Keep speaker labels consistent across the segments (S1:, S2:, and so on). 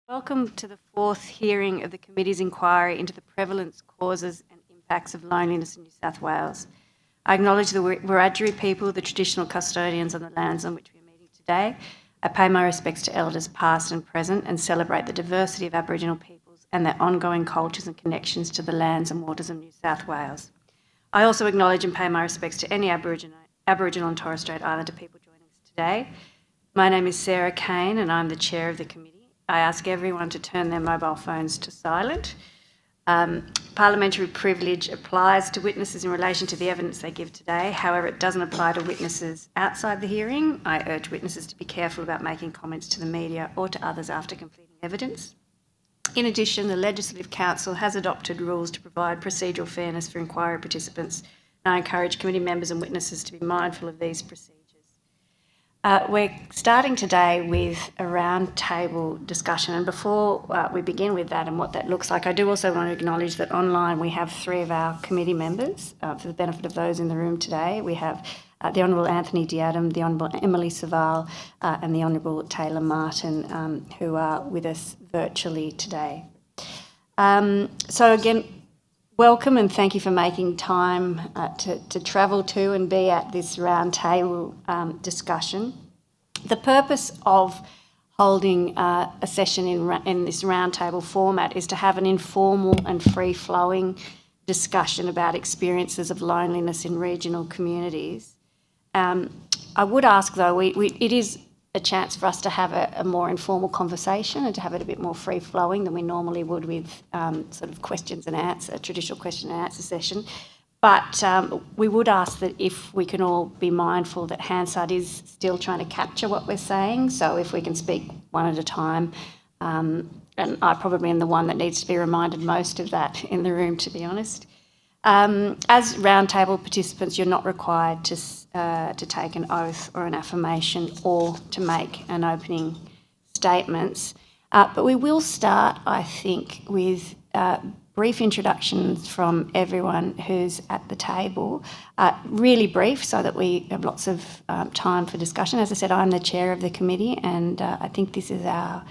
S1: Welcome to the fourth hearing of the Committee's inquiry into the prevalence, causes and impacts of loneliness in New South Wales. I acknowledge the Wiradjuri people, the traditional custodians of the lands on which we are meeting today. I pay my respects to elders past and present and celebrate the diversity of Aboriginal peoples and their ongoing cultures and connections to the lands and waters of New South Wales. I also acknowledge and pay my respects to any Aboriginal and Torres Strait Islander people joining us today. My name is Sarah Kane and I'm the Chair of the Committee. I ask everyone to turn their mobile phones to silent. Parliamentary privilege applies to witnesses in relation to the evidence they give today. However, it doesn't apply to witnesses outside the hearing. I urge witnesses to be careful about making comments to the media or to others after completing evidence. In addition, the Legislative Council has adopted rules to provide procedural fairness for inquiry participants, and I encourage committee members and witnesses to be mindful of these procedures. We're starting today with a roundtable discussion, and before we begin with that and what that looks like, I do also want to acknowledge that online we have three of our committee members. For the benefit of those in the room today, we have the Honourable Anthony Diadam, the Honourable Emily Saval and the Honourable Taylor Martin, who are with us virtually today. So again, welcome and thank you for making time to travel to and be at this roundtable discussion. The purpose of holding a session in this roundtable format is to have an informal and free-flowing discussion about experiences of loneliness in regional communities. I would ask, though, it is a chance for us to have a more informal conversation and to have it a bit more free-flowing than we normally would with sort of questions and answer, a traditional question and answer session. But we would ask that if we can all be mindful that Hansard is still trying to capture what we're saying, so if we can speak one at a time, and I probably am the one that needs to be reminded most of that in the room, to be honest. As roundtable participants, you're not required to take an oath or an affirmation or to make an opening statements. But we will start, I think, with brief introductions from everyone who's at the table, really brief so that we have lots of time for discussion. As I said, I'm the chair of the committee and I think this is our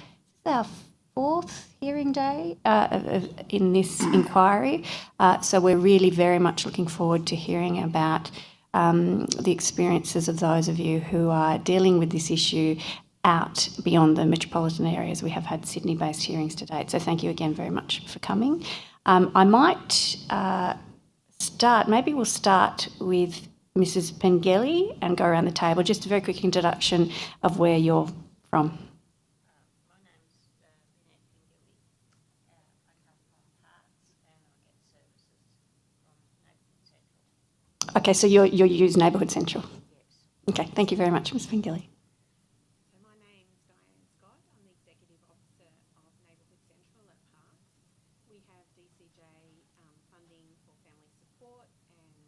S1: fourth hearing day in this inquiry. So we're really very much looking forward to hearing about the experiences of those of you who are dealing with this issue out beyond the metropolitan areas. We have had Sydney-based hearings to date, so thank you again very much for coming. I might maybe we'll start with Mrs. Pengelly and go around the table. Just a very quick introduction of where you're from. Okay, so you use Neighbourhood Central?
S2: Yes.
S1: Okay, thank you very much, Ms. Pengelly.
S2: So my name's Diane Scott. I'm the Executive Officer of Neighbourhood Central at Parks. We have DCJ funding for family support and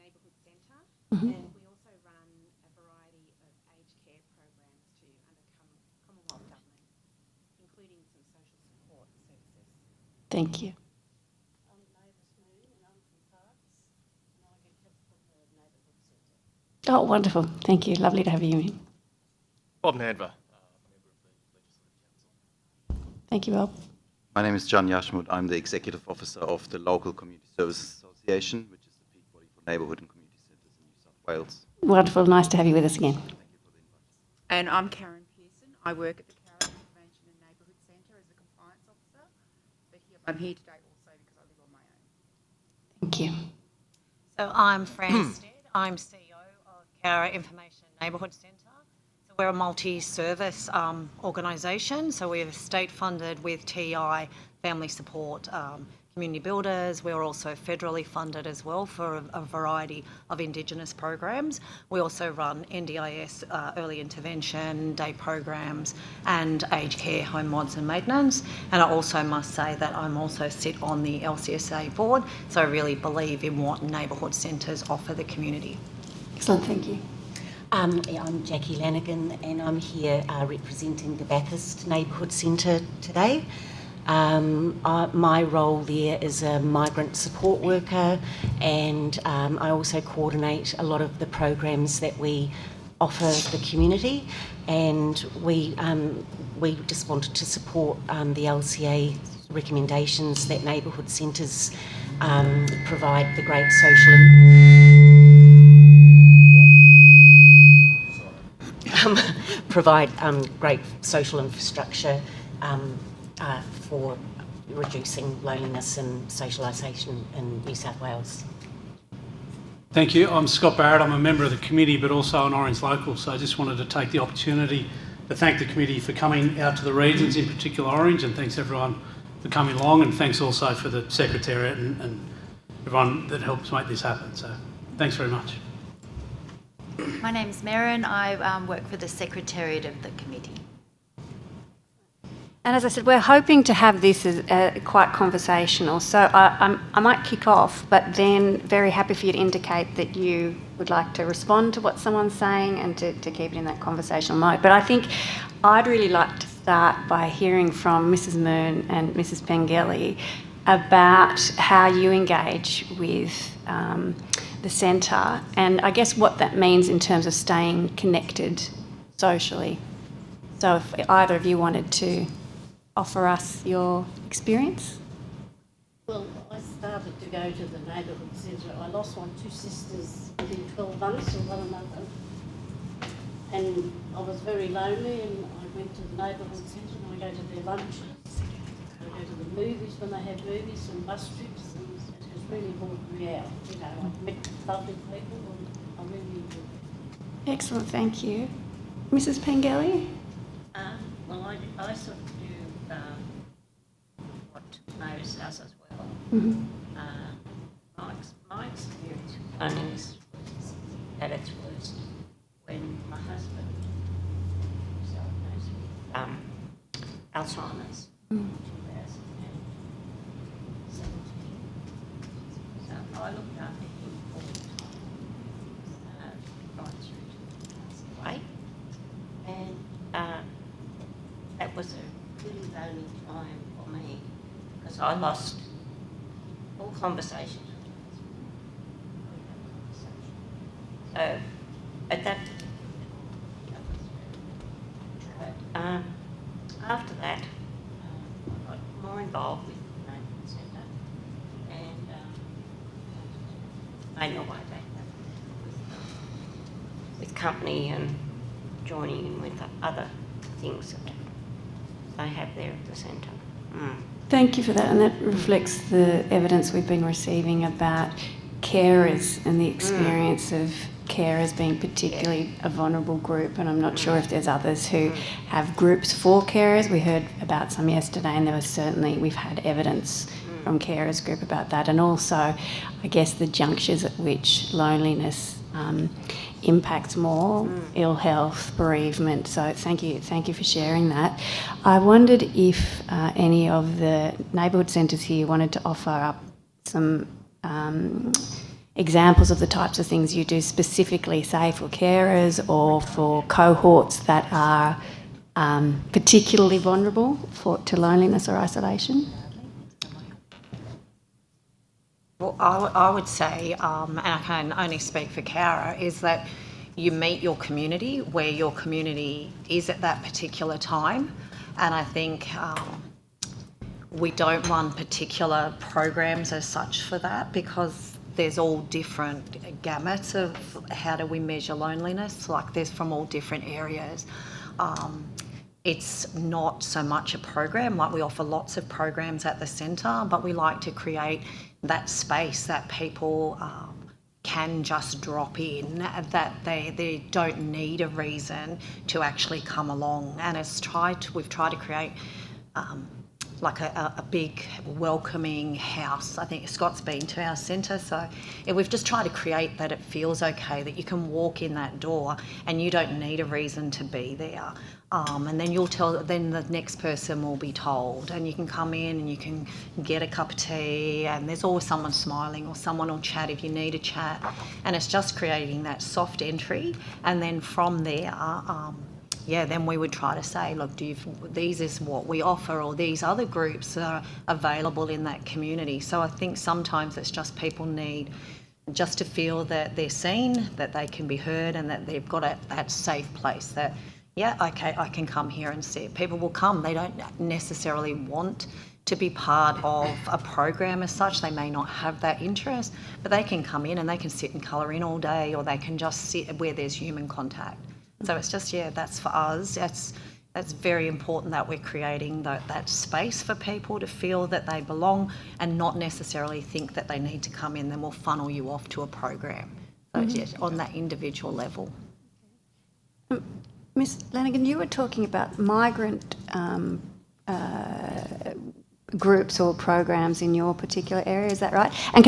S2: Neighbourhood Centre, and we also run a variety of aged care programs under Commonwealth Government, including some social support services.
S1: Thank you. Oh, wonderful. Thank you. Lovely to have you.
S3: Bob Nadver, member of the Legislative Council.
S1: Thank you, Bob.
S4: My name is John Yashmut. I'm the Executive Officer of the local Community Services Association, which is the peak body for neighbourhood and community centres in New South Wales.
S1: Wonderful. Nice to have you with us again.
S4: Thank you for the invite.
S5: And I'm Karen Pearson. I work at the Carrot Intervention and Neighbourhood Centre as a compliance officer. But I'm here today also because I live on my own.
S1: Thank you.
S6: So I'm Fran Stead. I'm CEO of Cowra Information Neighbourhood Centre. So we're a multi-service organisation. So we're state-funded with TI, family support, community builders. We're also federally funded as well for a variety of Indigenous programs. We also run NDIS, early intervention, day programs and aged care, home mods and maintenance. And I also must say that I'm also sit on the LCSA board, so I really believe in what neighbourhood centres offer the community.
S1: Excellent, thank you.
S7: I'm Jackie Lanigan and I'm here representing the Bathurst Neighbourhood Centre today. My role there is a migrant support worker, and I also coordinate a lot of the programs that we offer the community, and we we just wanted to support the LCA recommendations that neighbourhood centres provide the great social great social infrastructure for reducing loneliness and socialisation in New South Wales.
S8: Thank you. I'm Scott Barrett. I'm a member of the committee, but also an Orange local. So I just wanted to take the opportunity to thank the committee for coming out to the regions, in particular Orange, and thanks everyone for coming along, and thanks also for the Secretariat and everyone that helps make this happen. So thanks very much.
S9: My name's Merrin. I work for the Secretariat of the committee.
S1: And as I said, we're hoping to have this as quite conversational. So I might kick off, but then very happy for you to indicate that you would like to respond to what someone's saying and to keep it in that conversational mode. But I think I'd really like to start by hearing from Mrs. Moon and Mrs. Pengelly about how you engage with the centre, and I guess what that means in terms of staying connected socially. So if either of you wanted to offer us your experience.
S10: Well, I started to go to the neighbourhood centre. I lost my two sisters within 12 months of one another. And I was very lonely, and I went to the neighbourhood centre and I go to their lunches. I go to the movies when they have movies and bus trips, and it has really brought me out. You know, I've met lovely people and I really enjoy it.
S1: Excellent, thank you. Mrs. Pengelly?
S10: Well, I sort of do what Mavis does as well.
S1: Mm-hmm.
S10: My experience with loneliness was at its worst when my husband was diagnosed with Alzheimer's in 2017. So I looked after him all the time, right through to the passing away. And that was a really lonely time for me because I lost all conversations with my husband. So at that, but after that, I got more involved with the neighbourhood centre and made my way back with company and joining in with other things that they have there at the centre.
S1: Thank you for that, and that reflects the evidence we've been receiving about carers and the experience of carers being particularly a vulnerable group, and I'm not sure if there's others who have groups for carers. We heard about some yesterday, and there was certainly, we've had evidence from carers group about that, and also I guess the junctures at which loneliness impacts more, ill health, bereavement. So thank you for sharing that. I wondered if any of the neighbourhood centres here wanted to offer up some examples of the types of things you do specifically, say for carers or for cohorts that are particularly vulnerable to loneliness or isolation.
S6: Well, I would say, and I can only speak for Cara, is that you meet your community where your community is at that particular time. And I think we don't run particular programs as such for that because there's all different gamuts of how do we measure loneliness, like there's from all different areas. It's not so much a program, like we offer lots of programs at the centre, but we like to create that space that people can just drop in, that they don't need a reason to actually come along. And we've tried to create like a big welcoming house. I think Scott's been to our centre, so we've just tried to create that it feels okay, that you can walk in that door and you don't need a reason to be there. And then then the next person will be told, and you can come in and you can get a cup of tea, and there's always someone smiling or someone will chat if you need a chat. And it's just creating that soft entry, and then from there, then we would try to say, look, these is what we offer, or these other groups are available in that community. So I think sometimes it's just people need just to feel that they're seen, that they can be heard, and that they've got that safe place that yeah, okay, I can come here and see it. People will come. They don't necessarily want to be part of a program as such. They may not have that interest, but they can come in and they can sit and colour in all day, or they can just sit where there's human contact. So it's just, yeah, that's for us. That's very important that we're creating that space for people to feel that they belong and not necessarily think that they need to come in, then we'll funnel you off to a program. So it's yes, on that individual level.
S1: Ms. Lanigan, you were talking about migrant groups or programs in your particular area, is that right? And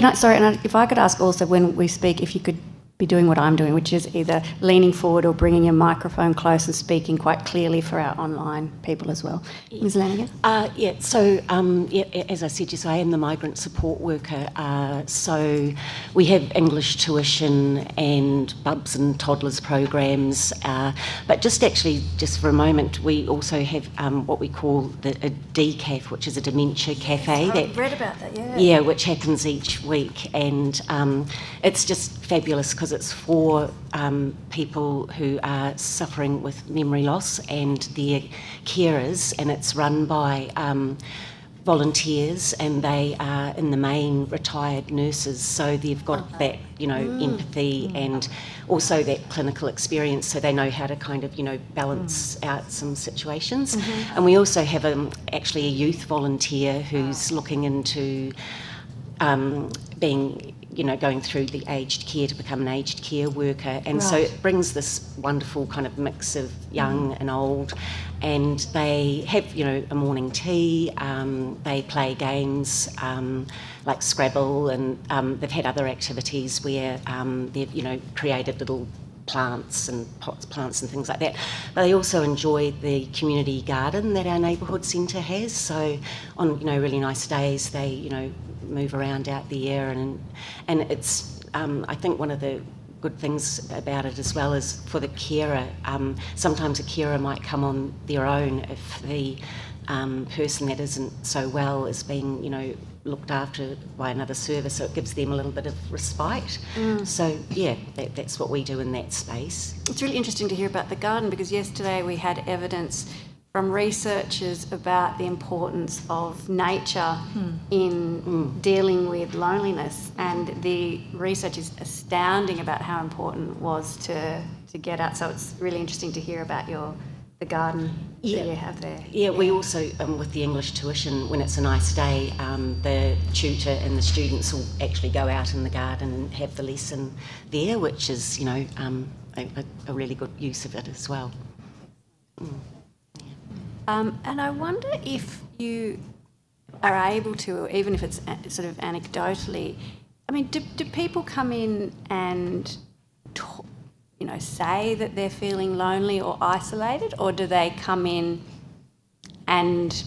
S1: if I could ask also, when we speak, if you could be doing what I'm doing, which is either leaning forward or bringing your microphone close and speaking quite clearly for our online people as well. Ms. Lanigan?
S7: As I said, yes, I am the migrant support worker. So we have English tuition and bubs and toddlers programs. But just for a moment, we also have what we call a DCAF, which is a dementia cafe.
S1: I've read about that, yeah.
S7: Yeah, which happens each week. And it's just fabulous because it's for people who are suffering with memory loss and their carers, and it's run by volunteers, and they are in the main retired nurses, so they've got that, empathy and also that clinical experience, so they know how to kind of, balance out some situations. And we also have actually a youth volunteer who's looking into being, going through the aged care to become an aged care worker. And so it brings this wonderful kind of mix of young and old. And they have, a morning tea, they play games like Scrabble, and they've had other activities where they've, created little plants and plants and things like that. But they also enjoy the community garden that our neighbourhood centre has. So on, really nice days, they, move around out there, and it's I think one of the good things about it as well is for the carer. Sometimes a carer might come on their own if the person that isn't so well is being, looked after by another service, so it gives them a little bit of respite. So yeah, that's what we do in that space.
S1: It's really interesting to hear about the garden, because yesterday we had evidence from researchers about the importance of nature in dealing with loneliness, and the research is astounding about how important it was to get out. So it's really interesting to hear about the garden that you have there.
S7: Yeah, we also, with the English tuition, when it's a nice day, the tutor and the students will actually go out in the garden and have the lesson there, which is, a really good use of it as well.
S1: And I wonder if you are able to, even if it's sort of anecdotally, I mean, do people come in and talk, say that they're feeling lonely or isolated, or do they come in and,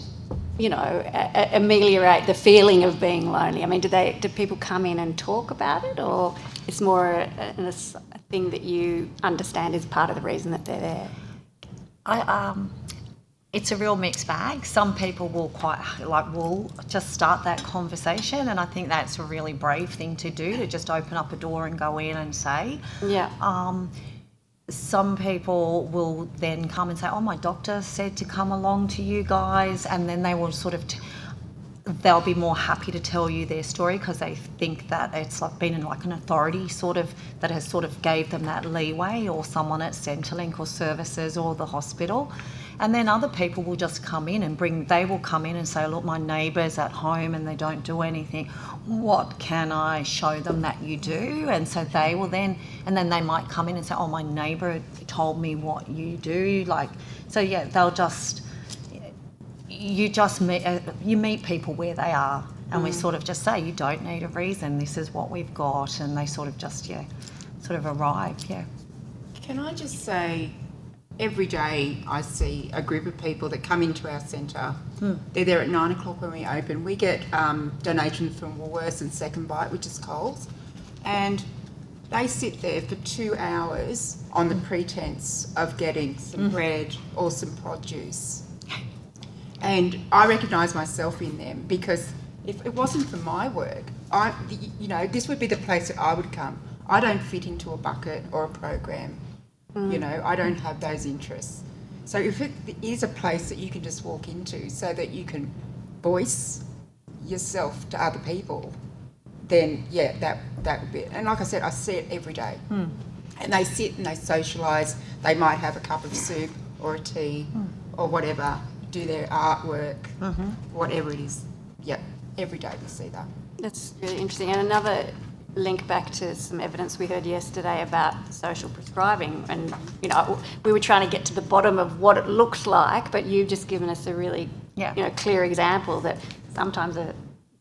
S1: ameliorate the feeling of being lonely? I mean, do people come in and talk about it, or it's more a thing that you understand is part of the reason that they're there?
S6: It's a real mixed bag. Some people will just start that conversation, and I think that's a really brave thing to do, to just open up a door and go in and say.
S1: Yeah.
S6: Some people will then come and say, oh, my doctor said to come along to you guys, and then they will sort of they'll be more happy to tell you their story because they think that it's like been in like an authority sort of that has sort of gave them that leeway, or someone at Centrelink or services or the hospital. And then other people will just come in and they will come in and say, look, my neighbour's at home and they don't do anything. What can I show them that you do? And so they will then they might come in and say, oh, my neighbour told me what you do. So yeah, they'll just, you meet people where they are, and we sort of just say, you don't need a reason, this is what we've got. And they sort of just, sort of arrive,
S5: Can I just say, every day I see a group of people that come into our centre. They're there at 9 o'clock when we open. We get donations from Woolworths and Second Bite, which is Coles, and they sit there for 2 hours on the pretence of getting some bread or some produce. And I recognise myself in them, because if it wasn't for my work, this would be the place that I would come. I don't fit into a bucket or a program. I don't have those interests. So if it is a place that you can just walk into so that you can voice yourself to other people, then yeah, that would be it. And like I said, I see it every day. And they sit and they socialise. They might have a cup of soup or a tea or whatever, do their artwork, whatever it is. Yeah, every day we see that.
S1: That's really interesting. And another link back to some evidence we heard yesterday about social prescribing. And, you know, we were trying to get to the bottom of what it looks like, but you've just given us a really, clear example that sometimes a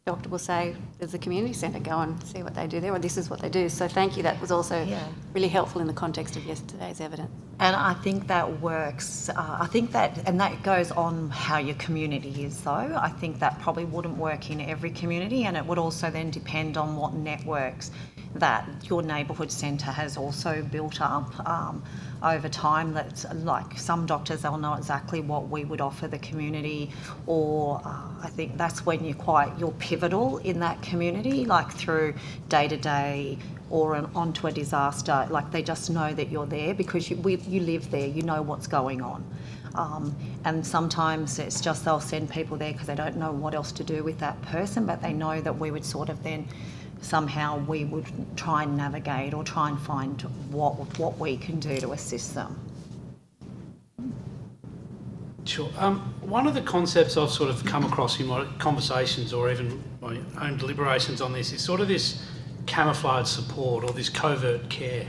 S1: doctor will say, there's a community centre, go and see what they do there, or this is what they do. So thank you. That was also really helpful in the context of yesterday's evidence.
S6: And I think that works. And that goes on how your community is, though. I think that probably wouldn't work in every community, and it would also then depend on what networks that your neighbourhood centre has also built up over time. That's like some doctors, they'll know exactly what we would offer the community, or I think that's when you're pivotal in that community, like through day-to-day or onto a disaster. Like they just know that you're there because you live there, you know what's going on. And sometimes it's just they'll send people there because they don't know what else to do with that person, but they know that we would sort of then somehow we would try and navigate or try and find what we can do to assist them.
S8: Sure. One of the concepts I've sort of come across in my conversations or even my own deliberations on this is sort of this camouflage support or this covert care.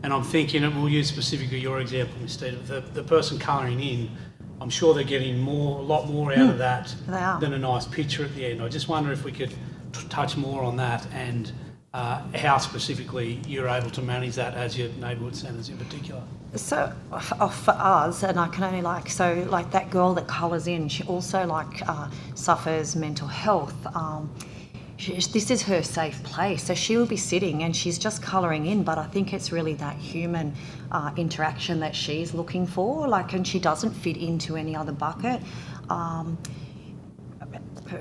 S8: And I'm thinking, and we'll use specifically your example, Ms. Steeder, the person colouring in, I'm sure they're getting a lot more out of that than a nice picture at the end. I just wonder if we could touch more on that and how specifically you're able to manage that as your neighbourhood centres in particular. So for us, and I can only like that girl that colours in, she also suffers mental health. This is her safe place, so she'll be sitting and she's just colouring in, but I think it's really that human interaction that she's looking for, and she doesn't fit into any other bucket.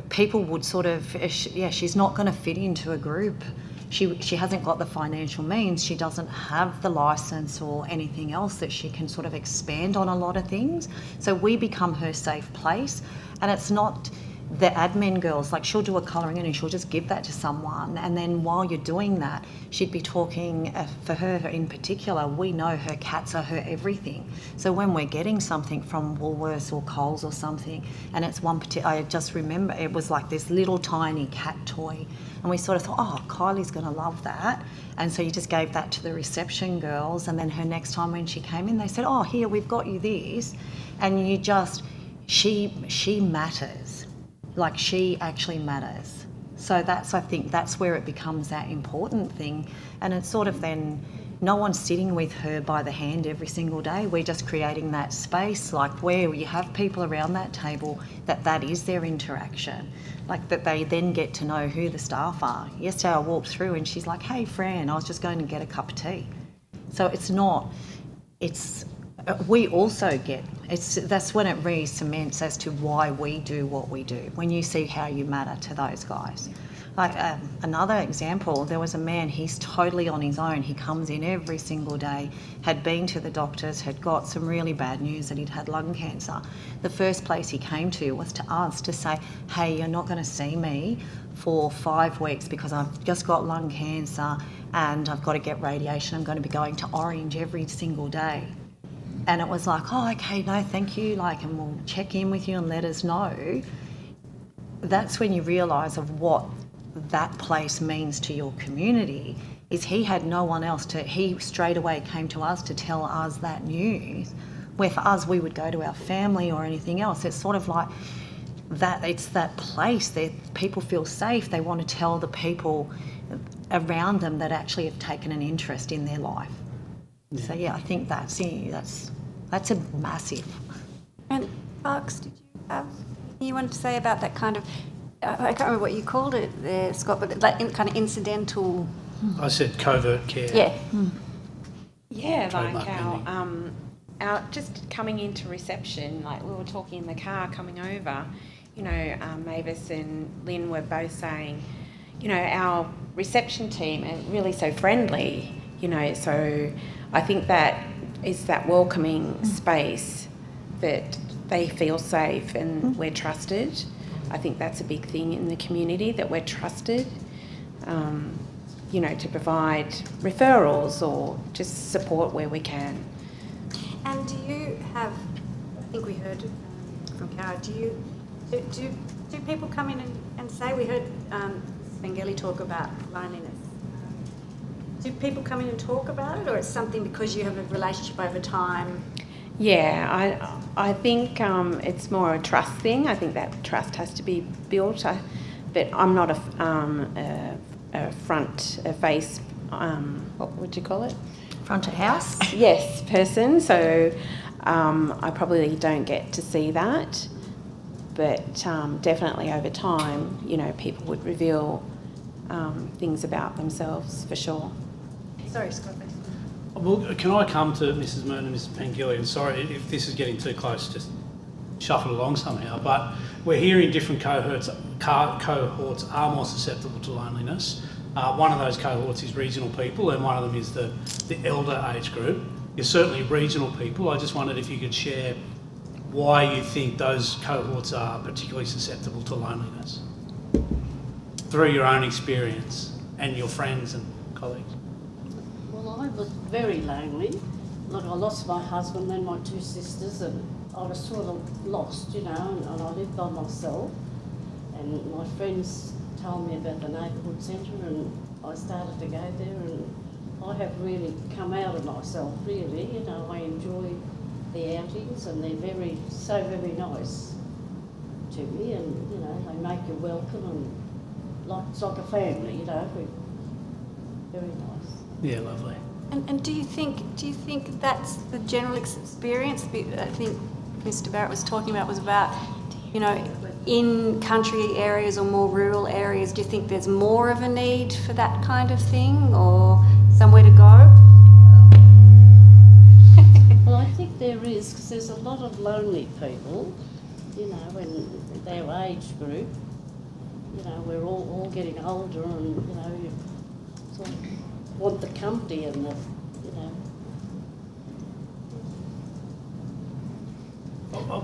S8: People would sort of, she's not going to fit into a group. She hasn't got the financial means, she doesn't have the licence or anything else that she can sort of expand on a lot of things. So we become her safe place, and it's not the admin girls, she'll do a colouring in and she'll just give that to someone, and then while you're doing that, she'd be talking, for her in particular, we know her cats are her everything. So when we're getting something from Woolworths or Coles or something, and it's one particular, I just remember it was like this little tiny cat toy, and we sort of thought, oh, Kylie's going to love that. And so you just gave that to the reception girls, and then her next time when she came in, they said, oh, here, we've got you this. And you just, she matters. She actually matters. So I think that's where it becomes that important thing. And it's sort of then, no one's sitting with her by the hand every single day. We're just creating that space, where you have people around that table, that is their interaction. That they then get to know who the staff are. Yesterday I walked through and she's like, hey, Fran, I was just going to get a cup of tea. So we also get, that's when it really cements as to why we do what we do, when you see how you matter to those guys. Another example, there was a man, he's totally on his own. He comes in every single day, had been to the doctors, had got some really bad news that he'd had lung cancer. The first place he came to was to us to say, hey, you're not going to see me for 5 weeks because I've just got lung cancer and I've got to get radiation. I'm going to be going to Orange every single day. And it was like, oh, okay, no, thank you, and we'll check in with you and let us know. That's when you realise of what that place means to your community, is he had no one else he straight away came to us to tell us that news, where for us, we would go to our family or anything else. It's sort of like that, it's that place that people feel safe. They want to tell the people around them that actually have taken an interest in their life. Yeah. So I think that's a massive.
S1: And Parks, did you have anything you wanted to say about that kind of, I can't remember what you called it there, Scott, but that kind of incidental.
S8: I said covert care.
S1: Yeah.
S2: Yeah, our just coming into reception, we were talking in the car coming over, Mavis and Lynn were both saying, our reception team are really so friendly, so I think that is that welcoming space that they feel safe and we're trusted. I think that's a big thing in the community, that we're trusted, to provide referrals or just support where we can.
S1: And do you have, I think we heard from Cara, do people come in and say, we heard Bengali talk about loneliness. Do people come in and talk about it, or it's something because you have a relationship over time?
S2: Yeah, I think it's more a trust thing. I think that trust has to be built. But I'm not a face, what would you call it?
S6: Front of house?
S2: Yes, person. So I probably don't get to see that. But definitely over time, people would reveal things about themselves for sure.
S1: Sorry, Scott.
S8: Well, can I come to Mrs. Moon and Mrs. Pengilly? And sorry if this is getting too close, just shuffle along somehow. But we're hearing different cohorts are more susceptible to loneliness. One of those cohorts is regional people, and one of them is the elder age group. You're certainly regional people. I just wondered if you could share why you think those cohorts are particularly susceptible to loneliness through your own experience and your friends and colleagues.
S10: Well, I was very lonely. Like, I lost my husband and my two sisters, and I was sort of lost, and I lived by myself. And my friends told me about the neighbourhood centre, and I started to go there, and I have really come out of myself, really. I enjoy the outings, and they're so very nice to me, and, they make you welcome, and it's like a family, very nice.
S8: Yeah, lovely.
S1: And do you think that's the general experience? I think Mr. Barrett was talking about in country areas or more rural areas. Do you think there's more of a need for that kind of thing, or somewhere to go?
S10: Well, I think there is, because there's a lot of lonely people, in their age group. We're all getting older, and, you sort of want the company and the,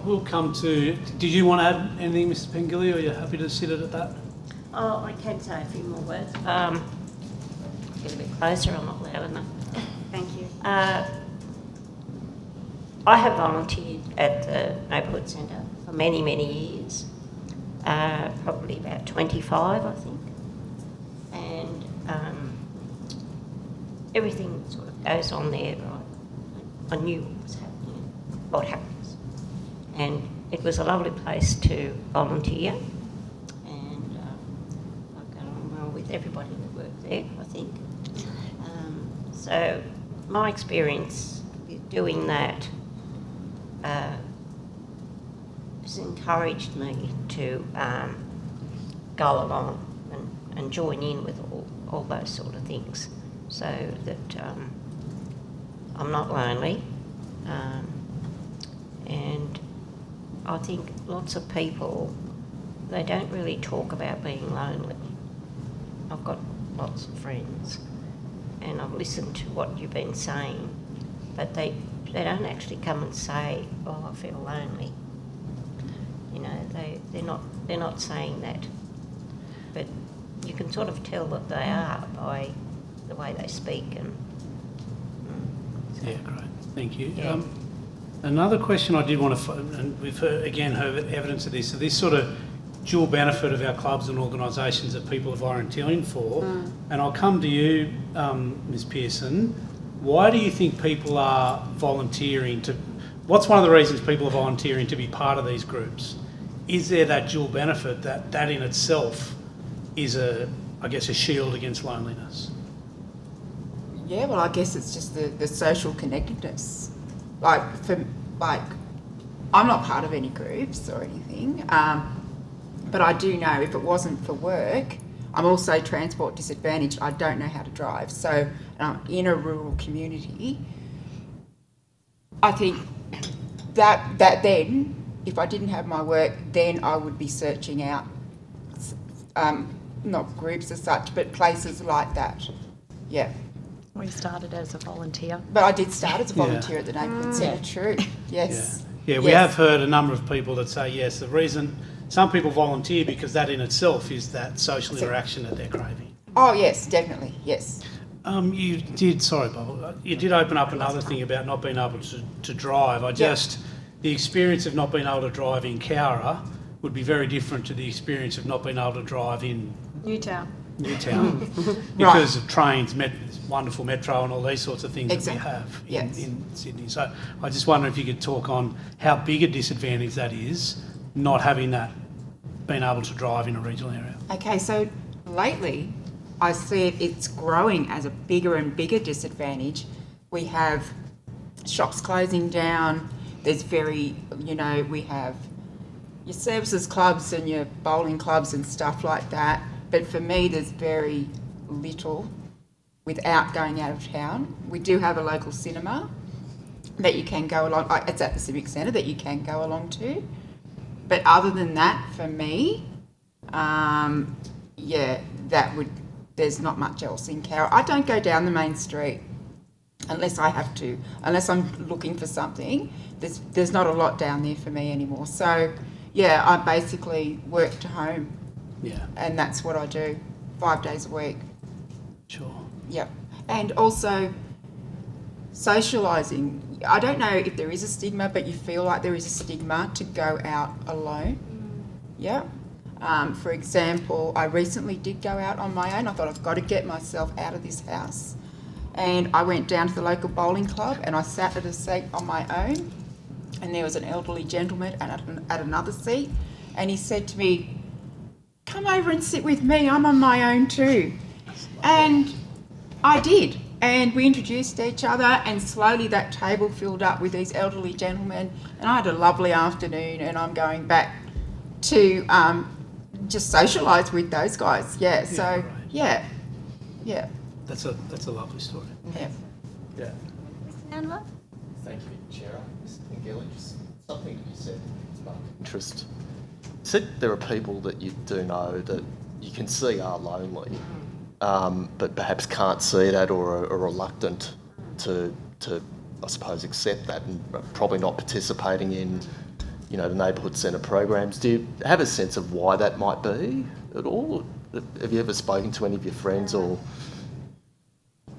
S8: We'll come to... Did you want to add anything, Mrs. Pengilly, or are you happy to sit it at that?
S11: Oh, I can say a few more words. Get a bit closer, I'm not loud enough.
S1: Thank you.
S11: I have volunteered at the Neighbourhood Centre for many, many years, probably about 25, I think. And everything sort of goes on there, right? I knew what was happening, what happens. And it was a lovely place to volunteer, and I got on well with everybody that worked there, I think. So my experience with doing that has encouraged me to go along and join in with all those sort of things, so that I'm not lonely. And I think lots of people, they don't really talk about being lonely. I've got lots of friends, and I've listened to what you've been saying, but they don't actually come and say, "Oh, I feel lonely." They're not saying that, but you can sort of tell that they are by the way they speak. And
S8: yeah, great. Thank you.
S11: Yeah.
S8: Another question I did want to, and we've heard evidence of this, so this sort of dual benefit of our clubs and organisations that people are volunteering for, and I'll come to you, Ms. Pearson. Why do you think people are volunteering what's one of the reasons people are volunteering to be part of these groups? Is there that dual benefit that in itself is a shield against loneliness?
S5: Yeah, well, I guess it's just the social connectedness. I'm not part of any groups or anything, but I do know if it wasn't for work, I'm also transport disadvantaged. I don't know how to drive, so in a rural community, I think that then, if I didn't have my work, then I would be searching out, not groups as such, but places like that. Yeah.
S6: We started as a volunteer.
S5: But I did start as a volunteer at the Neighbourhood Centre, true. Yes.
S8: Yeah, we have heard a number of people that say, yes, the reason some people volunteer because that in itself is that social interaction that they're craving.
S5: Oh, yes, definitely, yes.
S8: You did, sorry, Bob, you did open up another thing about not being able to drive. The experience of not being able to drive in Cowra would be very different to the experience of not being able to drive in
S1: Newtown.
S8: because of trains, wonderful metro and all these sorts of things that we have in Sydney. So I just wonder if you could talk on how big a disadvantage that is, not having that, being able to drive in a regional area.
S5: Okay, so lately I see it's growing as a bigger and bigger disadvantage. We have shops closing down. There's we have your services clubs and your bowling clubs and stuff like that. But for me, there's very little without going out of town. We do have a local cinema that you can go along. It's at the Civic Centre that you can go along to. But other than that, for me, there's not much else in Cowra. I don't go down the main street unless I have to, unless I'm looking for something. There's not a lot down there for me anymore. So, yeah, I basically work to home.
S8: Yeah.
S5: And that's what I do 5 days a week.
S8: Sure.
S5: Yep. And also socialising. I don't know if there is a stigma, but you feel like there is a stigma to go out alone. Yeah. For example, I recently did go out on my own. I thought I've got to get myself out of this house. And I went down to the local bowling club and I sat at a seat on my own. And there was an elderly gentleman at another seat. And he said to me, "Come over and sit with me. I'm on my own too." And I did. And we introduced each other, and slowly that table filled up with these elderly gentlemen. And I had a lovely afternoon, and I'm going back to just socialise with those guys. Yeah. So
S8: right.
S5: yeah.
S8: That's a lovely story.
S5: Yeah.
S3: Yeah.
S1: Mr. Nanwa?
S3: Thank you, Chair. Mr. Pingeli, just something that you said sparked interest. You said there are people that you do know that you can see are lonely, but perhaps can't see that or are reluctant to, I suppose, accept that and probably not participating in, the neighbourhood centre programs. Do you have a sense of why that might be at all? Have you ever spoken to any of your friends or?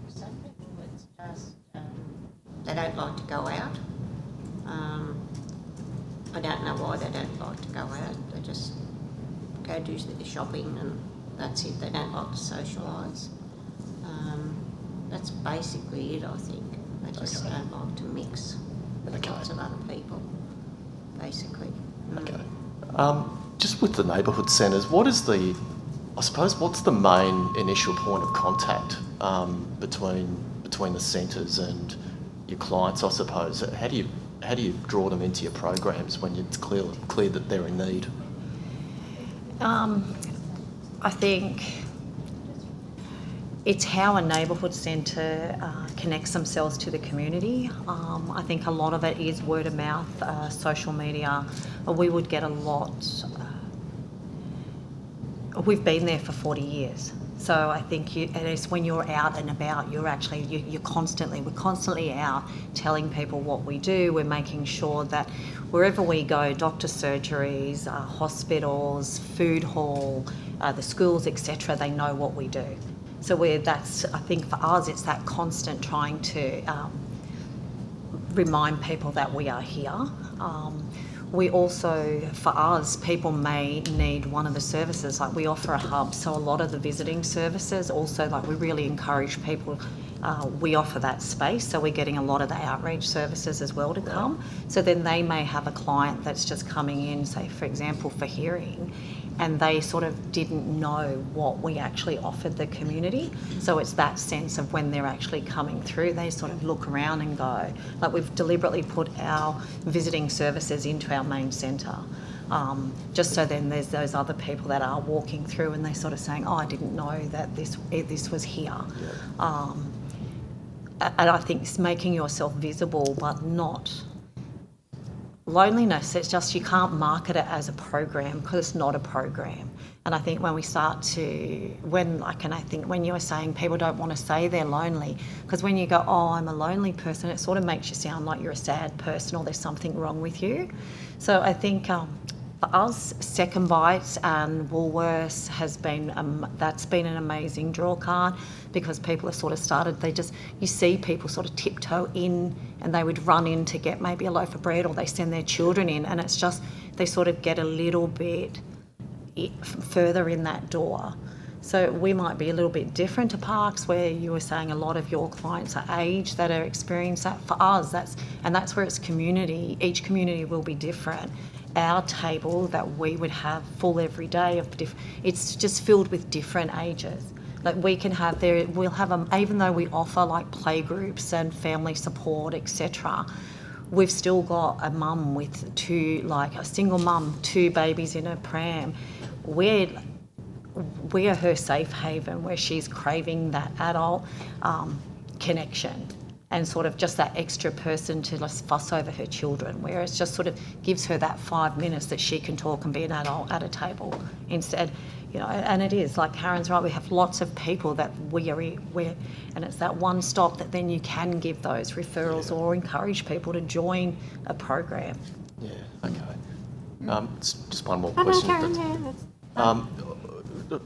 S11: Some people, it's just they don't like to go out. I don't know why they don't like to go out. They just go do the shopping and that's it. They don't like to socialise. That's basically it, I think. They just don't like to mix with lots of other people, basically.
S3: Okay. Just with the neighbourhood centres, what's the main initial point of contact between the centres and your clients, I suppose? How do you draw them into your programs when it's clear that they're in need?
S6: I think it's how a neighbourhood centre connects themselves to the community. I think a lot of it is word of mouth, social media. We would get a lot. We've been there for 40 years. So I think it's when you're out and about, we're constantly out telling people what we do. We're making sure that wherever we go, doctor surgeries, hospitals, food hall, the schools, etc., they know what we do. So I think for us, it's that constant trying to remind people that we are here. We also, for us, people may need one of the services, like we offer a hub, so a lot of the visiting services also, like we really encourage people, we offer that space, so we're getting a lot of the outreach services as well to come. So then they may have a client that's just coming in, say for example for hearing, and they sort of didn't know what we actually offered the community. So it's that sense of when they're actually coming through, they sort of look around and go, like we've deliberately put our visiting services into our main centre, just so then there's those other people that are walking through and they're sort of saying, oh, I didn't know that this was here. And I think it's making yourself visible, but not loneliness, it's just you can't market it as a program because it's not a program. And I think when we start to, and I think when you were saying people don't want to say they're lonely, because when you go, oh, I'm a lonely person, it sort of makes you sound like you're a sad person or there's something wrong with you. So I think for us, Second Bites and Woolworths that's been an amazing draw card, because people have sort of started, you see people sort of tiptoe in and they would run in to get maybe a loaf of bread, or they send their children in, and it's just, they sort of get a little bit further in that door. So we might be a little bit different to Parks, where you were saying a lot of your clients are age that are experiencing that. For us, that's where it's community. Each community will be different. Our table that we would have full every day it's just filled with different ages. Like we'll have even though we offer like play groups and family support, etc., we've still got a mum with a single mum, 2 babies in a pram. We are her safe haven, where she's craving that adult connection and sort of just that extra person to just fuss over her children, where it's just sort of gives her that 5 minutes that she can talk and be an adult at a table instead. And it is, like Karen's right, we have lots of people that and it's that one stop that then you can give those referrals or encourage people to join a program.
S3: Yeah, okay. Just one more question.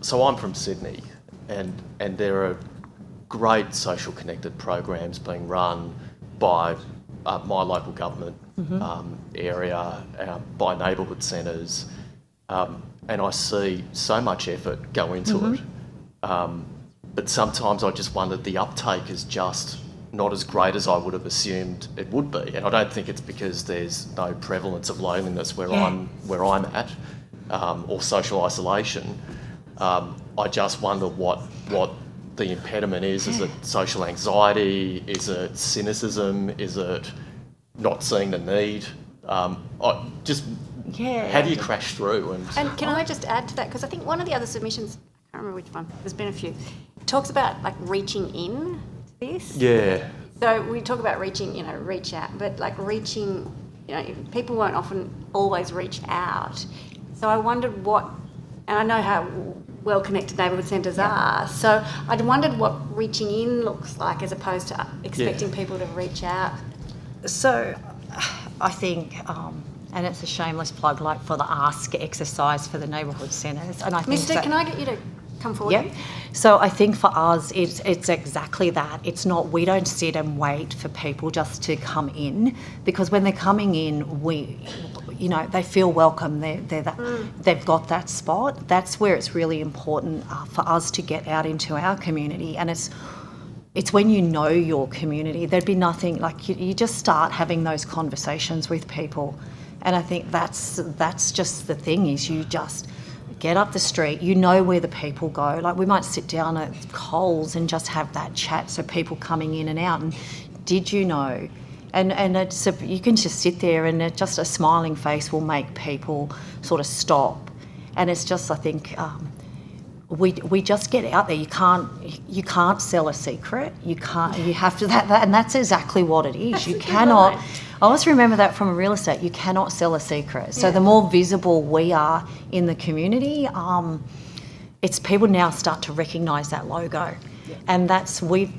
S3: So I'm from Sydney, and there are great social connected programs being run by my local government area, by neighbourhood centres, and I see so much effort go into it. But sometimes I just wonder, the uptake is just not as great as I would have assumed it would be, and I don't think it's because there's no prevalence of loneliness where I'm at, or social isolation. I just wonder what the impediment is. Is it social anxiety? Is it cynicism? Is it not seeing the need? How do you crash through?
S1: And can I just add to that? Because I think one of the other submissions, I can't remember which one, there's been a few, talks about like reaching in to this.
S3: Yeah.
S1: So we talk about reaching, reach out, but like reaching, people won't often always reach out. So I wondered and I know how well-connected neighbourhood centres are, so I'd wondered what reaching in looks like as opposed to expecting people to reach out.
S6: So I think, and it's a shameless plug, like for the ask exercise for the neighbourhood centres. And I think
S1: Mister, can I get you to come forward?
S6: Yep. So I think for us, it's exactly that. It's not, we don't sit and wait for people just to come in, because when they're coming in, they feel welcome. They've got that spot. That's where it's really important for us to get out into our community. And it's when you know your community, there'd be nothing like you just start having those conversations with people. And I think that's just the thing, is you just get up the street, you know where the people go. Like we might sit down at Coles and just have that chat, so people coming in and out, and did you know? And you can just sit there, and just a smiling face will make people sort of stop. And it's just, I think, we just get out there. You can't sell a secret. You have to and that's exactly what it is. You cannot. Right. I always remember that from real estate. You cannot sell a secret. So the more visible we are in the community, it's people now start to recognise that logo. Yeah. And that's when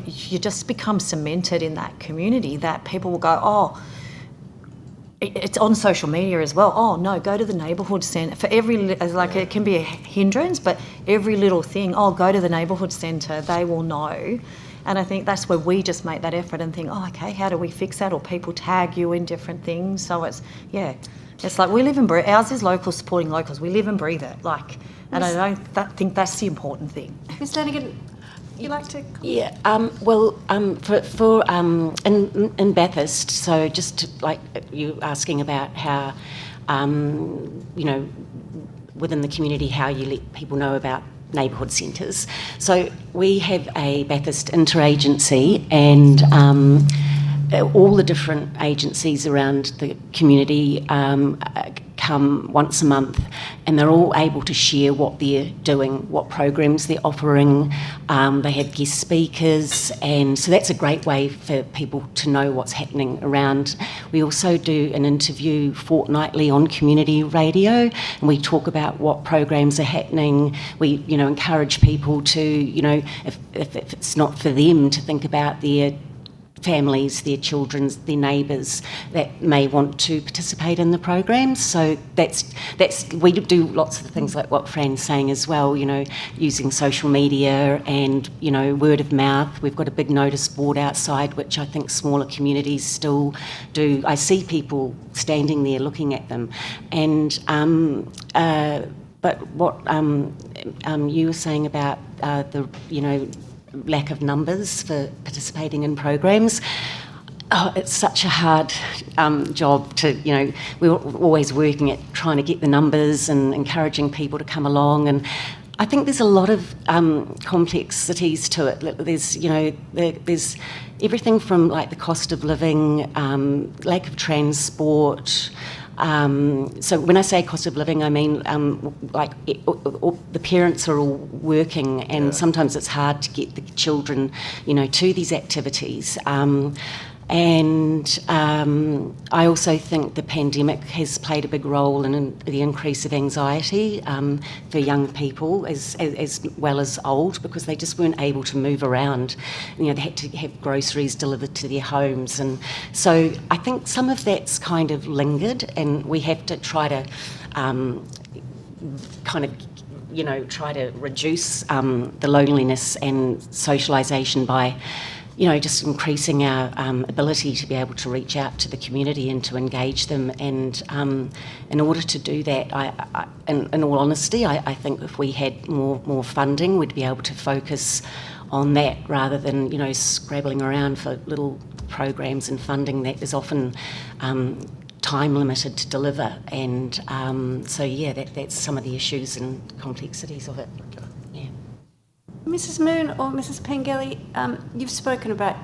S6: you just become cemented in that community, that people will go, oh, it's on social media as well. Oh no, go to the neighbourhood centre for it can be a hindrance, but every little thing. Oh, go to the neighbourhood centre. They will know, and I think that's where we just make that effort and think, oh, okay, how do we fix that? Or people tag you in different things. So it's like we live and breathe. Ours is local supporting locals. We live and breathe it. And I think that's the important thing.
S1: Ms. Lanigan, you like to?
S7: Yeah. In Bathurst, so just like you asking about how, within the community, how you let people know about neighbourhood centres. So we have a Bathurst interagency, and all the different agencies around the community come once a month, and they're all able to share what they're doing, what programs they're offering. They have guest speakers, and so that's a great way for people to know what's happening around. We also do an interview fortnightly on community radio, and we talk about what programs are happening. We, encourage people to, if it's not for them, to think about their families, their children, their neighbours that may want to participate in the programs. So that's we do lots of the things like what Fran's saying as well, using social media and, word of mouth. We've got a big notice board outside, which I think smaller communities still do. I see people standing there looking at them. And but what you were saying about the, lack of numbers for participating in programs. Oh, it's such a hard job to, we're always working at trying to get the numbers and encouraging people to come along. And I think there's a lot of complexities to it. There's, there's everything from like the cost of living, lack of transport. So when I say cost of living, I mean the parents are all working, and sometimes it's hard to get the children, to these activities. And I also think the pandemic has played a big role in the increase of anxiety for young people as well as old, because they just weren't able to move around. They had to have groceries delivered to their homes. And so I think some of that's kind of lingered, and we have to try to try to reduce the loneliness and socialisation by just increasing our ability to be able to reach out to the community and to engage them. And in order to do that, in all honesty, I think if we had more funding, we'd be able to focus on that rather than, scrabbling around for little programs and funding that is often time limited to deliver. And that's some of the issues and complexities of it. Okay.
S1: Mrs. Moon or Mrs. Pengelly, you've spoken about,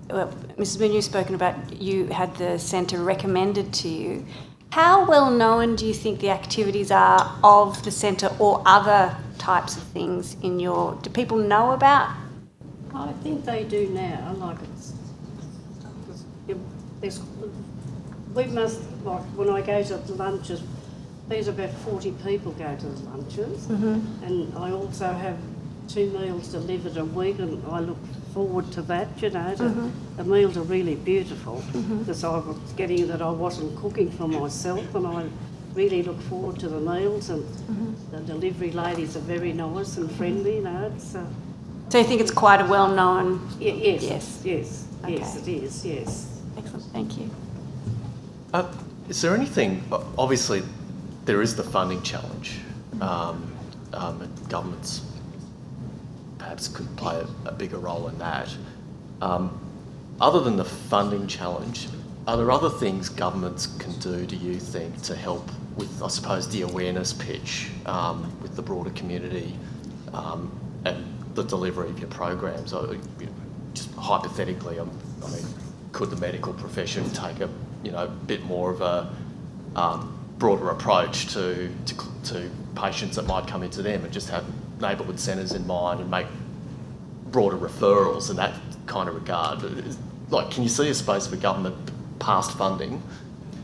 S1: Mrs. Moon, you've spoken about you had the centre recommended to you. How well known do you think the activities are of the centre or other types of things do people know about?
S10: I think they do now. We must, like when I go to the lunches, there's about 40 people go to the lunches, and I also have 2 meals delivered a week, and I look forward to that, The meals are really beautiful, because I was getting that I wasn't cooking for myself, and I really look forward to the meals, and the delivery ladies are very nice and friendly,
S1: So you think it's quite a well-known...
S10: Yes,
S1: Okay.
S10: Yes, it is, yes.
S1: Excellent, thank you.
S3: Is there anything, obviously there is the funding challenge, and governments perhaps could play a bigger role in that. Other than the funding challenge, are there other things governments can do, do you think, to help with, I suppose, the awareness pitch with the broader community and the delivery of your programs? Just hypothetically, I mean, could the medical profession take a bit more of a broader approach to patients that might come into them, and just have neighbourhood centres in mind and make broader referrals in that kind of regard? Can you see a space for government past funding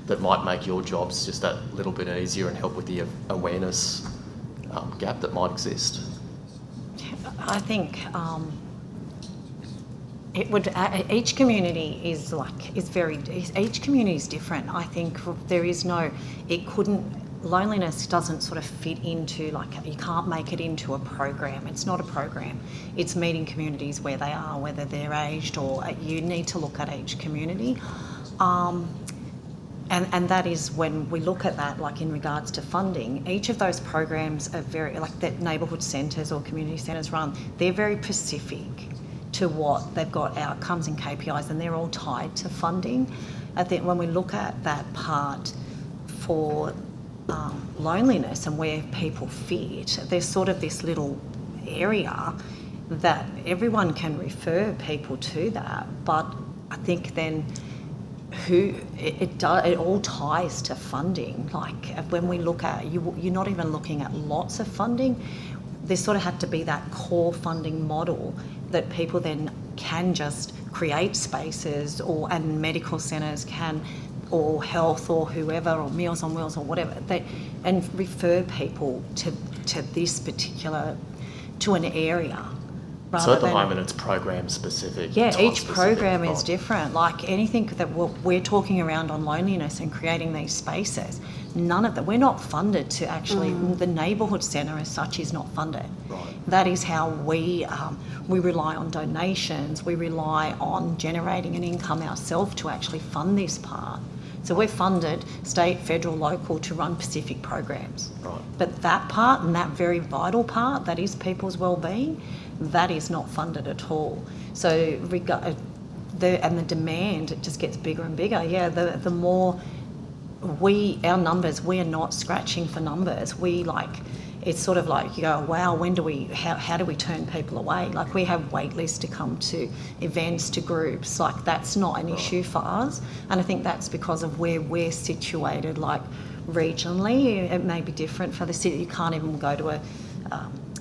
S3: that might make your jobs just that little bit easier and help with the awareness gap that might exist?
S6: I think it would. Each community is each community is different. I think loneliness doesn't sort of fit into, you can't make it into a program. It's not a program. It's meeting communities where they are, whether they're aged, or you need to look at each community. And that is when we look at that, in regards to funding, each of those programs are very, that neighbourhood centres or community centres run, they're very specific to what they've got outcomes and KPIs, and they're all tied to funding. I think when we look at that part for loneliness and where people fit, there's sort of this little area that everyone can refer people to that, but I think then it all ties to funding. Like when we look at, you're not even looking at lots of funding. There sort of had to be that core funding model that people then can just create spaces, and medical centres can, or health or whoever, or Meals on Wheels or whatever, and refer people to this particular, to an area.
S3: So at the moment it's program specific.
S6: Yeah,
S3: time
S6: each
S3: specific,
S6: program
S3: right?
S6: is different. Like anything that we're talking around on loneliness and creating these spaces, none of that, we're not funded to actually, the neighbourhood centre as such is not funded.
S3: Right.
S6: That is how we rely on donations, we rely on generating an income ourselves to actually fund this part. So we're funded, state, federal, local, to run specific programs.
S3: Right.
S6: But that part, and that very vital part, that is people's wellbeing, that is not funded at all. So the demand, it just gets bigger and bigger. Yeah, the more our numbers, we are not scratching for numbers. It's sort of like you go, wow, how do we turn people away? Like we have wait lists to come to events, to groups. Like that's not an issue for us. And I think that's because of where we're situated, like regionally. It may be different for the city. You can't even go to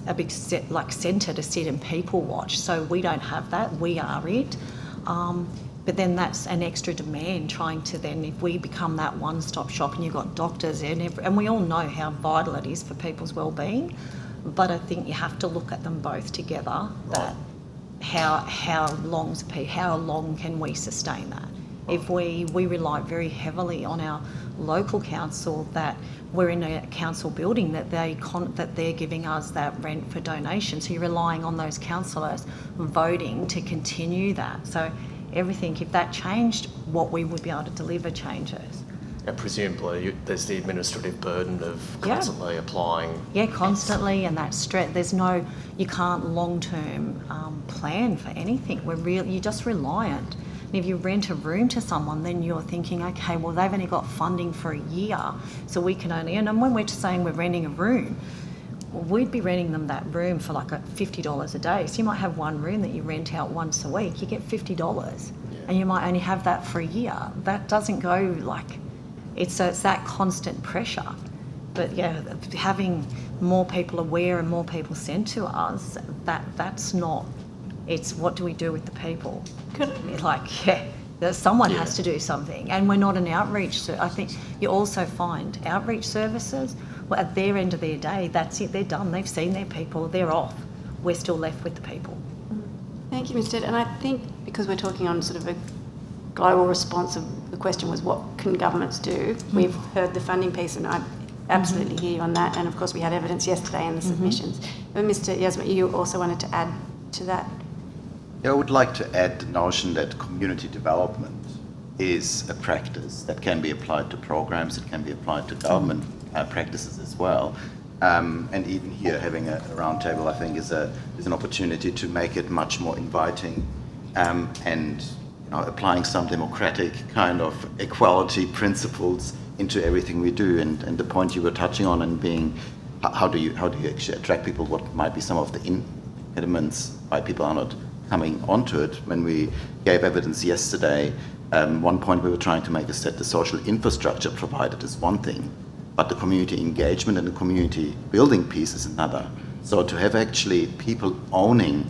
S6: a big centre to sit and people watch. So we don't have that. We are it. But then that's an extra demand trying to then, if we become that one-stop shop and you've got doctors and we all know how vital it is for people's well-being, but I think you have to look at them both together, that how long can we sustain that? If we rely very heavily on our local council, that we're in a council building that they're giving us that rent for donation, so you're relying on those councillors voting to continue that. So everything, if that changed, what we would be able to deliver changes.
S3: And presumably there's the administrative burden of constantly applying.
S6: Yeah, constantly, and that stress. You can't long-term plan for anything. You're just reliant. And if you rent a room to someone, then you're thinking, okay, well, they've only got funding for a year, so we can only, and when we're saying we're renting a room, we'd be renting them that room for like $50 a day. So you might have one room that you rent out once a week, you get $50, and you might only have that for a year. That doesn't go it's that constant pressure. But yeah, having more people aware and more people sent to us, that's not, it's what do we do with the people? Someone has to do something, and we're not an outreach. I think you also find outreach services, well, at their end of their day, that's it, they're done, they've seen their people, they're off. We're still left with the people.
S1: Thank you, Ms. Ted. And I think because we're talking on sort of a global response, the question was what can governments do? We've heard the funding piece, and I absolutely hear you on that, and of course we had evidence yesterday in the submissions. But Mr. Yasmin, you also wanted to add to that?
S4: Yeah, I would like to add the notion that community development is a practice that can be applied to programs, it can be applied to government practices as well. And even here, having a roundtable, I think, is an opportunity to make it much more inviting and applying some democratic kind of equality principles into everything we do. And the point you were touching on, and being how do you actually attract people? What might be some of the impediments why people are not coming onto it? When we gave evidence yesterday, one point we were trying to make is that the social infrastructure provided is one thing, but the community engagement and the community building piece is another. So to have actually people owning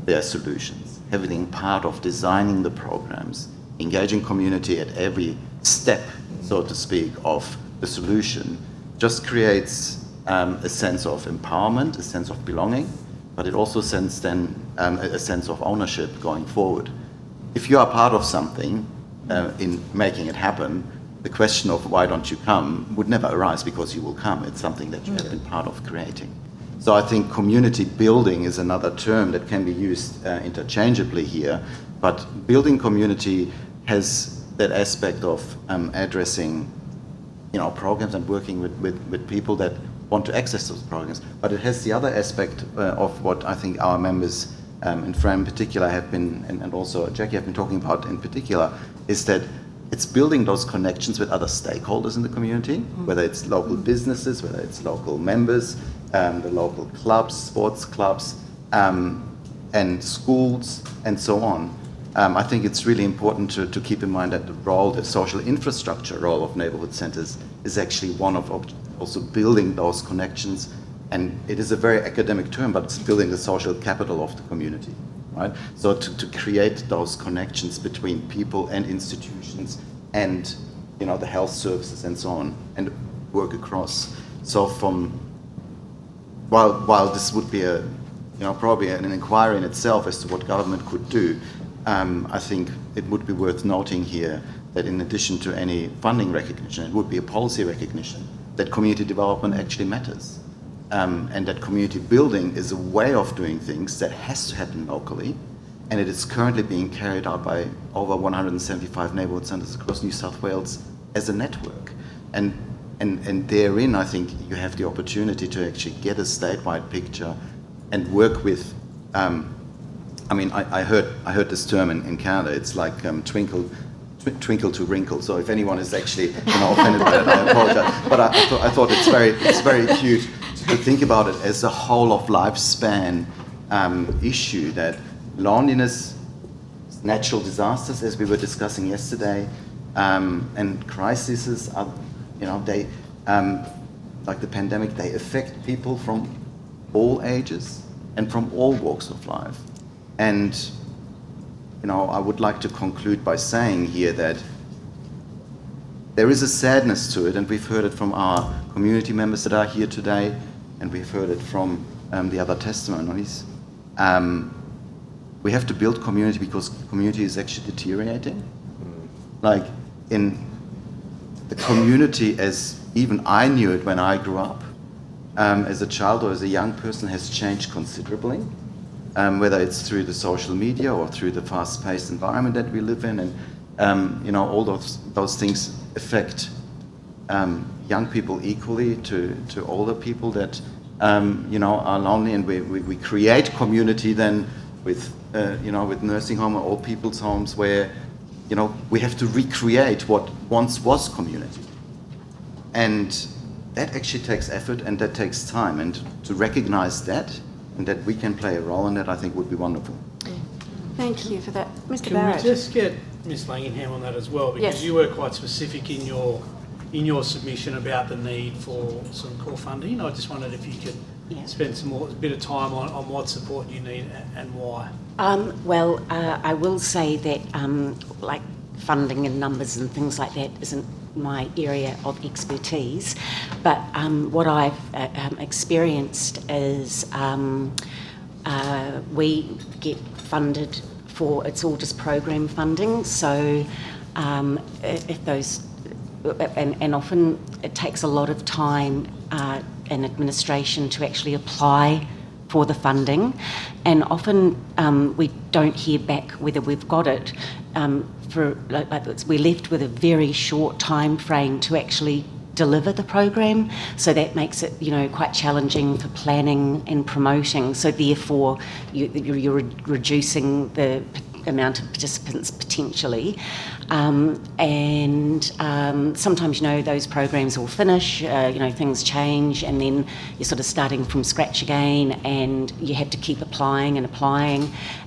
S4: their solutions, having part of designing the programs, engaging community at every step, so to speak, of the solution, just creates a sense of empowerment, a sense of belonging, but it also sends then a sense of ownership going forward. If you are part of something in making it happen, the question of why don't you come would never arise, because you will come. It's something that you have been part of creating. So I think community building is another term that can be used interchangeably here, but building community has that aspect of addressing programs and working with people that want to access those programs. But it has the other aspect of what I think our members and Fran in particular have been, and also Jackie have been talking about in particular, is that it's building those connections with other stakeholders in the community, whether it's local businesses, whether it's local members, the local clubs, sports clubs, and schools, and so on. I think it's really important to keep in mind that the social infrastructure role of neighborhood centers is actually one of also building those connections. And it is a very academic term, but it's building the social capital of the community, right? So to create those connections between people and institutions and, you know, the health services and so on, and work across. So while this would be probably an inquiry in itself as to what government could do, I think it would be worth noting here that in addition to any funding recognition, it would be a policy recognition that community development actually matters. And that community building is a way of doing things that has to happen locally, and it is currently being carried out by over 175 neighbourhood centres across New South Wales as a network. And therein, I think you have the opportunity to actually get a statewide picture and work with. I heard this term in Canada. It's like twinkle to wrinkle. So if anyone is actually offended by it, I apologize. But I thought it's very cute to think about it as a whole of lifespan issue, that loneliness, natural disasters, as we were discussing yesterday, and crises are, they like the pandemic, they affect people from all ages and from all walks of life. And I would like to conclude by saying here that there is a sadness to it, and we've heard it from our community members that are here today, and we've heard it from the other testimonies. We have to build community because community is actually deteriorating. Like in the community, as even I knew it when I grew up, as a child or as a young person, has changed considerably. Whether it's through the social media or through the fast-paced environment that we live in, and all those things affect young people equally to older people that are lonely, and we create community then with with nursing home or old people's homes where we have to recreate what once was community, and that actually takes effort and that takes time, and to recognize that and that we can play a role in that, I think would be wonderful.
S1: Thank you for that. Mr.
S8: Can
S1: Barrett.
S8: we just get Ms Langenham on that as well? Because
S1: Yes.
S8: you were quite specific in your submission about the need for some core funding. I just wondered if you could spend a bit of time on what support you need and why.
S7: I will say that like funding and numbers and things like that isn't my area of expertise, but what I've experienced is we get funded for, it's all just program funding, so if those, and often it takes a lot of time and administration to actually apply for the funding, and often we don't hear back whether we've got it. We're left with a very short time frame to actually deliver the program, so that makes it quite challenging for planning and promoting. So therefore you're reducing the amount of participants potentially, and sometimes those programs will finish, things change, and then you're sort of starting from scratch again, and you have to keep applying,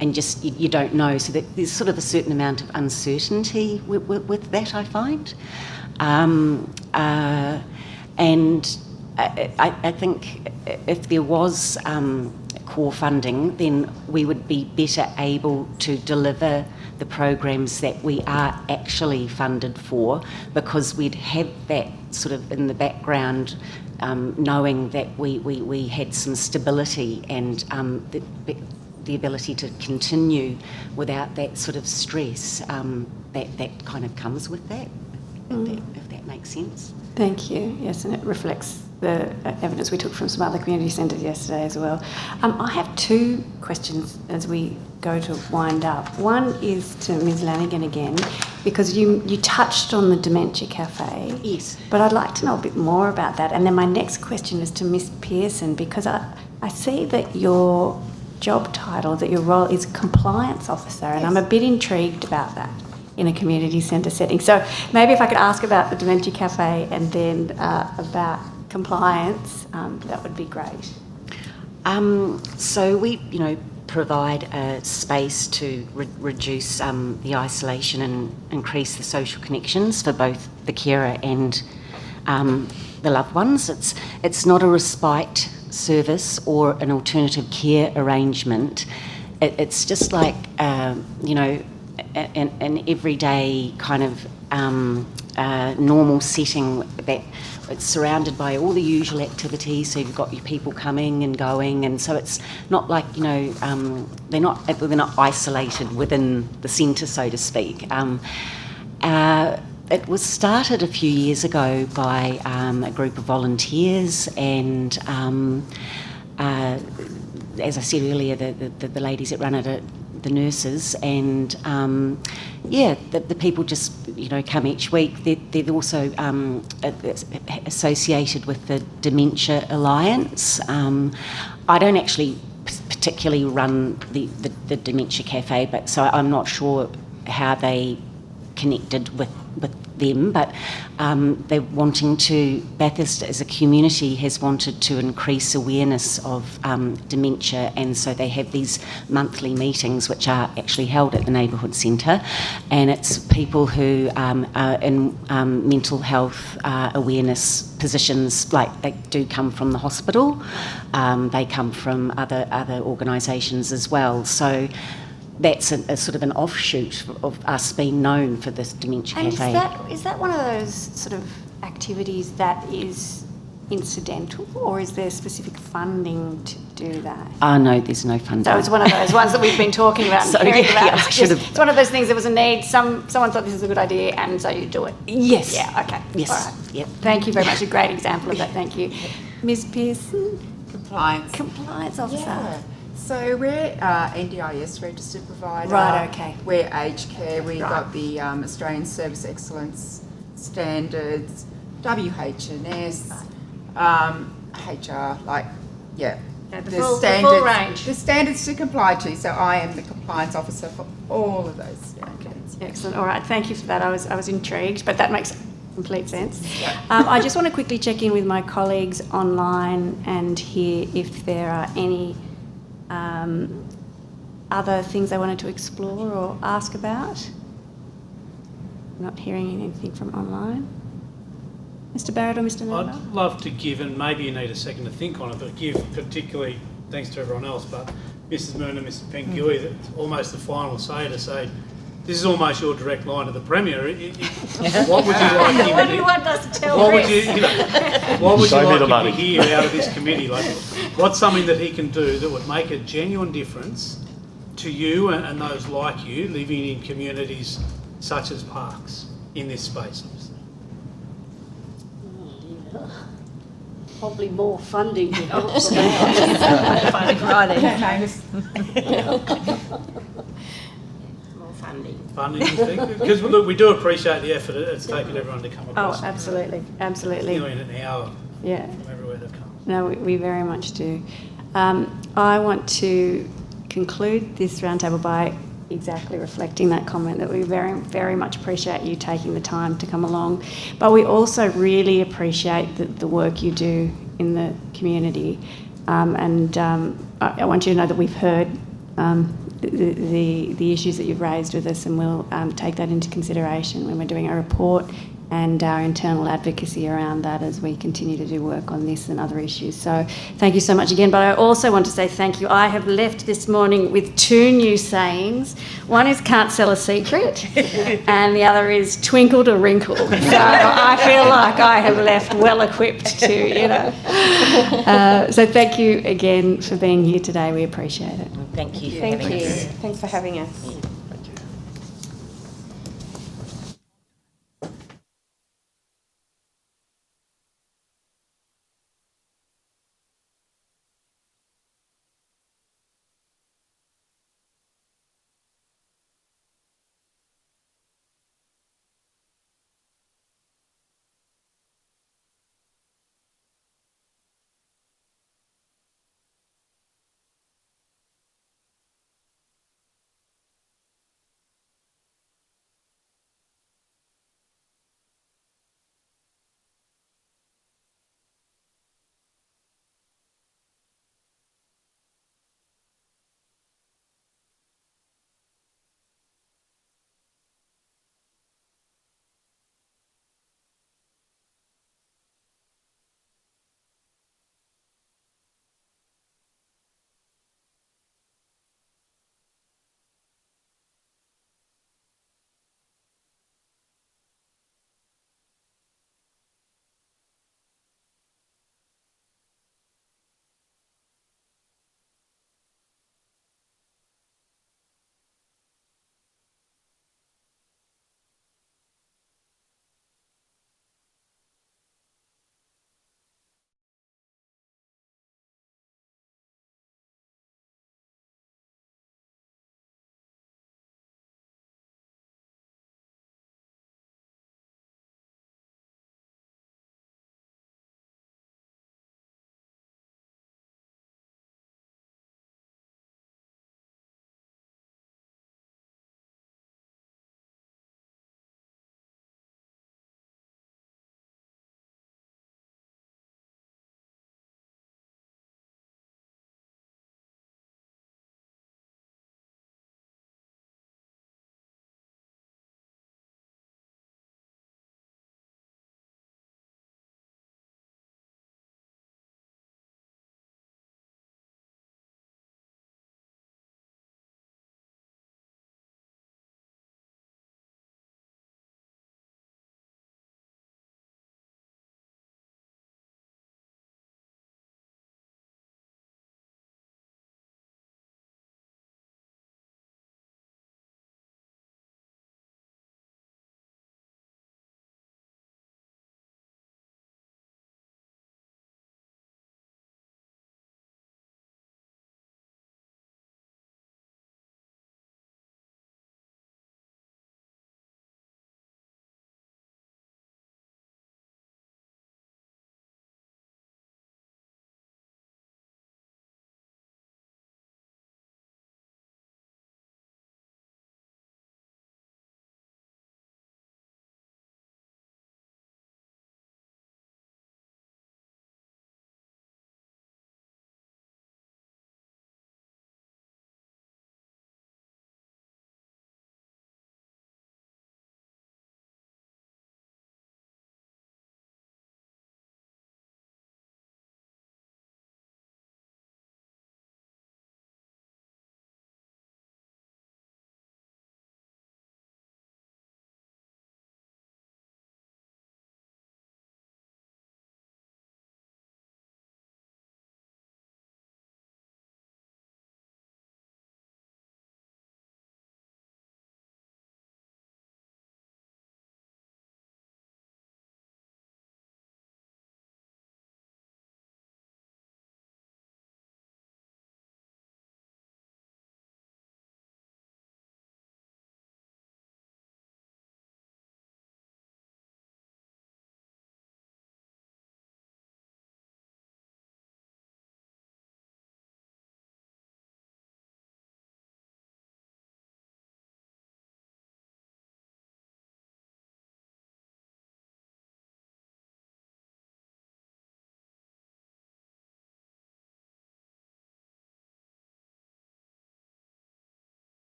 S7: and just you don't know. So that there's sort of a certain amount of uncertainty with that, I find, and I think if there was core funding, then we would be better able to deliver the programs that we are actually funded for, because we'd have that sort of in the background, knowing that we had some stability and the ability to continue without that sort of stress that kind of comes with that, if that makes sense.
S1: Thank you. Yes, and it reflects the evidence we took from some other community centres yesterday as well. I have two questions as we go to wind up. One is to Ms Lanigan again, because you touched on the Dementia Cafe.
S7: Yes.
S1: But I'd like to know a bit more about that. And then my next question is to Ms Pearson, because I see that your job title, that your role is Compliance Officer, and I'm a bit intrigued about that in a community centre setting. So maybe if I could ask about the Dementia Cafe and then about compliance, that would be great.
S7: So we, provide a space to reduce the isolation and increase the social connections for both the carer and the loved ones. It's not a respite service or an alternative care arrangement. It's just like, you know, an everyday kind of normal setting that it's surrounded by all the usual activities. So you've got your people coming and going, and so it's not like, you know, they're not isolated within the centre, so to speak. It was started a few years ago by a group of volunteers, and as I said earlier, the ladies that run it are the nurses, and the people just, you know, come each week. They're also associated with the Dementia Alliance. I don't actually particularly run the Dementia Cafe, but so I'm not sure how they connected with them, but they're wanting to, Bathurst as a community has wanted to increase awareness of dementia, and so they have these monthly meetings which are actually held at the neighbourhood centre, and it's people who are in mental health awareness positions, like they do come from the hospital, they come from other organisations as well, so that's a sort of an offshoot of us being known for this Dementia
S1: And
S7: Cafe.
S1: is that one of those sort of activities that is incidental, or is there specific funding to do that?
S7: No, there's no funding.
S1: So it's one of those ones that we've been talking about and
S7: So,
S1: hearing about.
S7: yeah, I should have-
S1: It's one of those things, there was a need, someone thought this was a good idea, and so you do it.
S7: Yes.
S1: Yeah, okay.
S7: Yes.
S1: All right.
S7: Yep.
S1: Thank you very much. A great example of that. Thank you. Ms. Pearson,
S5: Compliance.
S1: Compliance Officer.
S5: Yeah. So we're NDIS registered provider.
S1: Right, okay.
S5: We're aged care. We've
S1: Right.
S5: got the Australian Service Excellence Standards, WHS, HR, like, yeah.
S1: Yeah, the full range.
S5: The standards to comply to. So I am the compliance officer for all of those standards.
S1: Excellent. All right. Thank you for that. I was intrigued, but that makes complete sense. I just want to quickly check in with my colleagues online and hear if there are any other things they wanted to explore or ask about. Not hearing anything from online. Mr. Barrett or Mr. Noble?
S8: I'd love to give, and maybe you need a second to think on it, but give particularly, thanks to everyone else, but Mrs. Moon and Mr. Penguy, that's almost the final say to say, this is almost your direct line to the Premier. What would you like him
S1: What do you want us to tell
S8: what
S1: Chris?
S8: would you, what would you
S3: Show me
S8: like
S3: the
S8: him
S3: money.
S8: to hear out of this committee? Like, what's something that he can do that would make a genuine difference to you and those like you living in communities such as Parks in this space, obviously?
S10: Probably more funding would help.
S11: More funding.
S8: Funding, you think? Because look, we do appreciate the effort it's taken everyone to come
S1: Oh,
S8: across.
S1: absolutely. Absolutely.
S8: Nearly an hour
S1: Yeah.
S8: from everywhere they've come.
S1: No, we very much do. I want to conclude this roundtable by exactly reflecting that comment, that we very, very much appreciate you taking the time to come along, but we also really appreciate the work you do in the community, and I want you to know that we've heard the issues that you've raised with us, and we'll take that into consideration when we're doing our report and our internal advocacy around that as we continue to do work on this and other issues. So thank you so much again. But I also want to say thank you. I have left this morning with 2 new sayings. One is can't sell a secret and the other is twinkle to wrinkle. So I feel like I have left well equipped to, you know. So thank you again for being here today. We appreciate it.
S7: Thank you for
S2: Thank
S7: having
S2: you.
S7: us.
S2: Thanks for having us.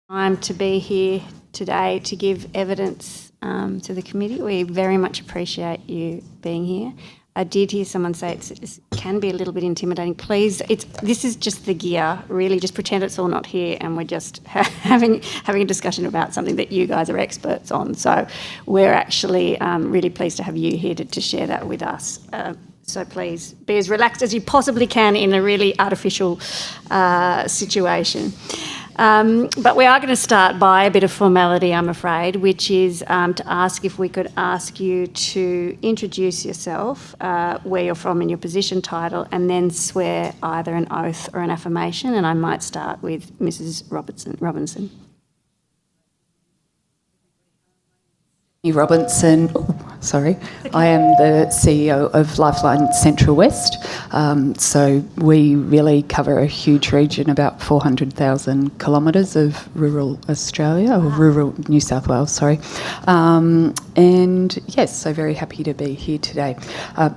S1: time to be here today to give evidence to the committee. We very much appreciate you being here. I did hear someone say it can be a little bit intimidating. Please, this is just the gear. Really, just pretend it's all not here, and we're just having a discussion about something that you guys are experts on. So we're actually really pleased to have you here to share that with us. So please be as relaxed as you possibly can in a really artificial situation. But we are going to start by a bit of formality, I'm afraid, which is to ask if we could ask you to introduce yourself, where you're from and your position title, and then swear either an oath or an affirmation. And I might start with Mrs. Robinson.
S12: Robinson, I am the CEO of Lifeline Central West. So we really cover a huge region, about 400,000 kilometres of rural Australia, or rural New South Wales, sorry. And yes, so very happy to be here today.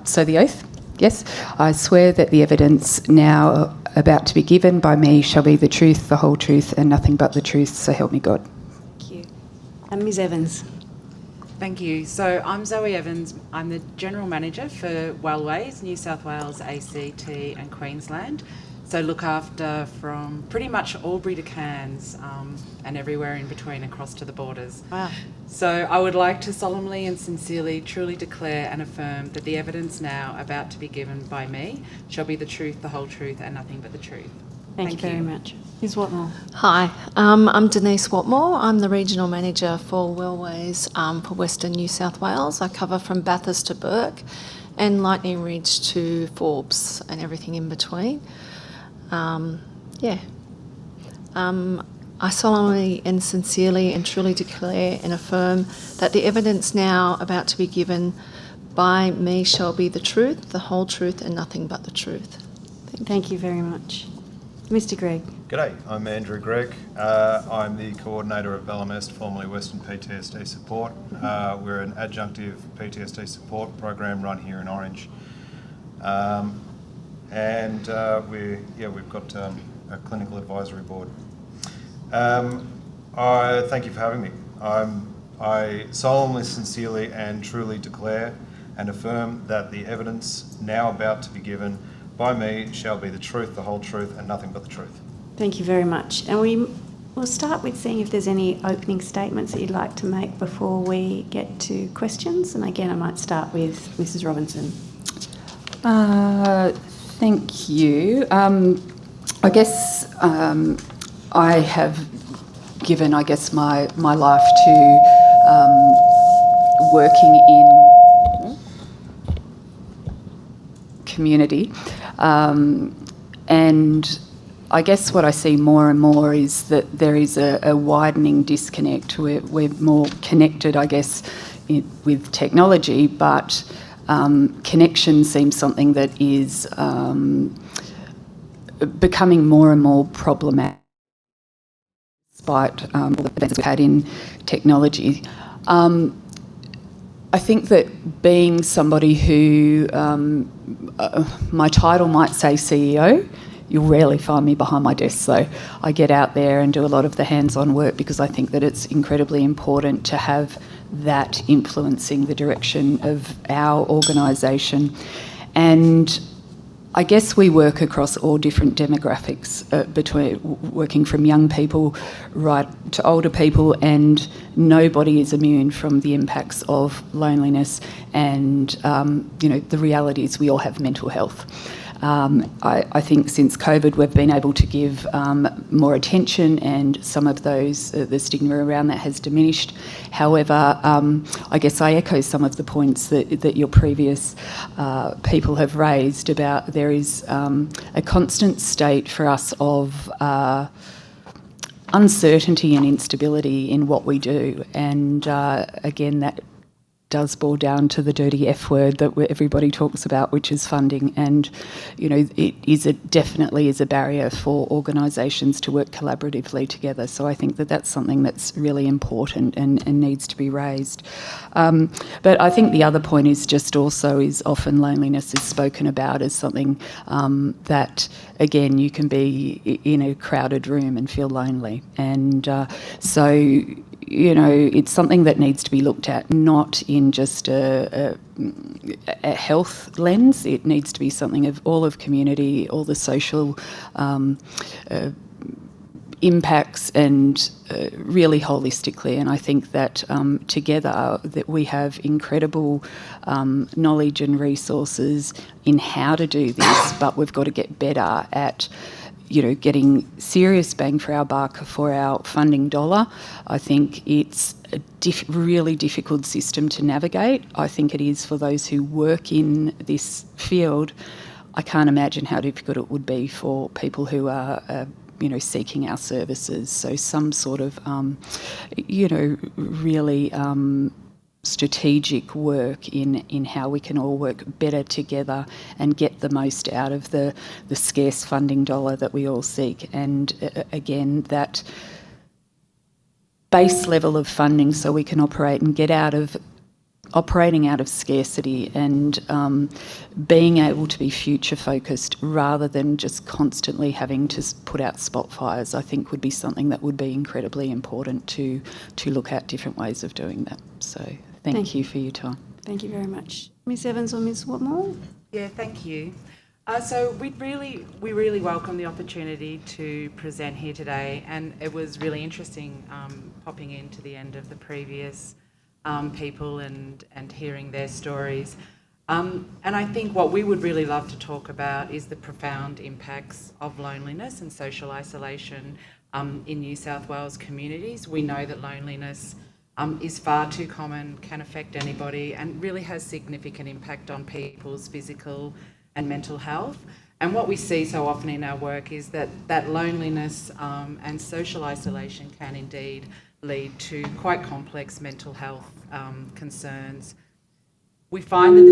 S12: So the oath, yes, I swear that the evidence now about to be given by me shall be the truth, the whole truth, and nothing but the truth, so help me God.
S1: Thank you. And Ms. Evans.
S13: Thank you. So I'm Zoe Evans. I'm the General Manager for Wellways, New South Wales, ACT and Queensland. So look after from pretty much Albury to Cairns and everywhere in between across to the borders.
S1: Wow.
S13: So I would like to solemnly and sincerely truly declare and affirm that the evidence now about to be given by me shall be the truth, the whole truth and nothing but the truth.
S1: Thank you very much. Ms. Watmore.
S14: Hi, I'm Denise Watmore. I'm the Regional Manager for Wellways for Western New South Wales. I cover from Bathurst to Bourke and Lightning Ridge to Forbes and everything in between. I solemnly and sincerely and truly declare and affirm that the evidence now about to be given by me shall be the truth, the whole truth and nothing but the truth.
S1: Thank you very much. Mr. Gregg.
S15: G'day, I'm Andrew Gregg. I'm the coordinator of Bellamest, formerly Western PTSD Support. We're an adjunctive PTSD support program run here in Orange. We've got a clinical advisory board. I thank you for having me. I solemnly, sincerely and truly declare and affirm that the evidence now about to be given by me shall be the truth, the whole truth and nothing but the truth.
S1: Thank you very much. And we'll start with seeing if there's any opening statements that you'd like to make before we get to questions. And again, I might start with Mrs. Robinson.
S12: Thank you. I guess I have given, my life to working in community. And I guess what I see more and more is that there is a widening disconnect. We're more connected, I guess, with technology, but connection seems something that is becoming more and more problematic despite all the advances we've had in technology. I think that being somebody who, my title might say CEO, you'll rarely find me behind my desk. So I get out there and do a lot of the hands-on work because I think that it's incredibly important to have that influencing the direction of our organisation. And I guess we work across all different demographics, between working from young people right to older people, and nobody is immune from the impacts of loneliness and, the reality is we all have mental health. I think since COVID we've been able to give more attention, and some of those, the stigma around that has diminished. However, I guess I echo some of the points that your previous people have raised about there is a constant state for us of uncertainty and instability in what we do. And again, that does boil down to the dirty F word that everybody talks about, which is funding. And, it definitely is a barrier for organisations to work collaboratively together. So I think that that's something that's really important and needs to be raised. But I think the other point is just also is often loneliness is spoken about as something that, again, you can be in a crowded room and feel lonely. And so it's something that needs to be looked at, not in just a health lens. It needs to be something of all of community, all the social impacts, and really holistically. And I think that together that we have incredible knowledge and resources in how to do this, but we've got to get better at getting serious bang for our buck for our funding dollar. I think it's a really difficult system to navigate. I think it is for those who work in this field. I can't imagine how difficult it would be for people who are, seeking our services. So some sort of, really strategic work in how we can all work better together and get the most out of the scarce funding dollar that we all seek. And again, that base level of funding so we can operate and get out of operating out of scarcity and being able to be future focused rather than just constantly having to put out spot fires, I think would be something that would be incredibly important to look at different ways of doing that. So thank you for your time.
S1: Thank you very much. Ms Evans or Ms Watmore?
S13: Yeah, thank you. So we really welcome the opportunity to present here today, and it was really interesting popping into the end of the previous people and hearing their stories. And I think what we would really love to talk about is the profound impacts of loneliness and social isolation in New South Wales communities. We know that loneliness is far too common, can affect anybody, and really has significant impact on people's physical and mental health. And what we see so often in our work is that loneliness and social isolation can indeed lead to quite complex mental health concerns. We find that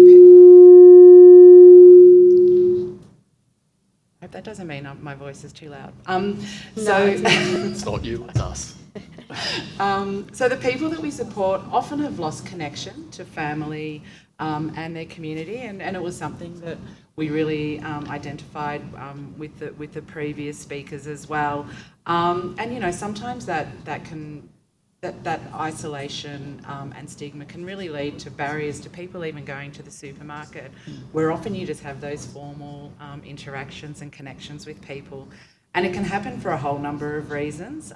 S13: I hope that doesn't mean my voice is too loud.
S3: It's not you, it's us.
S13: So the people that we support often have lost connection to family and their community, and it was something that we really identified with the previous speakers as well. And sometimes that isolation and stigma can really lead to barriers to people even going to the supermarket, where often you just have those formal interactions and connections with people. And it can happen for a whole number of reasons.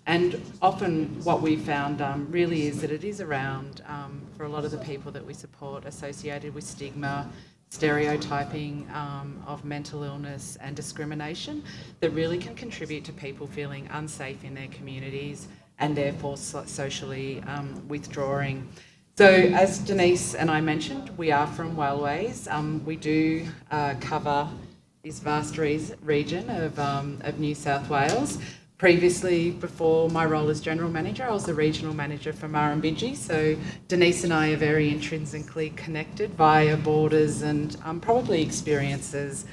S13: And often what we found really is that it is around, for a lot of the people that we support, associated with stigma, stereotyping of mental illness and discrimination that really can contribute to people feeling unsafe in their communities and therefore socially withdrawing. So as Denise and I mentioned, we are from Wellways. We do cover this vast region of New South Wales. Previously, before my role as General Manager, I was the Regional Manager for Murrumbidgee, so Denise and I are very intrinsically connected via borders and probably experiences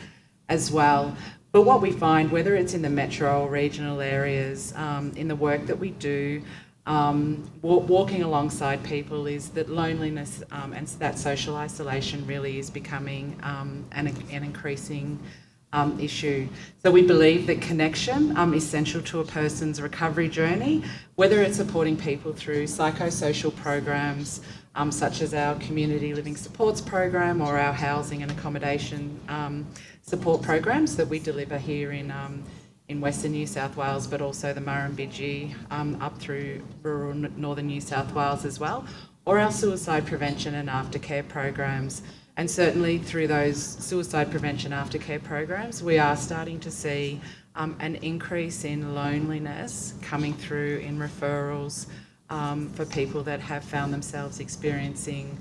S13: as well. But what we find, whether it's in the metro or regional areas, in the work that we do, walking alongside people, is that loneliness and that social isolation really is becoming an increasing issue. So we believe that connection is essential to a person's recovery journey, whether it's supporting people through psychosocial programs such as our community living supports program or our housing and accommodation support programs that we deliver here in Western New South Wales, but also the Murrumbidgee up through rural northern New South Wales as well, or our suicide prevention and aftercare programs. And certainly through those suicide prevention aftercare programs, we are starting to see an increase in loneliness coming through in referrals for people that have found themselves experiencing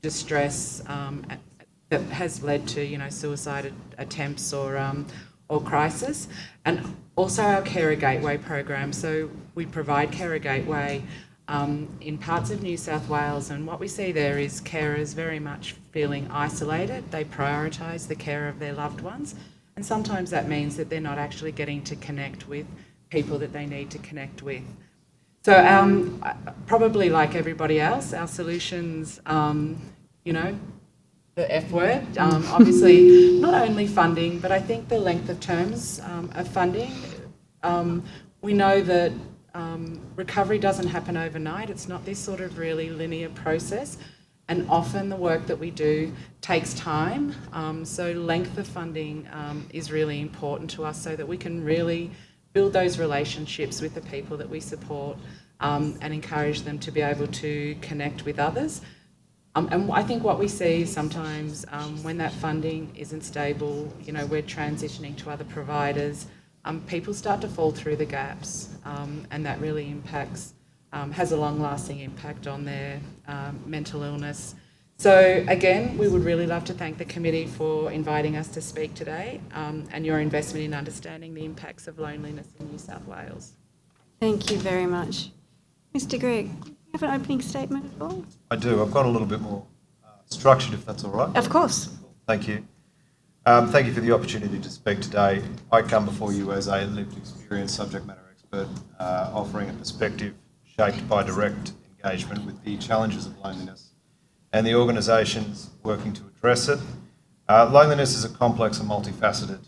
S13: distress that has led to, suicide attempts or crisis. And also our Carer Gateway program. So we provide Carer Gateway in parts of New South Wales, and what we see there is carers very much feeling isolated. They prioritise the care of their loved ones, and sometimes that means that they're not actually getting to connect with people that they need to connect with. So probably like everybody else, our solutions, you know, the F word, obviously not only funding, but I think the length of terms of funding. We know that recovery doesn't happen overnight. It's not this sort of really linear process, and often the work that we do takes time. So length of funding is really important to us so that we can really build those relationships with the people that we support and encourage them to be able to connect with others. And I think what we see sometimes when that funding isn't stable, you know, we're transitioning to other providers, people start to fall through the gaps, and that really impacts, has a long-lasting impact on their mental illness. So again, we would really love to thank the committee for inviting us to speak today, and your investment in understanding the impacts of loneliness in New South Wales.
S1: Thank you very much. Mr. Gregg, do you have an opening statement at all?
S15: I do. I've got a little bit more structured, if that's all right.
S1: Of course.
S15: Thank you. Thank you for the opportunity to speak today. I come before you as a lived experience subject matter expert, offering a perspective shaped by direct engagement with the challenges of loneliness and the organisations working to address it. Loneliness is a complex and multifaceted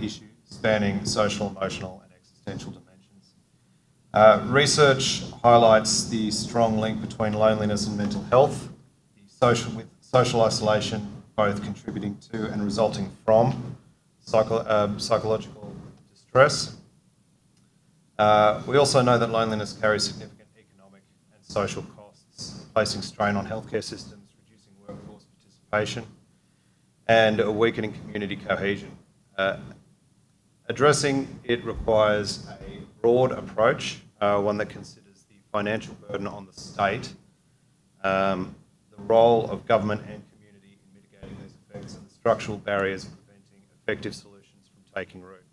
S15: issue spanning social, emotional and existential dimensions. Research highlights the strong link between loneliness and mental health, with social isolation both contributing to and resulting from psychological distress. We also know that loneliness carries significant economic and social costs, placing strain on healthcare systems, reducing workforce participation, and a weakening community cohesion. Addressing it requires a broad approach, one that considers the financial burden on the state, the role of government and community in mitigating these effects, and the structural barriers preventing effective solutions from taking root.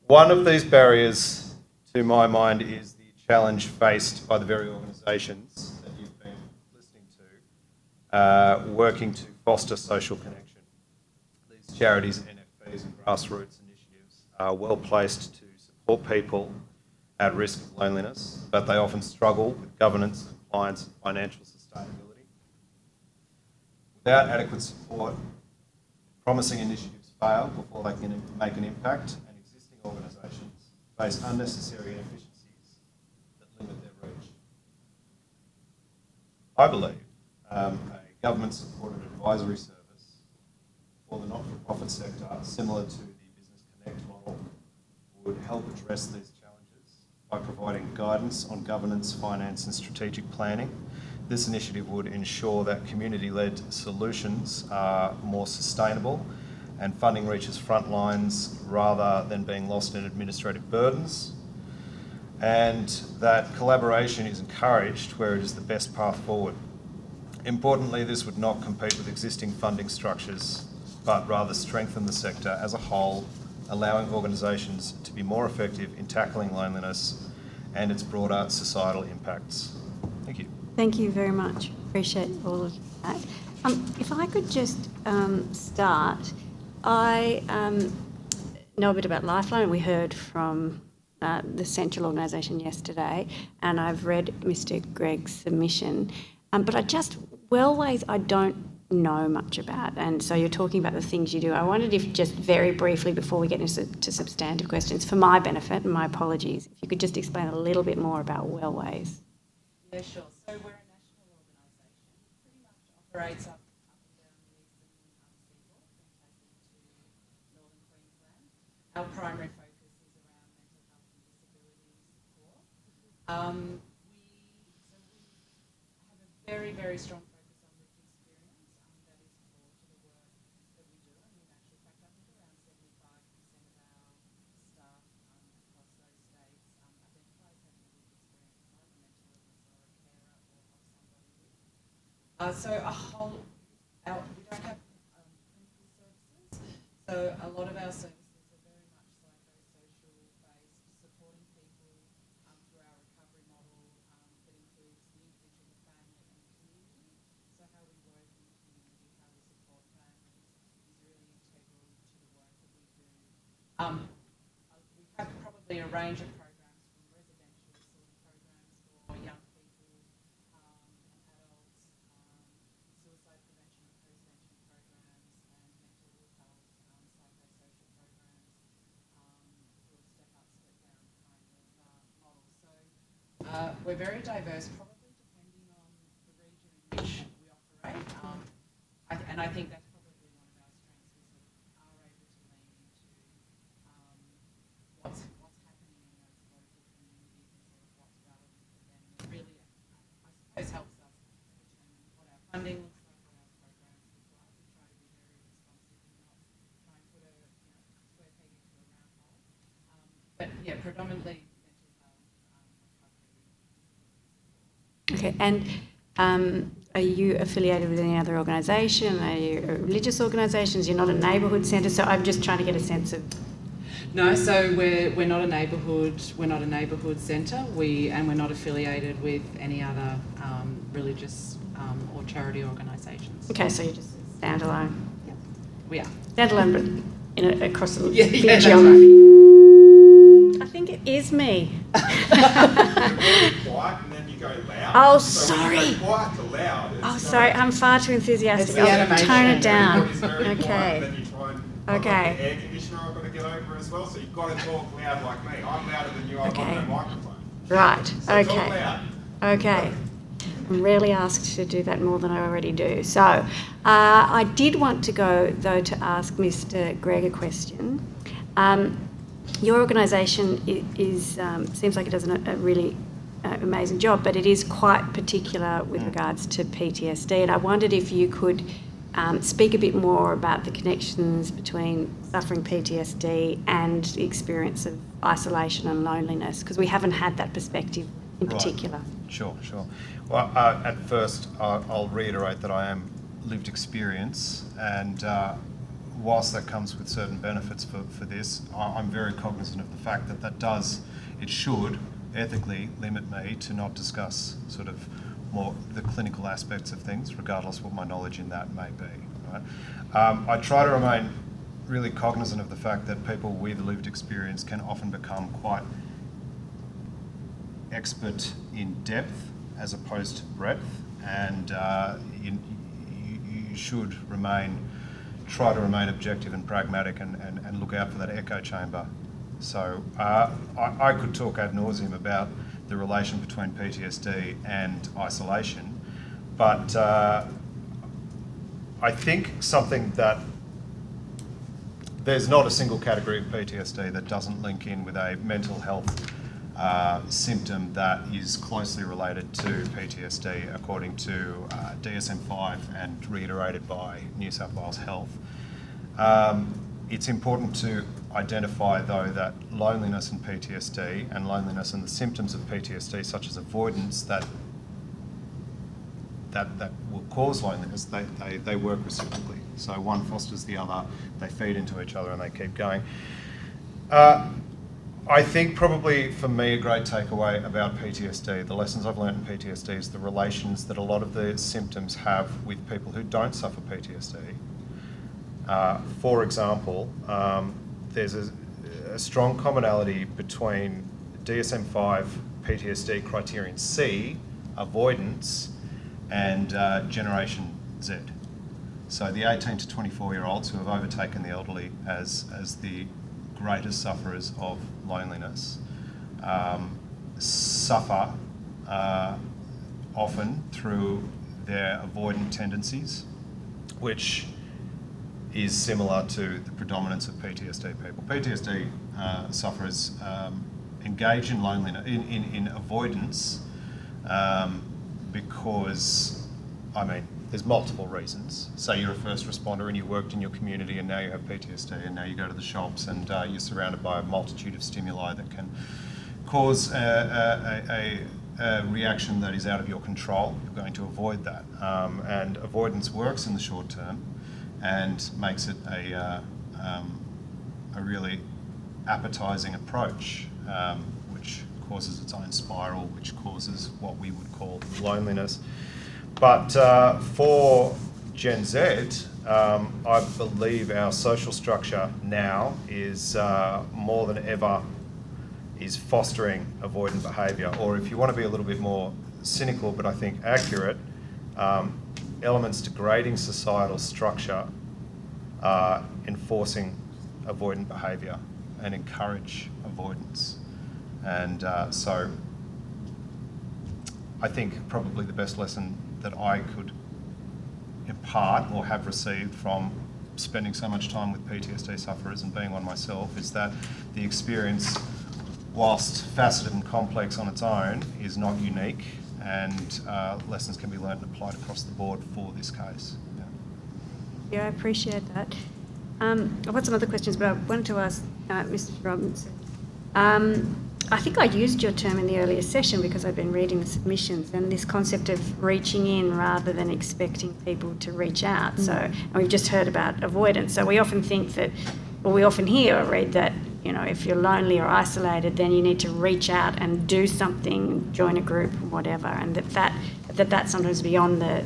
S15: One of these barriers, to my mind, is the challenge faced by the very organisations that you've been listening to, working to foster social connection. These charities, NFPs and grassroots initiatives are well placed to support people at risk of loneliness, but they often struggle with governance, compliance and financial sustainability. Without adequate support, promising initiatives fail before they can make an impact, and existing organisations face unnecessary inefficiencies that limit their reach. I believe a government-supported advisory service for the not-for-profit sector, similar to the Business Connect model, would help address these challenges by providing guidance on governance, finance and strategic planning. This initiative would ensure that community-led solutions are more sustainable and funding reaches front lines rather than being lost in administrative burdens, and that collaboration is encouraged where it is the best path forward. Importantly, this would not compete with existing funding structures, but rather strengthen the sector as a whole, allowing organisations to be more effective in tackling loneliness and its broader societal impacts. Thank you.
S1: Thank you very much. Appreciate all of that. If I could just start, I know a bit about Lifeline. We heard from the central organisation yesterday, and I've read Mr. Gregg's submission. But Wellways I don't know much about, and so you're talking about the things you do. I wondered if just very briefly, before we get into substantive questions, for my benefit, and my apologies, if you could just explain a little bit more about Wellways.
S13: Yeah, sure. So we're a national organisation, pretty much operates up and down the eastern seaboard, from Tassie to northern Queensland. Our primary focus is around mental health and disability support. We have a very, very strong focus on lived experience. That is core to the work that we do, and in actual fact, I think around 75% of our staff across those states identify as having a lived experience of either mental illness or a carer or of somebody with. We don't have clinical services, so a lot of our services are very much psychosocial based, supporting people through our recovery model, We have probably a range of programs from residential sort of programs for young people and adults, suicide prevention and post-vention programs, and mental health, psychosocial programs, sort of step up, step down kind of model. So we're very diverse, probably depending on the region in which we operate. And I think that's probably one of our strengths. We sort of are able to lean into what's happening in those local communities and sort of what's relevant for them. It really, I suppose, helps us determine what our funding looks like, what our programs look like. We try to be very responsive and not try and put a square peg into a round hole. But yeah, predominantly mental health, recovery.
S1: Okay, and are you affiliated with any other organisation? Are you a religious organisations? You're not a neighbourhood centre, so I'm just trying to get a sense of.
S13: No, so we're not a neighbourhood. We're not a neighbourhood centre. And we're not affiliated with any other religious or charity organisations.
S1: Okay, so you're just standalone.
S13: Yeah, we are
S1: Standalone, but across the
S13: big
S1: geography. I think it is me.
S16: Quiet and then you go loud.
S1: Oh,
S16: so
S1: sorry.
S16: When you go quiet to loud.
S1: Oh, sorry, I'm far too enthusiastic. I'll tone it down. Okay.
S16: Then you try and
S1: Okay.
S16: the air conditioner I've got to get over as well, so you've got to talk loud like me. I'm louder than you. I've got no microphone.
S1: Right.
S16: So
S1: Okay.
S16: talk loud.
S1: Okay. I'm rarely asked to do that more than I already do. So I did want to go, though, to ask Mr. Gregg a question. Your organisation is seems like it does a really amazing job, but it is quite particular with regards to PTSD. And I wondered if you could speak a bit more about the connections between suffering PTSD and the experience of isolation and loneliness, because we haven't had that perspective in particular.
S15: Sure. Well, at first, I'll reiterate that I am lived experience, and whilst that comes with certain benefits for this, I'm very cognizant of the fact that it should ethically limit me to not discuss sort of more the clinical aspects of things, regardless what my knowledge in that may be. Right? I try to remain really cognizant of the fact that people with lived experience can often become quite expert in depth as opposed to breadth, and you should try to remain objective and pragmatic and look out for that echo chamber. So I could talk ad nauseum about the relation between PTSD and isolation, but I think something that there's not a single category of PTSD that doesn't link in with a mental health symptom that is closely related to PTSD, according to DSM-5 and reiterated by New South Wales Health. It's important to identify, though, that loneliness and PTSD, and loneliness and the symptoms of PTSD, such as avoidance, that will cause loneliness, they work reciprocally. So one fosters the other, they feed into each other, and they keep going. I think probably for me a great takeaway about PTSD, the lessons I've learned in PTSD, is the relations that a lot of the symptoms have with people who don't suffer PTSD. For example, there's a strong commonality between DSM-5 PTSD criterion C, avoidance, and Generation Z. So the 18 to 24-year-olds who have overtaken the elderly as the greatest sufferers of loneliness suffer often through their avoidant tendencies, which is similar to the predominance of PTSD people. PTSD sufferers engage in loneliness, in avoidance, because, there's multiple reasons. Say you're a first responder and you worked in your community and now you have PTSD, and now you go to the shops and you're surrounded by a multitude of stimuli that can cause a reaction that is out of your control. You're going to avoid that. And avoidance works in the short term and makes it a really appetising approach, which causes its own spiral, which causes what we would call loneliness. But for Gen Z, I believe our social structure now is more than ever is fostering avoidant behaviour, or if you want to be a little bit more cynical but I think accurate, elements degrading societal structure are enforcing avoidant behaviour and encourage avoidance. And so I think probably the best lesson that I could impart or have received from spending so much time with PTSD sufferers and being one myself is that the experience, whilst faceted and complex on its own, is not unique, and lessons can be learned and applied across the board for this case.
S1: Yeah, I appreciate that. I've got some other questions, but I wanted to ask Mr. Robinson. I think I used your term in the earlier session because I've been reading the submissions, and this concept of reaching in rather than expecting people to reach out. So, and we've just heard about avoidance. So we often think that, or we often hear or read that, you know, if you're lonely or isolated, then you need to reach out and do something, join a group or whatever, and that's sometimes beyond the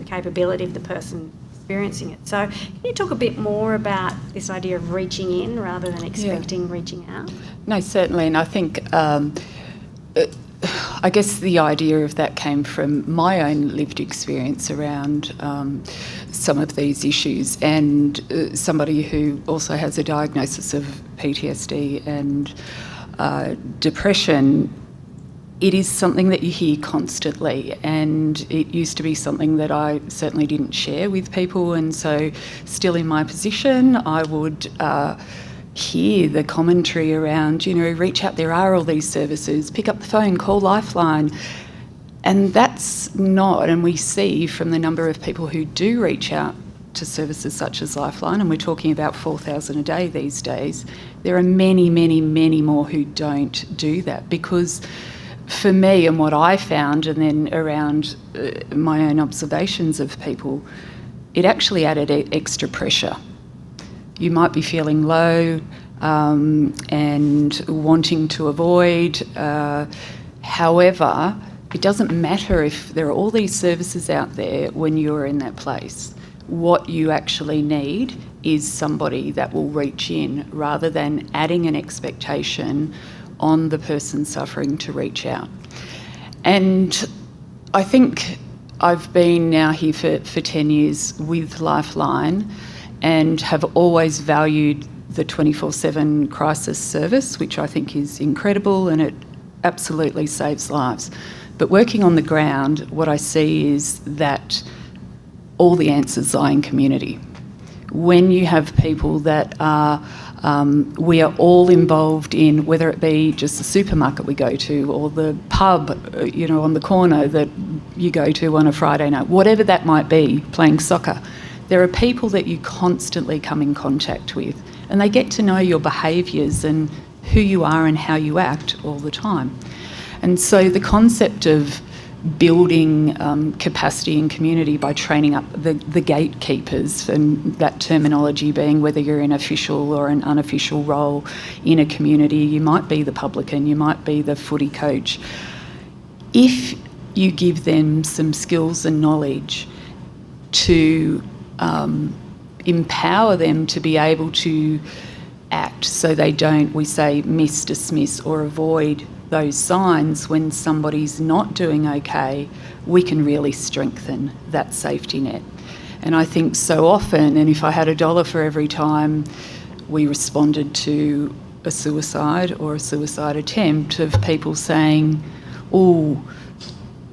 S1: capability of the person experiencing it. So can you talk a bit more about this idea of reaching in rather than expecting reaching out?
S12: No, certainly. And I think, I guess the idea of that came from my own lived experience around some of these issues, and somebody who also has a diagnosis of PTSD and depression. It is something that you hear constantly, and it used to be something that I certainly didn't share with people, and so still in my position I would hear the commentary around, you know, reach out, there are all these services, pick up the phone, call Lifeline. And that's not, and we see from the number of people who do reach out to services such as Lifeline, and we're talking about 4,000 a day these days, there are many, many, many more who don't do that, because for me and what I found, and then around my own observations of people, it actually added extra pressure. You might be feeling low and wanting to avoid. However, it doesn't matter if there are all these services out there when you're in that place. What you actually need is somebody that will reach in rather than adding an expectation on the person suffering to reach out. And I think I've been now here for 10 years with Lifeline and have always valued the 24/7 crisis service, which I think is incredible and it absolutely saves lives. But working on the ground, what I see is that all the answers lie in community. When you have people that are we are all involved in, whether it be just the supermarket we go to or the pub, you know, on the corner that you go to on a Friday night, whatever that might be, playing soccer, there are people that you constantly come in contact with, and they get to know your behaviours and who you are and how you act all the time. And so the concept of building capacity in community by training up the gatekeepers, and that terminology being whether you're in official or an unofficial role in a community, you might be the publican, you might be the footy coach. If you give them some skills and knowledge to empower them to be able to act so they don't, we say, miss, dismiss or avoid those signs when somebody's not doing okay, we can really strengthen that safety net. And I think so often, and if I had $1 for every time we responded to a suicide or a suicide attempt of people saying, oh,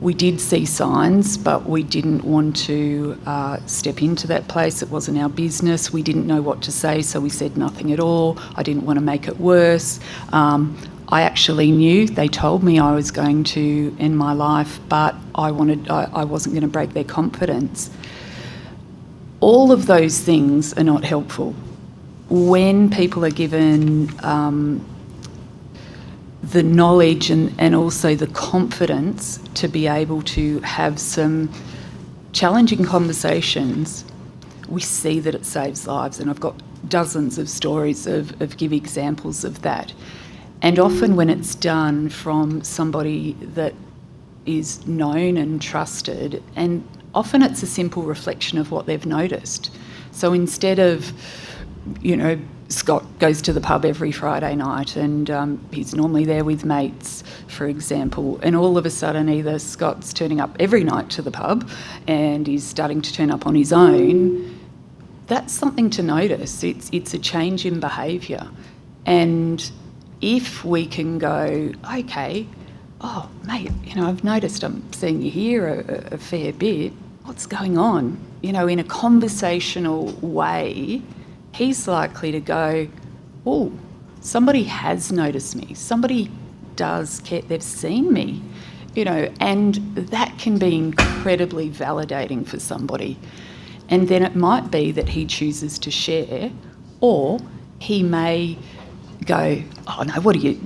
S12: we did see signs, but we didn't want to step into that place. It wasn't our business. We didn't know what to say, so we said nothing at all. I didn't want to make it worse. I actually knew, they told me I was going to end my life, but I wasn't going to break their confidence. All of those things are not helpful. When people are given the knowledge and also the confidence to be able to have some challenging conversations, we see that it saves lives. And I've got dozens of stories of give examples of that. And often when it's done from somebody that is known and trusted, and often it's a simple reflection of what they've noticed. So instead of, Scott goes to the pub every Friday night and he's normally there with mates, for example, and all of a sudden either Scott's turning up every night to the pub and he's starting to turn up on his own, that's something to notice. It's a change in behaviour. And if we can go, okay, oh, mate, I've noticed I'm seeing you here a fair bit. What's going on? In a conversational way, he's likely to go, oh, somebody has noticed me. Somebody does care. They've seen me, and that can be incredibly validating for somebody. And then it might be that he chooses to share, or he may go, oh, no, what are you,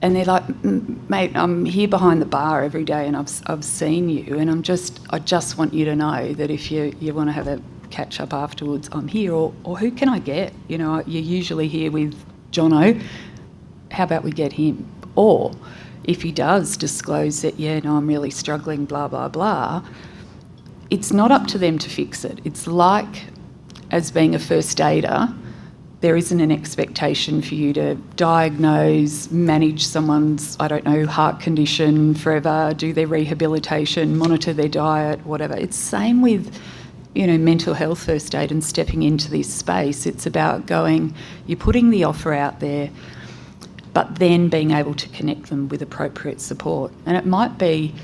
S12: And they're like, mate, I'm here behind the bar every day and I've seen you, and I just want you to know that if you want to have a catch up afterwards, I'm here, or who can I get? You're usually here with Jono. How about we get him? Or if he does disclose that, I'm really struggling, blah, blah, blah, it's not up to them to fix it. It's like, as being a first aider, there isn't an expectation for you to diagnose, manage someone's, heart condition forever, do their rehabilitation, monitor their diet, whatever. It's same with, mental health first aid and stepping into this space. It's about going, you're putting the offer out there, but then being able to connect them with appropriate support. And it might be,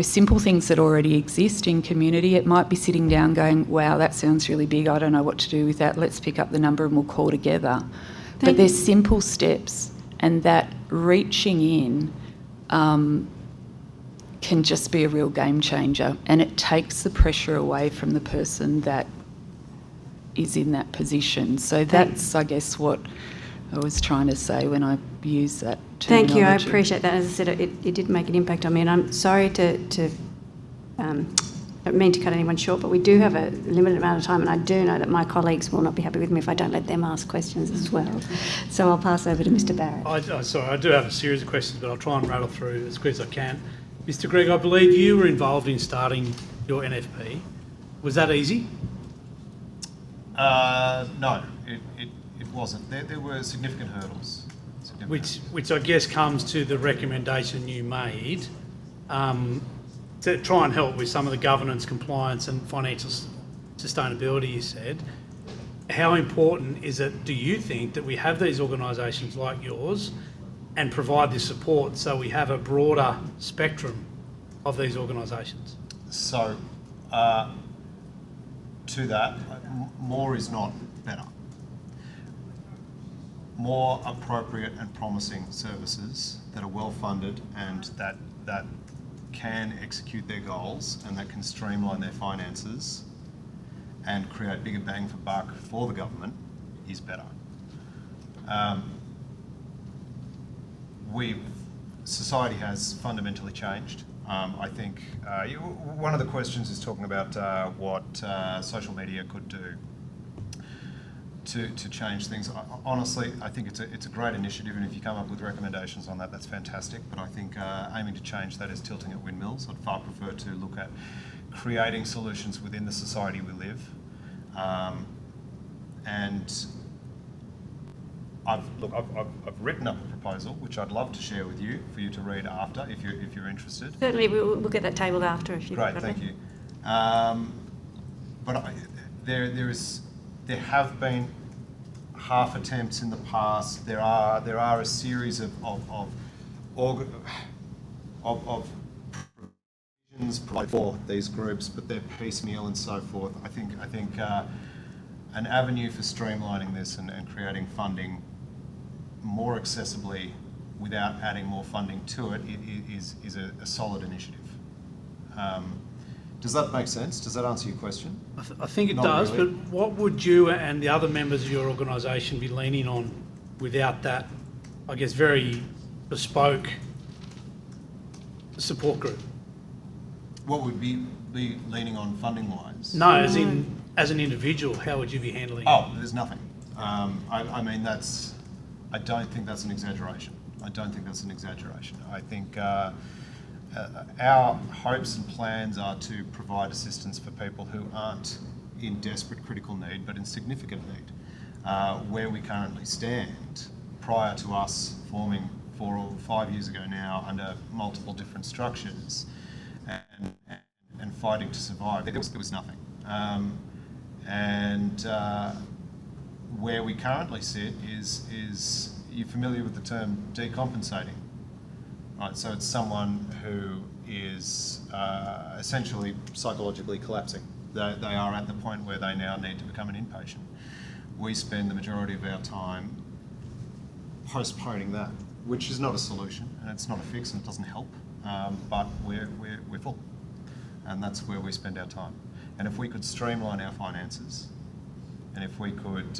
S12: simple things that already exist in community. It might be sitting down going, wow, that sounds really big. I don't know what to do with that. Let's pick up the number and we'll call together. But there's simple steps, and that reaching in can just be a real game changer, and it takes the pressure away from the person that is in that position. So that's, I guess, what I was trying to say when I use that terminology.
S1: Thank you, I appreciate that. As I said, it did make an impact on me, and I'm sorry to don't mean to cut anyone short, but we do have a limited amount of time, and I do know that my colleagues will not be happy with me if I don't let them ask questions as well. So I'll pass over to Mr. Barrett.
S8: I do have a series of questions, but I'll try and rattle through as quick as I can. Mr. Gregg, I believe you were involved in starting your NFP. Was that easy?
S15: No, it wasn't. There were significant hurdles.
S8: Which I guess comes to the recommendation you made to try and help with some of the governance, compliance and financial sustainability, you said. How important is it, do you think, that we have these organisations like yours and provide this support so we have a broader spectrum of these organisations?
S15: So, to that, more is not better. More appropriate and promising services that are well funded and that can execute their goals and that can streamline their finances and create bigger bang for buck for the government is better. Society has fundamentally changed. I think one of the questions is talking about what social media could do to change things. Honestly, I think it's a great initiative, and if you come up with recommendations on that, that's fantastic. But I think aiming to change that is tilting at windmills. I'd far prefer to look at creating solutions within the society we live. And I've written up a proposal which I'd love to share with you for you to read after, if you're interested.
S1: Certainly, we'll look at that table after if you.
S15: Great, thank you. But there have been half attempts in the past. There are a series of provisions provided for these groups, but they're piecemeal and so forth. I think an avenue for streamlining this and creating funding more accessibly without adding more funding to it is a solid initiative. Does that make sense? Does that answer your question?
S8: I think it does,
S15: really.
S8: But what would you and the other members of your organisation be leaning on without that, I guess, very bespoke support group?
S15: What would be leaning on funding-wise?
S8: No, as in, as an individual, how would you be handling it?
S15: Oh, there's nothing. I mean, I don't think that's an exaggeration. I think, our hopes and plans are to provide assistance for people who aren't in desperate critical need, but in significant need. Where we currently stand, prior to us forming 4 or 5 years ago now under multiple different structures and fighting to survive, there was nothing. Where we currently sit is you're familiar with the term decompensating, right? So it's someone who is essentially psychologically collapsing. They are at the point where they now need to become an inpatient. We spend the majority of our time postponing that, which is not a solution and it's not a fix and it doesn't help, but we're full, and that's where we spend our time. And if we could streamline our finances, and if we could,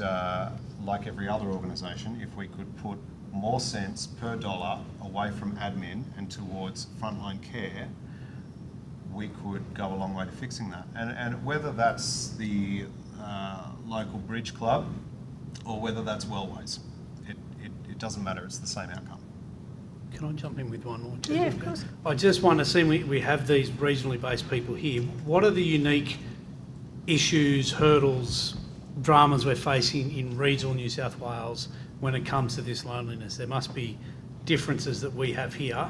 S15: like every other organisation, if we could put more cents per dollar away from admin and towards frontline care, we could go a long way to fixing that. And whether that's the local bridge club or whether that's Wellways, it doesn't matter, it's the same outcome.
S8: Can I jump in with one more?
S1: Yeah, of course.
S8: I just want to see, we have these regionally based people here. What are the unique issues, hurdles, dramas we're facing in regional New South Wales when it comes to this loneliness? There must be differences that we have here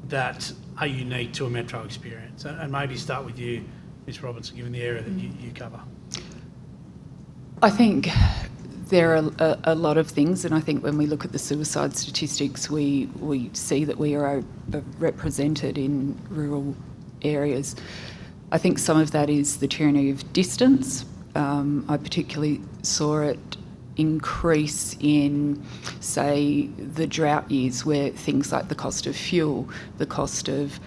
S8: that are unique to a metro experience. And maybe start with you, Ms Robinson, given the area that you cover.
S12: I think there are a lot of things, and I think when we look at the suicide statistics, we see that we are represented in rural areas. I think some of that is the tyranny of distance. I particularly saw it increase in, say, the drought years, where things like the cost of fuel, the cost of,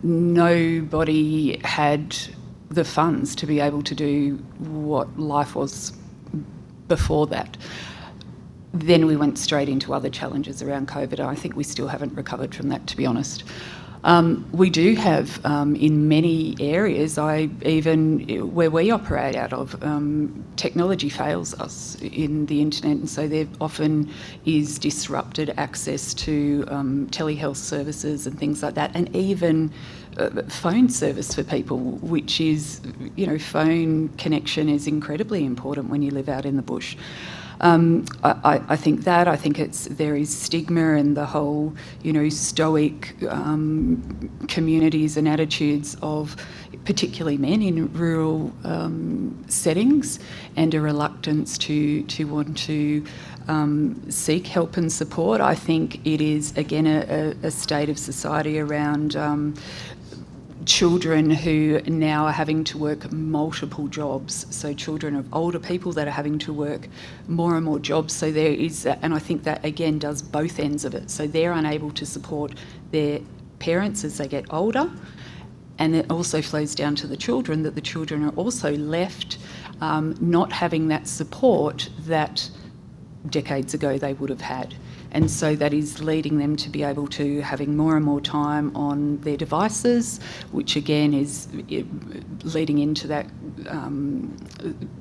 S12: nobody had the funds to be able to do what life was before that. Then we went straight into other challenges around COVID. I think we still haven't recovered from that, to be honest. We do have, in many areas, where we operate out of, technology fails us in the internet, and so there often is disrupted access to telehealth services and things like that, and even phone service for people, which is, phone connection is incredibly important when you live out in the bush. I think there is stigma and the whole, stoic communities and attitudes of particularly men in rural settings, and a reluctance to want to seek help and support. I think it is, again, a state of society around children who now are having to work multiple jobs. So children of older people that are having to work more and more jobs. So there is, and I think that again does both ends of it. So they're unable to support their parents as they get older. And it also flows down to the children, that the children are also left not having that support that decades ago they would have had. And so that is leading them to be able to having more and more time on their devices, which again is leading into that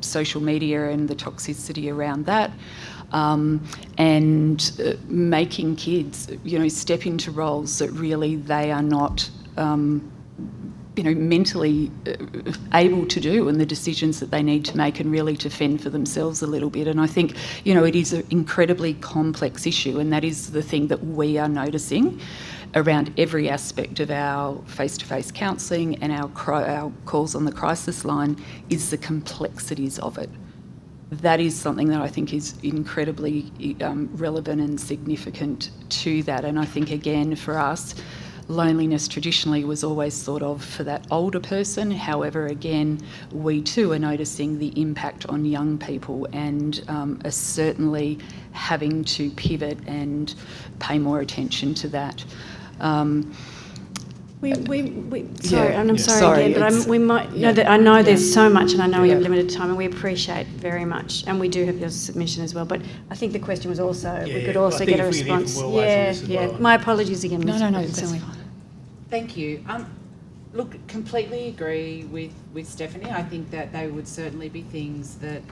S12: social media and the toxicity around that, and making kids, step into roles that really they are not mentally able to do, and the decisions that they need to make and really to fend for themselves a little bit. And I think, it is an incredibly complex issue, and that is the thing that we are noticing around every aspect of our face-to-face counselling and our calls on the crisis line, is the complexities of it. That is something that I think is incredibly relevant and significant to that. And I think, again, for us, loneliness traditionally was always thought of for that older person. However, again, we too are noticing the impact on young people, and are certainly having to pivot and pay more attention to that.
S1: Sorry again, but we might know that. I know there's so much, and I know we have limited time, and we appreciate very much, and we do have your submission as well. But I think the question was also we could also get a response. My apologies again.
S12: No, that's fine.
S13: Thank you. Look, completely agree with Stephanie. I think that they would certainly be things that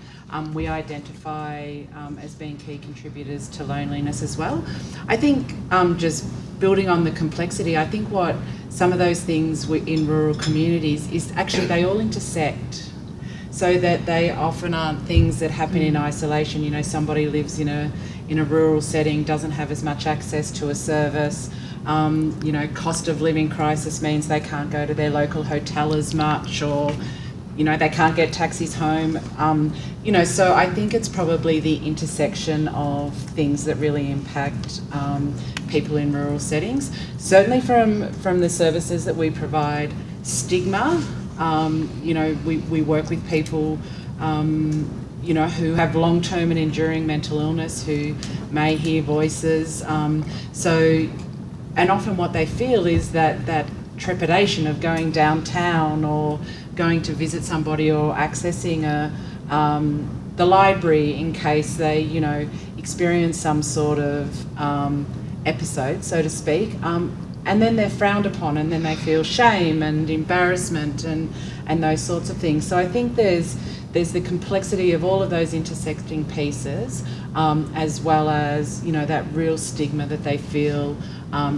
S13: we identify as being key contributors to loneliness as well. I think just building on the complexity, I think what some of those things in rural communities is actually they all intersect, so that they often aren't things that happen in isolation. You know, somebody lives in a rural setting, doesn't have as much access to a service. You know, cost of living crisis means they can't go to their local hotel as much, or, you know, they can't get taxis home. You know, so I think it's probably the intersection of things that really impact people in rural settings. Certainly from the services that we provide, stigma. You know, we work with people, you know, who have long-term and enduring mental illness, who may hear voices. And often what they feel is that trepidation of going downtown or going to visit somebody or accessing the library in case they, you know, experience some sort of episode, so to speak. And then they're frowned upon, and then they feel shame and embarrassment and those sorts of things. So I think there's the complexity of all of those intersecting pieces, as well as, you know, that real stigma that they feel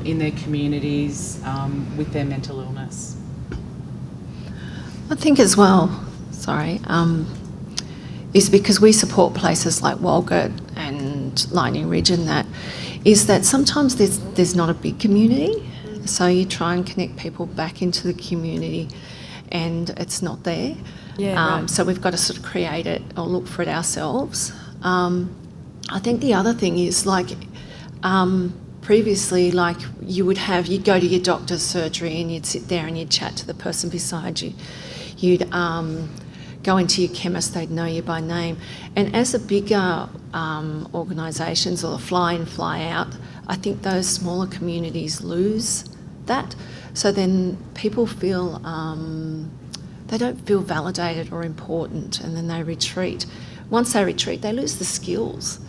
S13: in their communities with their mental illness.
S14: I think as well, is because we support places like Walgett and Lightning Ridge, and that is that sometimes there's not a big community, so you try and connect people back into the community and it's not there.
S1: Yeah, right.
S14: So we've got to sort of create it or look for it ourselves. I think the other thing is, like, previously, like, you'd go to your doctor's surgery and you'd sit there and you'd chat to the person beside you. You'd go into your chemist, they'd know you by name. And as the bigger organisations, or the fly in, fly out, I think those smaller communities lose that. So then people feel, they don't feel validated or important, and then they retreat. Once they retreat, they lose the skills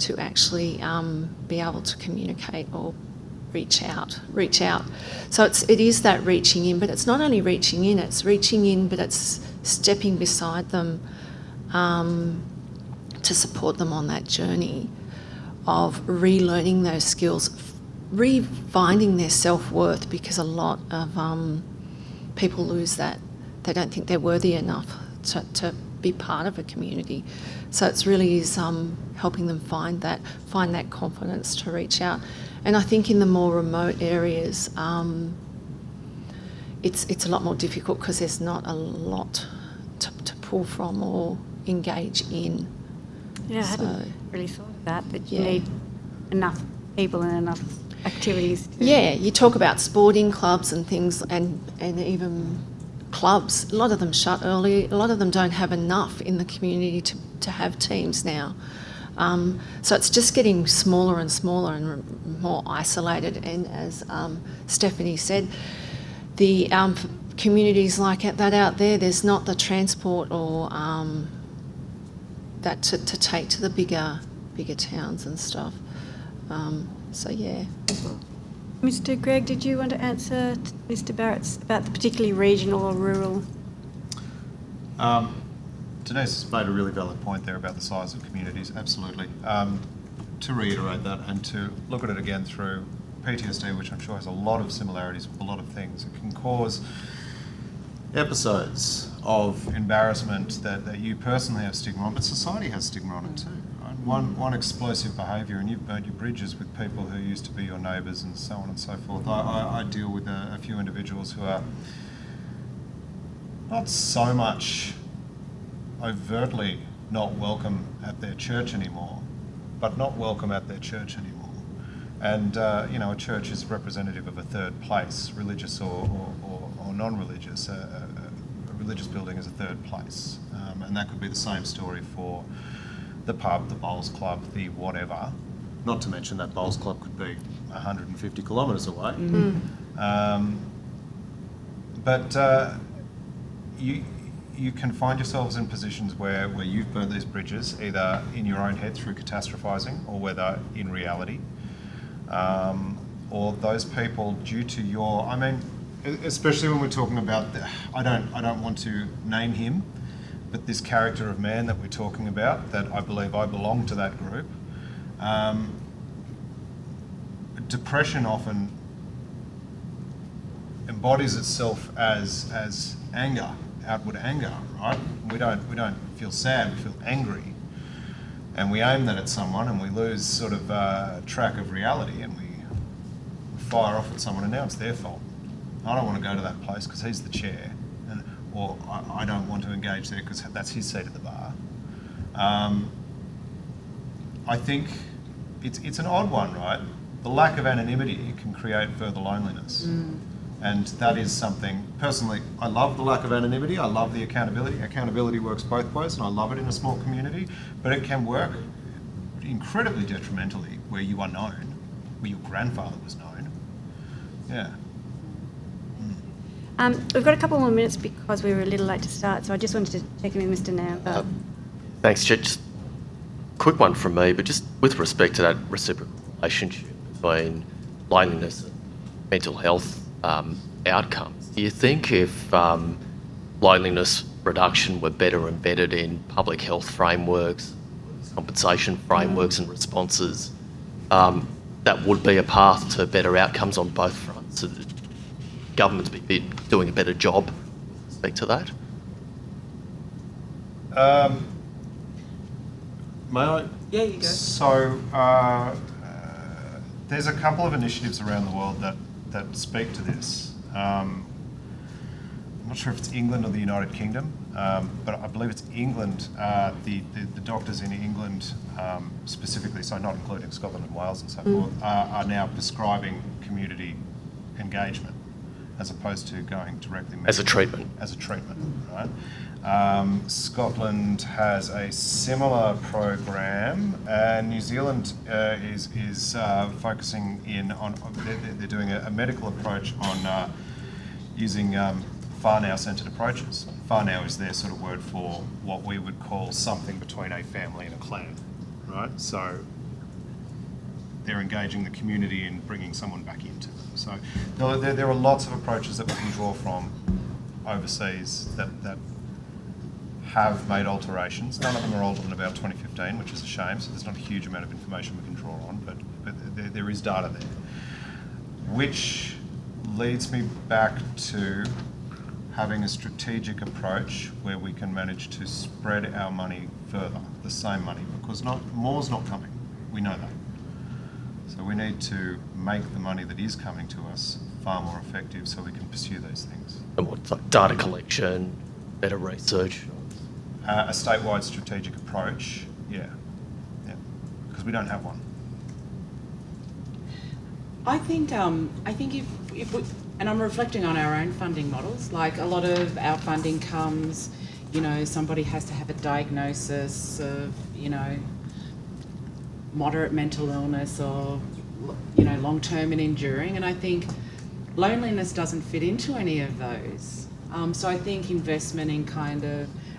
S14: to actually be able to communicate or reach out. So it is that reaching in, but it's not only reaching in, but it's stepping beside them to support them on that journey of relearning those skills, refinding their self-worth, because a lot of people lose that. They don't think they're worthy enough to be part of a community. So it's really is helping them find that confidence to reach out. And I think in the more remote areas, it's a lot more difficult because there's not a lot to pull from or engage in.
S1: Yeah, I hadn't really thought of that you need enough people and enough activities.
S14: Yeah, you talk about sporting clubs and things, and even clubs. A lot of them shut early. A lot of them don't have enough in the community to have teams now. So it's just getting smaller and smaller and more isolated. And as Stephanie said, the communities like that out there, there's not the transport or that to take to the bigger towns and stuff. So yeah.
S1: Mr. Gregg, did you want to answer Mr. Barrett's about the particularly regional or rural?
S15: Denise has made a really valid point there about the size of communities, absolutely. To reiterate that and to look at it again through PTSD, which I'm sure has a lot of similarities with a lot of things, it can cause episodes of embarrassment that you personally have stigma on, but society has stigma on it too. One explosive behaviour, and you've burnt your bridges with people who used to be your neighbours and so on and so forth. I deal with a few individuals who are not so much overtly not welcome at their church anymore, but not welcome at their church anymore. And, you know, a church is representative of a third place, religious or non-religious. A religious building is a third place. And that could be the same story for the pub, the bowls club, the whatever. Not to mention that bowls club could be 150 kilometres away. Mm. But you can find yourselves in positions where you've burnt these bridges, either in your own head through catastrophising, or whether in reality. Or those people, due to your... I mean, especially when we're talking about, I don't want to name him, but this character of man that we're talking about, that I believe I belong to that group. Depression often embodies itself as anger, outward anger, right? We don't feel sad, we feel angry, and we aim that at someone, and we lose sort of track of reality, and we fire off at someone, and now it's their fault. I don't want to go to that place because he's the chair, or I don't want to engage there because that's his seat at the bar. I think it's an odd one, right? The lack of anonymity can create further loneliness. And that is something, personally, I love the lack of anonymity, I love the accountability. Accountability works both ways, and I love it in a small community, but it can work incredibly detrimentally where you are known, where your grandfather was known. Yeah.
S1: We've got a couple more minutes because we were a little late to start, so I just wanted to check in with Mr. Now.
S3: Thanks, Chair. Just quick one from me, but just with respect to that reciprocal relationship between loneliness and mental health outcomes, do you think if loneliness reduction were better embedded in public health frameworks, compensation frameworks and responses, that would be a path to better outcomes on both fronts? So that government's be doing a better job with respect to that?
S15: May I?
S5: Yeah, you go.
S15: So there's a couple of initiatives around the world that speak to this. I'm not sure if it's England or the United Kingdom, but I believe it's England. The doctors in England specifically, so not including Scotland and Wales and so forth, are now prescribing community engagement as opposed to going directly
S3: as a treatment.
S15: As a treatment, right? Scotland has a similar program, and New Zealand is focusing in on. They're doing a medical approach on using far now centred approaches. Far now is their sort of word for what we would call something between a family and a clan, right? So they're engaging the community in bringing someone back into them. So there are lots of approaches that we can draw from overseas that have made alterations. None of them are older than about 2015, which is a shame, so there's not a huge amount of information we can draw on, but there is data there. Which leads me back to having a strategic approach where we can manage to spread our money further, the same money, because more's not coming. We know that. So we need to make the money that is coming to us far more effective so we can pursue these things.
S3: And what's like data collection, better research?
S15: A statewide strategic approach, yeah, because we don't have one.
S13: I think if we, and I'm reflecting on our own funding models, like a lot of our funding comes, somebody has to have a diagnosis of, moderate mental illness or, long-term and enduring, and I think loneliness doesn't fit into any of those. So I think investment in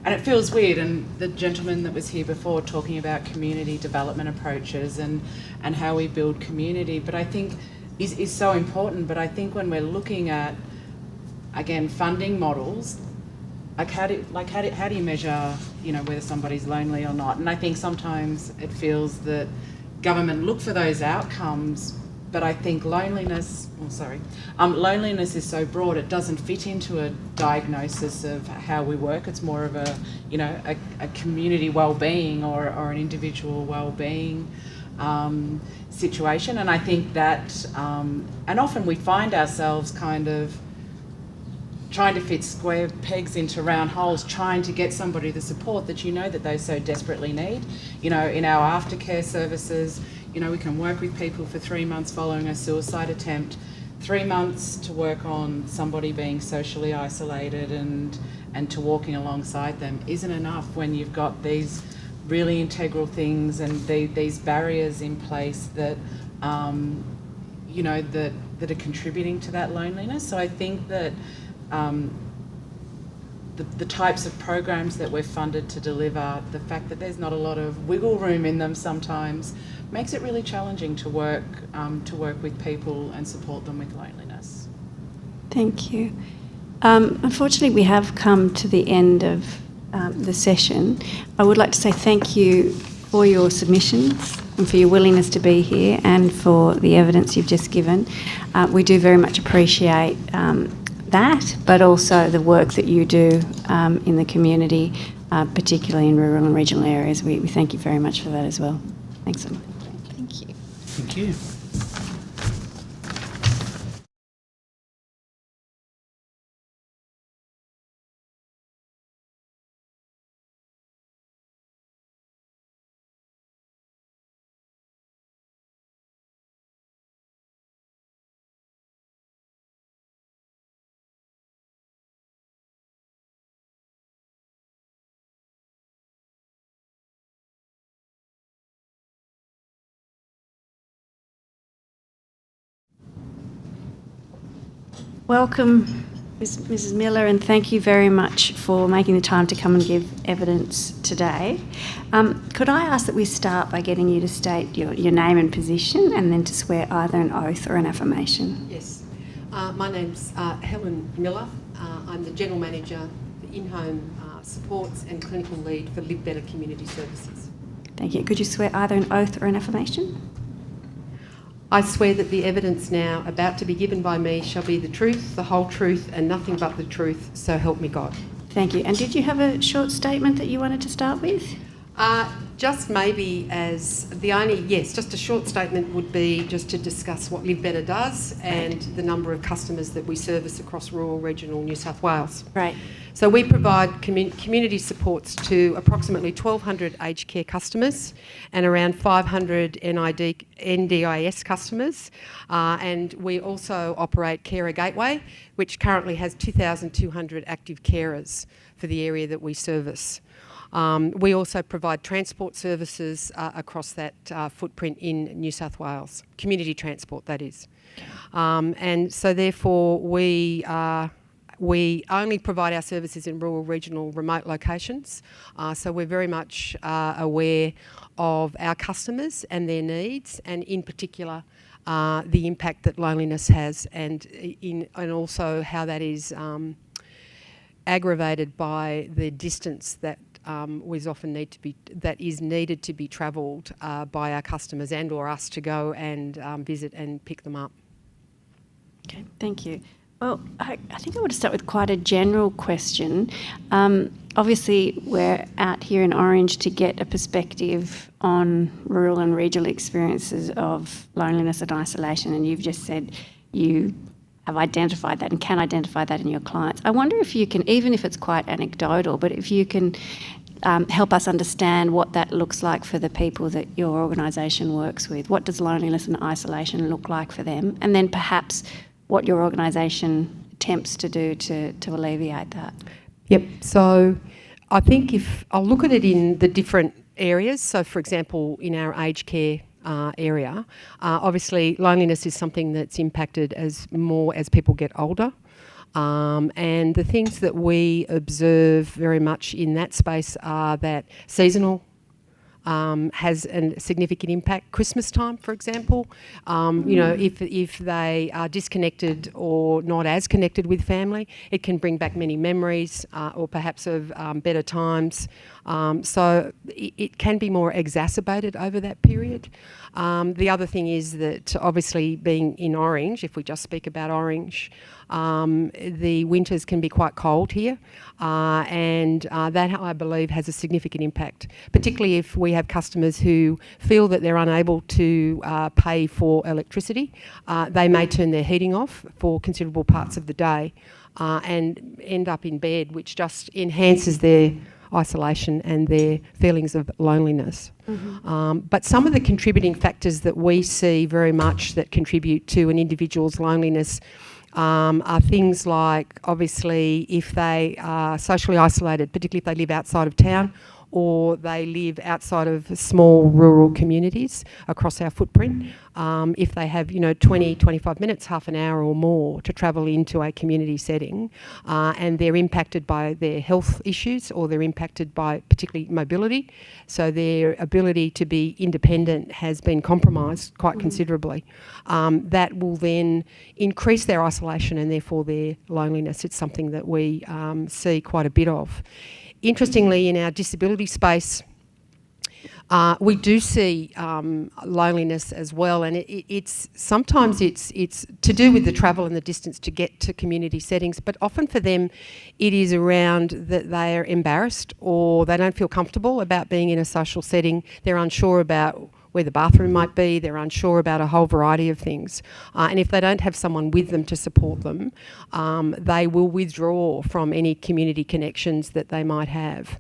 S13: and it feels weird, and the gentleman that was here before talking about community development approaches and how we build community, but I think is so important. But I think when we're looking at, again, funding models, how do you measure, whether somebody's lonely or not? And I think sometimes it feels that government look for those outcomes, but I think loneliness is so broad, it doesn't fit into a diagnosis of how we work. It's more of a community well-being or an individual well-being situation. And I think that, and often we find ourselves kind of trying to fit square pegs into round holes, trying to get somebody the support that that they so desperately need. In our aftercare services, we can work with people for 3 months following a suicide attempt, 3 months to work on somebody being socially isolated and to walking alongside them isn't enough when you've got these really integral things and these barriers in place that, that are contributing to that loneliness. So I think that the types of programs that we're funded to deliver, the fact that there's not a lot of wiggle room in them sometimes makes it really challenging to work with people and support them with loneliness.
S1: Thank you. Unfortunately, we have come to the end of the session. I would like to say thank you for your submissions and for your willingness to be here and for the evidence you've just given. We do very much appreciate that, but also the work that you do in the community, particularly in rural and regional areas. We thank you very much for that as well. Thanks so much.
S14: Thank you.
S8: Thank you.
S1: Welcome, Mrs. Miller, and thank you very much for making the time to come and give evidence today. Could I ask that we start by getting you to state your name and position and then to swear either an oath or an affirmation?
S17: Yes. My name's Helen Miller. I'm the General Manager for In-Home Supports and Clinical Lead for Live Better Community Services.
S1: Thank you. Could you swear either an oath or an affirmation?
S17: I swear that the evidence now about to be given by me shall be the truth, the whole truth, and nothing but the truth, so help me God.
S1: Thank you. And did you have a short statement that you wanted to start with?
S17: Just maybe as the only, yes, just a short statement would be just to discuss what Live Better does and the number of customers that we service across rural regional New South Wales.
S1: Right.
S17: So we provide community supports to approximately 1,200 aged care customers and around 500 NDIS customers. And we also operate Carer Gateway, which currently has 2,200 active carers for the area that we service. We also provide transport services across that footprint in New South Wales, community transport that is. And so therefore we only provide our services in rural, regional, remote locations. So we're very much aware of our customers and their needs, and in particular the impact that loneliness has, and also how that is aggravated by the distance that is needed to be travelled by our customers and or us to go and visit and pick them up.
S1: Okay, thank you. Well, I think I want to start with quite a general question. Obviously, we're out here in Orange to get a perspective on rural and regional experiences of loneliness and isolation, and you've just said you have identified that and can identify that in your clients. I wonder if you can, even if it's quite anecdotal, but if you can help us understand what that looks like for the people that your organisation works with. What does loneliness and isolation look like for them? And then perhaps what your organisation attempts to do to alleviate that.
S17: Yep, so I think if I'll look at it in the different areas. So for example, in our aged care area, obviously loneliness is something that's impacted as people get older. And the things that we observe very much in that space are that seasonal has a significant impact. Christmas time, for example, if they are disconnected or not as connected with family, it can bring back many memories or perhaps of better times. So it can be more exacerbated over that period. The other thing is that obviously being in Orange, if we just speak about Orange, the winters can be quite cold here, and that I believe has a significant impact, particularly if we have customers who feel that they're unable to pay for electricity. They may turn their heating off for considerable parts of the day and end up in bed, which just enhances their isolation and their feelings of loneliness. Mm-hmm. But some of the contributing factors that we see very much that contribute to an individual's loneliness are things like, obviously, if they are socially isolated, particularly if they live outside of town, or they live outside of small rural communities across our footprint. If they have, 20, 25 minutes, half an hour or more to travel into a community setting, and they're impacted by their health issues, or they're impacted by particularly mobility, so their ability to be independent has been compromised quite considerably. That will then increase their isolation and therefore their loneliness. It's something that we see quite a bit of. Interestingly, in our disability space, we do see loneliness as well, and it's sometimes to do with the travel and the distance to get to community settings, but often for them it is around that they are embarrassed or they don't feel comfortable about being in a social setting. They're unsure about where the bathroom might be, they're unsure about a whole variety of things. And if they don't have someone with them to support them, they will withdraw from any community connections that they might have.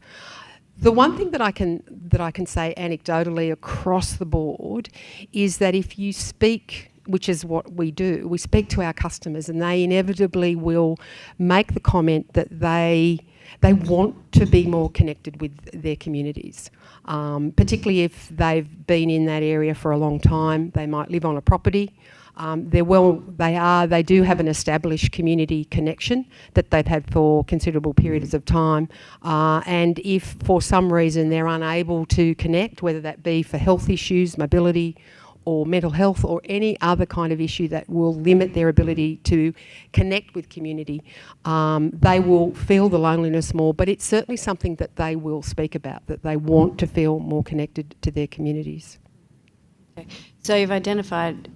S17: The one thing that I can say anecdotally across the board is that if you speak, which is what we do, we speak to our customers, and they inevitably will make the comment that they want to be more connected with their communities, particularly if they've been in that area for a long time. They might live on a property. They do have an established community connection that they've had for considerable periods of time. And if for some reason they're unable to connect, whether that be for health issues, mobility, or mental health, or any other kind of issue that will limit their ability to connect with community, they will feel the loneliness more, but it's certainly something that they will speak about, that they want to feel more connected to their communities.
S1: Okay. So you've identified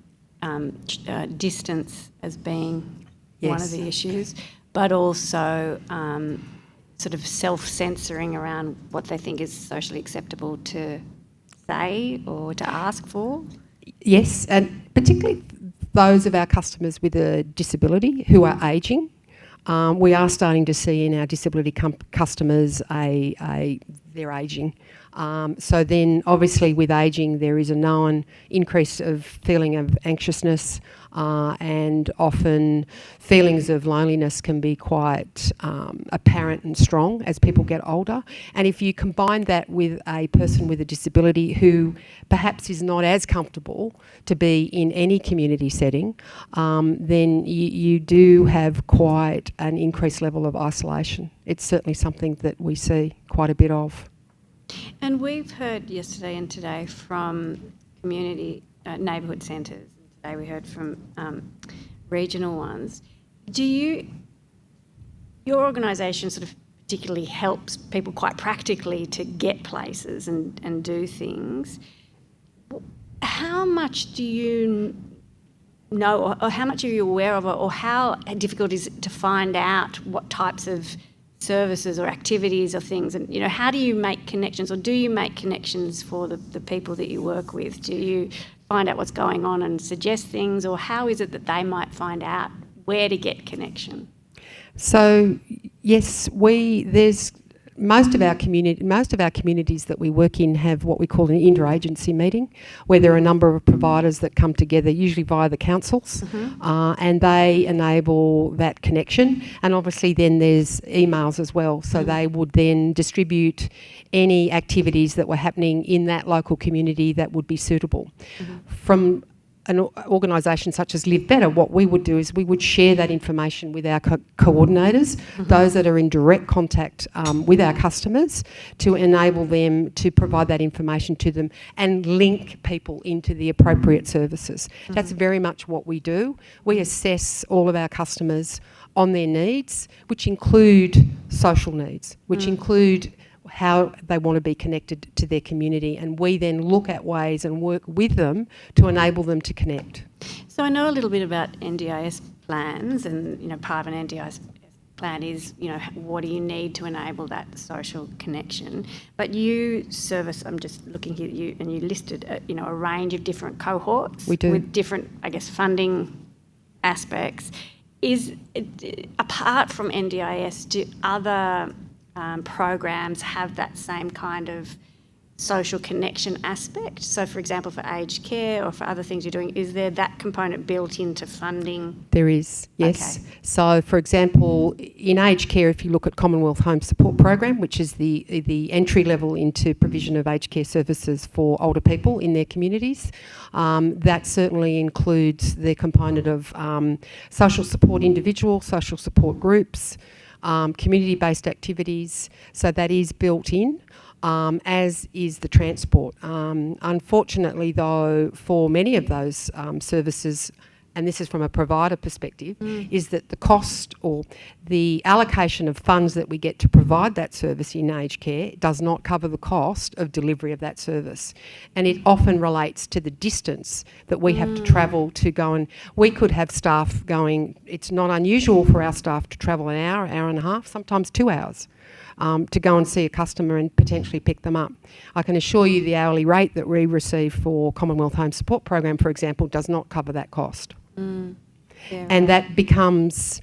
S1: distance as being one of the issues, but also sort of self-censoring around what they think is socially acceptable to say or to ask for.
S17: Yes, and particularly those of our customers with a disability who are ageing. We are starting to see in our disability customers they're ageing. So then obviously with ageing there is a known increase of feeling of anxiousness, and often feelings of loneliness can be quite apparent and strong as people get older. And if you combine that with a person with a disability who perhaps is not as comfortable to be in any community setting, then you do have quite an increased level of isolation. It's certainly something that we see quite a bit of.
S1: And we've heard yesterday and today from community neighbourhood centres, and today we heard from regional ones. Your organisation sort of particularly helps people quite practically to get places and do things. How much do you know, or how much are you aware of, or how difficult is it to find out what types of services or activities or things, and how do you make connections, or do you make connections for the people that you work with? Do you find out what's going on and suggest things, or how is it that they might find out where to get connection?
S17: So yes, there's most of our communities that we work in have what we call an interagency meeting, where there are a number of providers that come together, usually via the councils, and they enable that connection. And obviously then there's emails as well, so they would then distribute any activities that were happening in that local community that would be suitable. From an organisation such as Live Better, what we would do is we would share that information with our coordinators, those that are in direct contact with our customers, to enable them to provide that information to them and link people into the appropriate services. That's very much what we do. We assess all of our customers on their needs, which include social needs, which include how they want to be connected to their community, and we then look at ways and work with them to enable them to connect.
S1: So I know a little bit about NDIS plans, and part of an NDIS plan is what do you need to enable that social connection. But you service, I'm just looking here at you, and you listed a range of different cohorts.
S17: We do.
S1: With different, I guess, funding aspects. Apart from NDIS, do other programs have that same kind of social connection aspect? So, for example, for aged care or for other things you're doing, is there that component built into funding?
S17: There is, yes.
S1: Okay.
S17: So, for example, in aged care, if you look at Commonwealth Home Support Program, which is the entry level into provision of aged care services for older people in their communities, that certainly includes the component of social support individuals, social support groups, community-based activities. So that is built in. As is the transport. Unfortunately, though, for many of those services, and this is from a provider perspective, is that the cost or the allocation of funds that we get to provide that service in aged care does not cover the cost of delivery of that service. And it often relates to the distance that we have to travel to go, and we could have staff going, it's not unusual for our staff to travel an hour, hour and a half, sometimes 2 hours. To go and see a customer and potentially pick them up. I can assure you the hourly rate that we receive for Commonwealth Home Support Program, for example, does not cover that cost.
S1: Yeah,
S17: and that becomes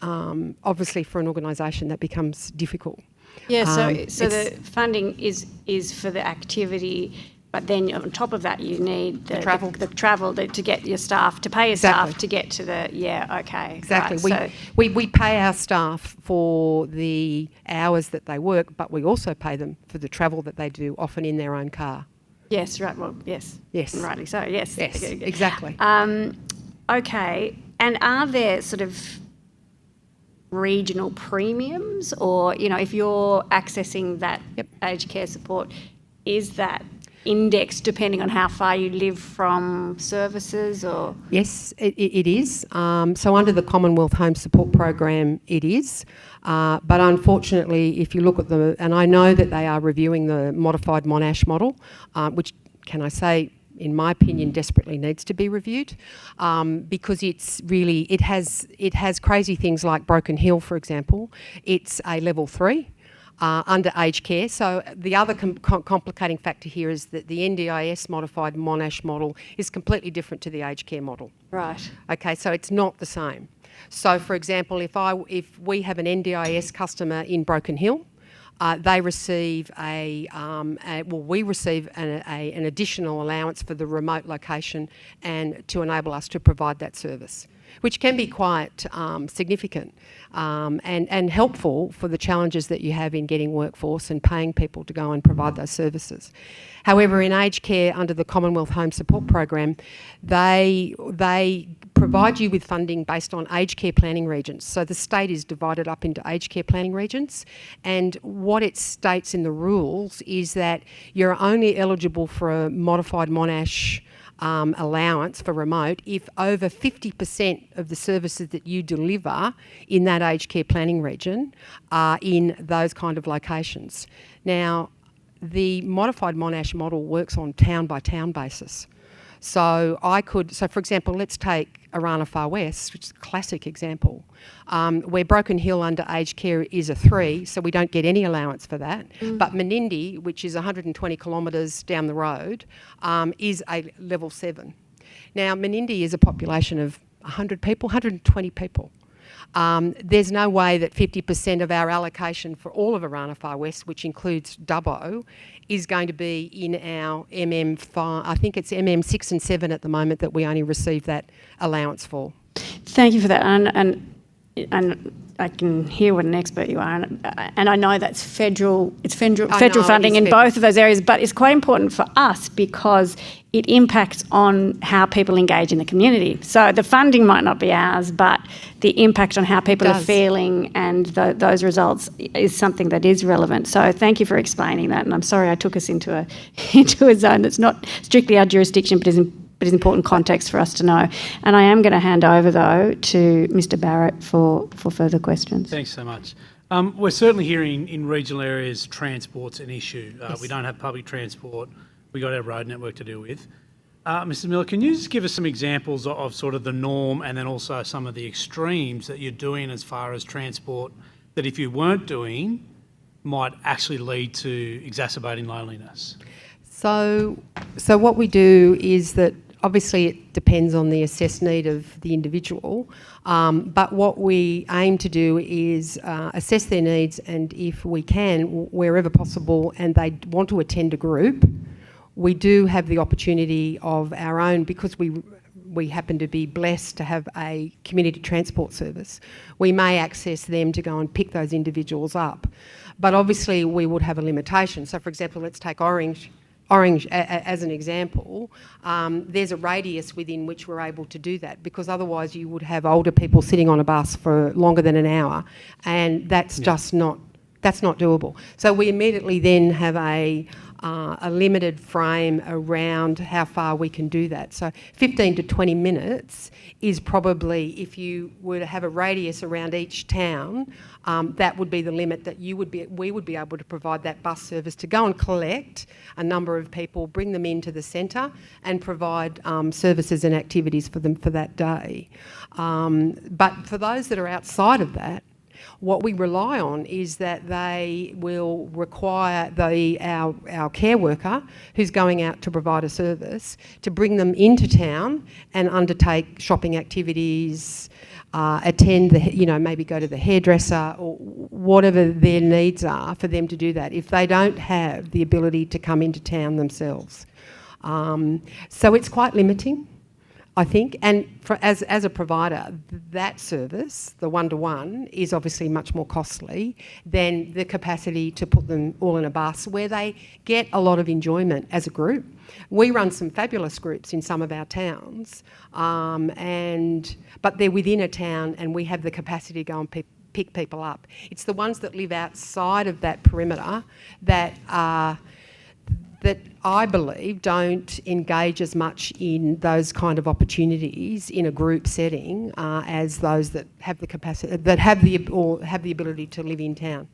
S17: obviously for an organisation that becomes difficult.
S1: Yeah, so the funding is for the activity, but then on top of that you need the travel to get your staff, to pay your staff to get to the, okay.
S17: Exactly.
S1: Right,
S17: we pay our staff for the hours that they work, but we also pay them for the travel that they do, often in their own car.
S1: Yes, right, well, yes.
S17: Yes.
S1: Rightly so, yes.
S17: Yes, exactly.
S1: Okay, and are there sort of regional premiums, or, if you're accessing that aged care support, is that indexed depending on how far you live from services, or?
S17: Yes, it is. So under the Commonwealth Home Support Program, it is. But unfortunately, if you look at and I know that they are reviewing the modified Monash model, which, can I say, in my opinion, desperately needs to be reviewed, because it has crazy things like Broken Hill, for example. It's a level 3. Under aged care. So the other complicating factor here is that the NDIS modified Monash model is completely different to the aged care model.
S1: Right.
S17: Okay, so it's not the same. So, for example, if we have an NDIS customer in Broken Hill, they receive we receive an additional allowance for the remote location and to enable us to provide that service, which can be quite significant and helpful for the challenges that you have in getting workforce and paying people to go and provide those services. However, in aged care under the Commonwealth Home Support Program, they provide you with funding based on aged care planning regions. So the state is divided up into aged care planning regions, and what it states in the rules is that you're only eligible for a modified Monash allowance for remote if over 50% of the services that you deliver in that aged care planning region are in those kind of locations. Now, the modified Monash model works on town by town basis. So for example, let's take Arana Far West, which is a classic example, where Broken Hill under aged care is a 3, so we don't get any allowance for that. But Menindee, which is 120 kilometres down the road, is a level 7. Now, Menindee is a population of 100 people, 120 people. There's no way that 50% of our allocation for all of Arana Far West, which includes Dubbo, is going to be in our MM5. I think it's MM6 and 7 at the moment that we only receive that allowance for.
S1: Thank you for that. And I can hear what an expert you are, and I know that's federal funding in both of those areas, but it's quite important for us because it impacts on how people engage in the community. So the funding might not be ours, but the impact on how people are feeling and those results is something that is relevant. So thank you for explaining that, and I'm sorry I took us into a zone that's not strictly our jurisdiction, but is important context for us to know. And I am going to hand over, though, to Mr Barrett for further questions.
S8: Thanks so much. We're certainly hearing in regional areas transport's an issue.
S1: Yes.
S8: We don't have public transport. We've got our road network to deal with. Mr Miller, can you just give us some examples of sort of the norm and then also some of the extremes that you're doing as far as transport that if you weren't doing might actually lead to exacerbating loneliness?
S17: So what we do is that obviously it depends on the assessed need of the individual, but what we aim to do is assess their needs, and if we can, wherever possible, and they want to attend a group, we do have the opportunity of our own, because we happen to be blessed to have a community transport service. We may access them to go and pick those individuals up. But obviously we would have a limitation. So for example, let's take Orange as an example. There's a radius within which we're able to do that, because otherwise you would have older people sitting on a bus for longer than an hour, and that's just not doable. So we immediately then have a limited frame around how far we can do that. So 15 to 20 minutes is probably, if you were to have a radius around each town, that would be the limit that we would be able to provide that bus service to go and collect a number of people, bring them into the centre and provide services and activities for them for that day. But for those that are outside of that, what we rely on is that they will require our care worker, who's going out to provide a service, to bring them into town and undertake shopping activities, attend maybe go to the hairdresser, or whatever their needs are for them to do that, if they don't have the ability to come into town themselves. So it's quite limiting, I think, and as a provider, that service, the one-to-one, is obviously much more costly than the capacity to put them all in a bus, where they get a lot of enjoyment as a group. We run some fabulous groups in some of our towns, but they're within a town, and we have the capacity to go and pick people up. It's the ones that live outside of that perimeter that I believe don't engage as much in those kind of opportunities in a group setting as those that have the capacity, that have the ability to live in town.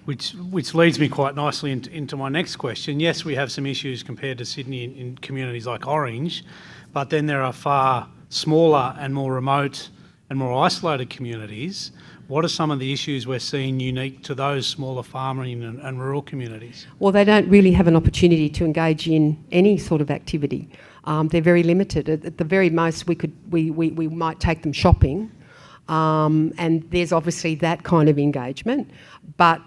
S8: Which leads me quite nicely into my next question. Yes, we have some issues compared to Sydney in communities like Orange, but then there are far smaller and more remote and more isolated communities. What are some of the issues we're seeing unique to those smaller farming and rural communities? Well,
S17: they don't really have an opportunity to engage in any sort of activity. They're very limited. At the very most, we might take them shopping, and there's obviously that kind of engagement. But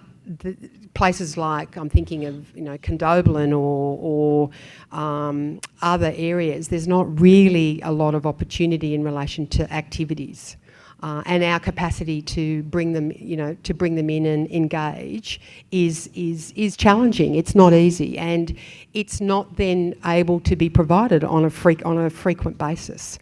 S17: places like, I'm thinking of, Condobolin or other areas, there's not really a lot of opportunity in relation to activities. And our capacity to bring them, in and engage is challenging. It's not easy, and it's not then able to be provided on a frequent basis.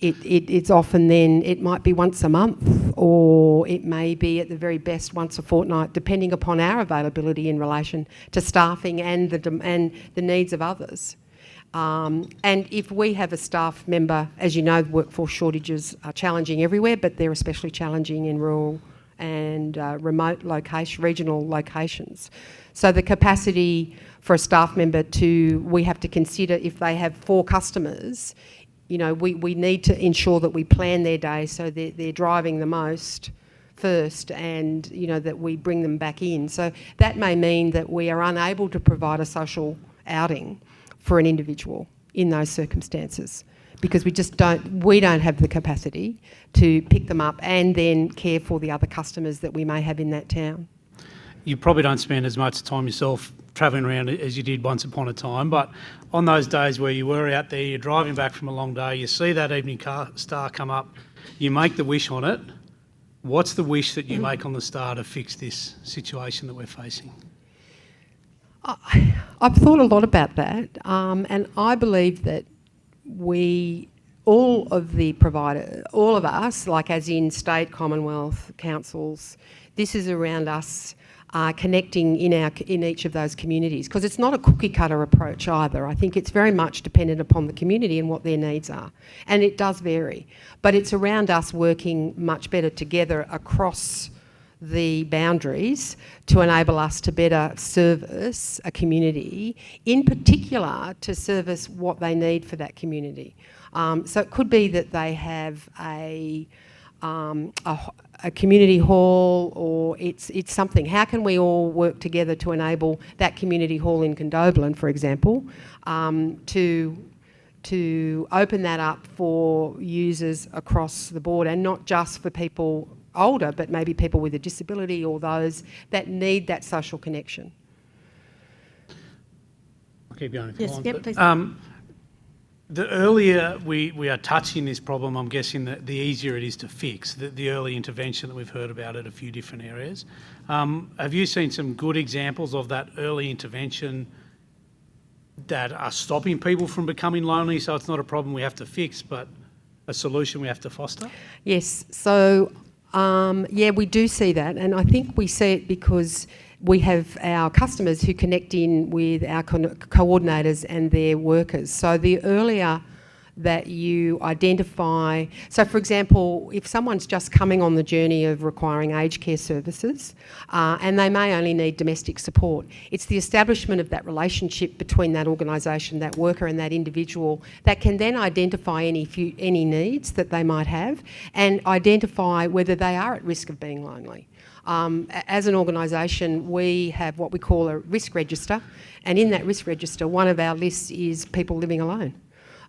S17: It's often then, it might be once a month, or it may be at the very best once a fortnight, depending upon our availability in relation to staffing and the needs of others. And if we have a staff member, as you know, workforce shortages are challenging everywhere, but they're especially challenging in rural and remote regional locations. So the capacity for a staff member we have to consider, if they have 4 customers, we need to ensure that we plan their day so they're driving the most first, and that we bring them back in. So that may mean that we are unable to provide a social outing for an individual in those circumstances, because we don't have the capacity to pick them up and then care for the other customers that we may have in that town.
S8: You probably don't spend as much time yourself travelling around as you did once upon a time, but on those days where you were out there, you're driving back from a long day, you see that evening star come up, you make the wish on it. What's the wish that you make on the star to fix this situation that we're facing?
S17: I've thought a lot about that, and I believe that all of us, like as in state, Commonwealth, councils, this is around us connecting in each of those communities, because it's not a cookie cutter approach either. I think it's very much dependent upon the community and what their needs are, and it does vary. But it's around us working much better together across the boundaries to enable us to better service a community, in particular to service what they need for that community. So it could be that they have a community hall, or it's something. How can we all work together to enable that community hall in Condobolin, for example, to to open that up for users across the board, and not just for people older, but maybe people with a disability or those that need that social connection.
S8: I'll keep going if you
S10: Yes,
S8: want.
S10: yep,
S8: but,
S10: please.
S8: The earlier we are touching this problem, I'm guessing that the easier it is to fix, the early intervention that we've heard about at a few different areas. Have you seen some good examples of that early intervention that are stopping people from becoming lonely, so it's not a problem we have to fix, but a solution we have to foster?
S17: Yes, so we do see that, and I think we see it because we have our customers who connect in with our coordinators and their workers. So the earlier that you identify, so for example, if someone's just coming on the journey of requiring aged care services and they may only need domestic support, it's the establishment of that relationship between that organisation, that worker and that individual that can then identify any needs that they might have and identify whether they are at risk of being lonely. As an organisation, we have what we call a risk register, and in that risk register, one of our lists is people living alone.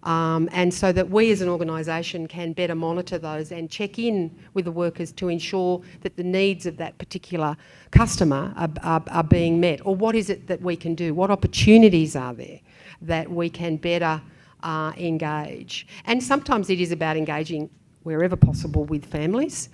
S17: And so that we as an organisation can better monitor those and check in with the workers to ensure that the needs of that particular customer are being met. Or what is it that we can do? What opportunities are there that we can better engage? And sometimes it is about engaging wherever possible with families.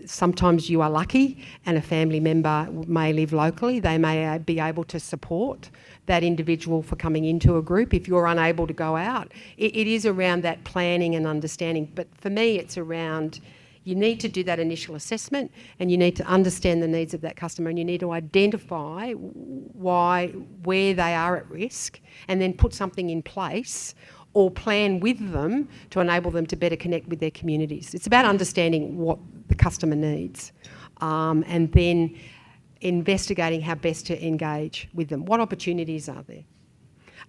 S17: Sometimes you are lucky and a family member may live locally. They may be able to support that individual for coming into a group if you're unable to go out. It is around that planning and understanding. But for me, it's around you need to do that initial assessment and you need to understand the needs of that customer and you need to identify where they are at risk and then put something in place or plan with them to enable them to better connect with their communities. It's about understanding what the customer needs and then investigating how best to engage with them. What opportunities are there?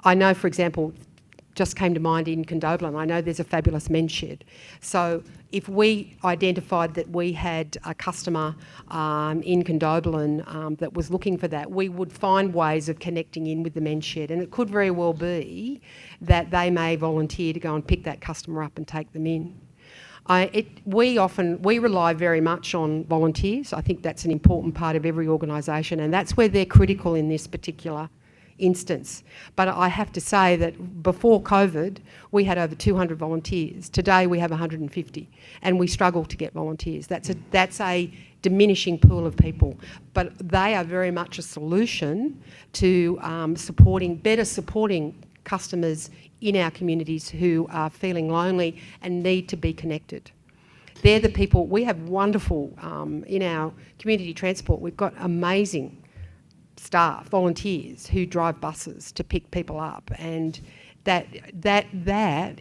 S17: I know, for example, just came to mind in Condobolin, I know there's a fabulous men's shed. So if we identified that we had a customer in Condobolin that was looking for that, we would find ways of connecting in with the men's shed. And it could very well be that they may volunteer to go and pick that customer up and take them in. We rely very much on volunteers. I think that's an important part of every organisation, and that's where they're critical in this particular instance. But I have to say that before COVID, we had over 200 volunteers. Today we have 150, and we struggle to get volunteers. That's a diminishing pool of people, but they are very much a solution to better supporting customers in our communities who are feeling lonely and need to be connected. They're the people, we have wonderful, in our community transport, we've got amazing staff, volunteers who drive buses to pick people up, and that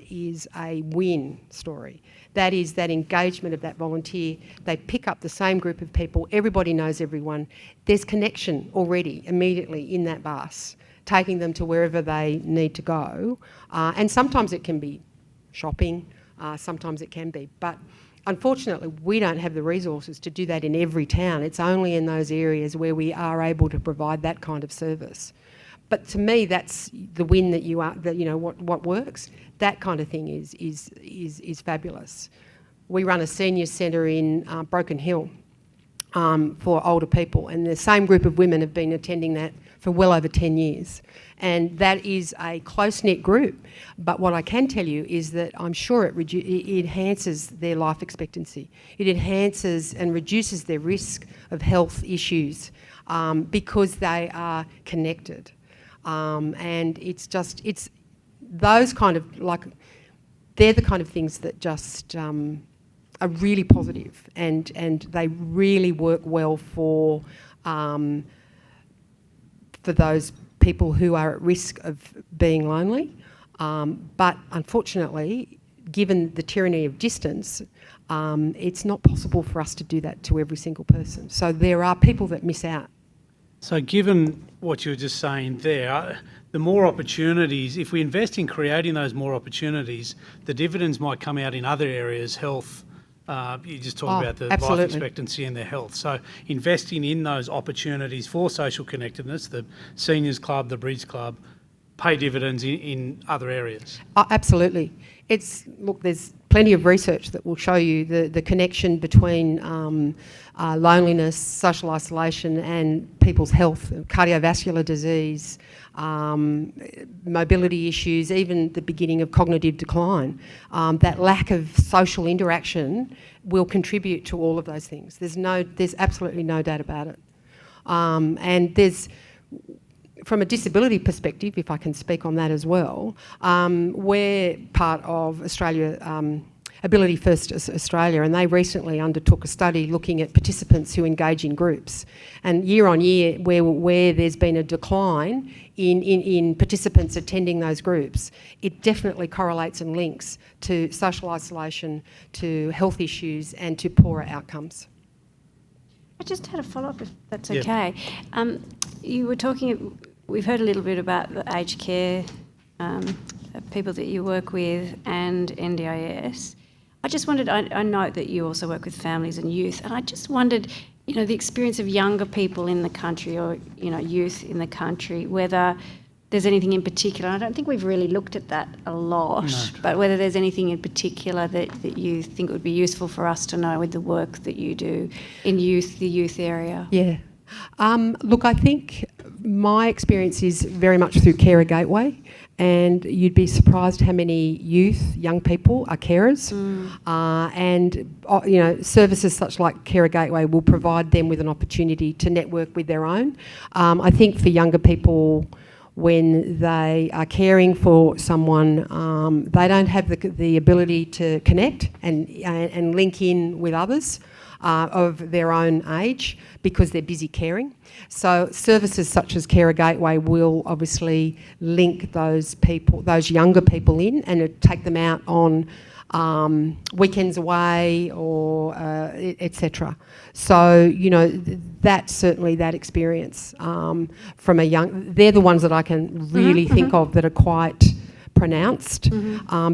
S17: is a win story. That is that engagement of that volunteer. They pick up the same group of people, everybody knows everyone. There's connection already immediately in that bus, taking them to wherever they need to go. And sometimes it can be shopping, sometimes it can be. But unfortunately, we don't have the resources to do that in every town. It's only in those areas where we are able to provide that kind of service. But to me, that's the win what works. That kind of thing is fabulous. We run a senior centre in Broken Hill for older people, and the same group of women have been attending that for well over 10 years. And that is a close-knit group. But what I can tell you is that I'm sure it enhances their life expectancy. It enhances and reduces their risk of health issues because they are connected. And it's those kind of, they're the kind of things that just are really positive and they really work well for those people who are at risk of being lonely. But unfortunately, given the tyranny of distance, it's not possible for us to do that to every single person. So there are people that miss out.
S8: So given what you were just saying there, the more opportunities, if we invest in creating those more opportunities, the dividends might come out in other areas, health. You just talked about the
S17: absolutely.
S8: life expectancy and their health. So investing in those opportunities for social connectedness, the Seniors Club, the Bridge Club, pay dividends in other areas.
S17: Oh, absolutely. Look, there's plenty of research that will show you the connection between loneliness, social isolation and people's health, cardiovascular disease, mobility issues, even the beginning of cognitive decline. That lack of social interaction will contribute to all of those things. There's absolutely no doubt about it. And from a disability perspective, if I can speak on that as well, we're part of Ability First Australia, and they recently undertook a study looking at participants who engage in groups. And year on year, where there's been a decline in participants attending those groups, it definitely correlates and links to social isolation, to health issues, and to poorer outcomes.
S1: I just had a follow-up, if that's
S8: Yeah.
S1: okay. You were talking, we've heard a little bit about the aged care people that you work with and NDIS. I just wondered, I note that you also work with families and youth, and I just wondered, the experience of younger people in the country or, youth in the country, whether there's anything in particular. I don't think we've really looked at that a lot, but whether there's anything in particular that you think would be useful for us to know with the work that you do in the youth area.
S17: Yeah. Look, I think my experience is very much through Carer Gateway, and you'd be surprised how many young people are carers. And services such like Carer Gateway will provide them with an opportunity to network with their own. I think for younger people, when they are caring for someone, they don't have the ability to connect and link in with others of their own age because they're busy caring. So services such as Carer Gateway will obviously link those younger people in and take them out on weekends away or etc. So that's certainly that experience from they're the ones that I can really think of that are quite pronounced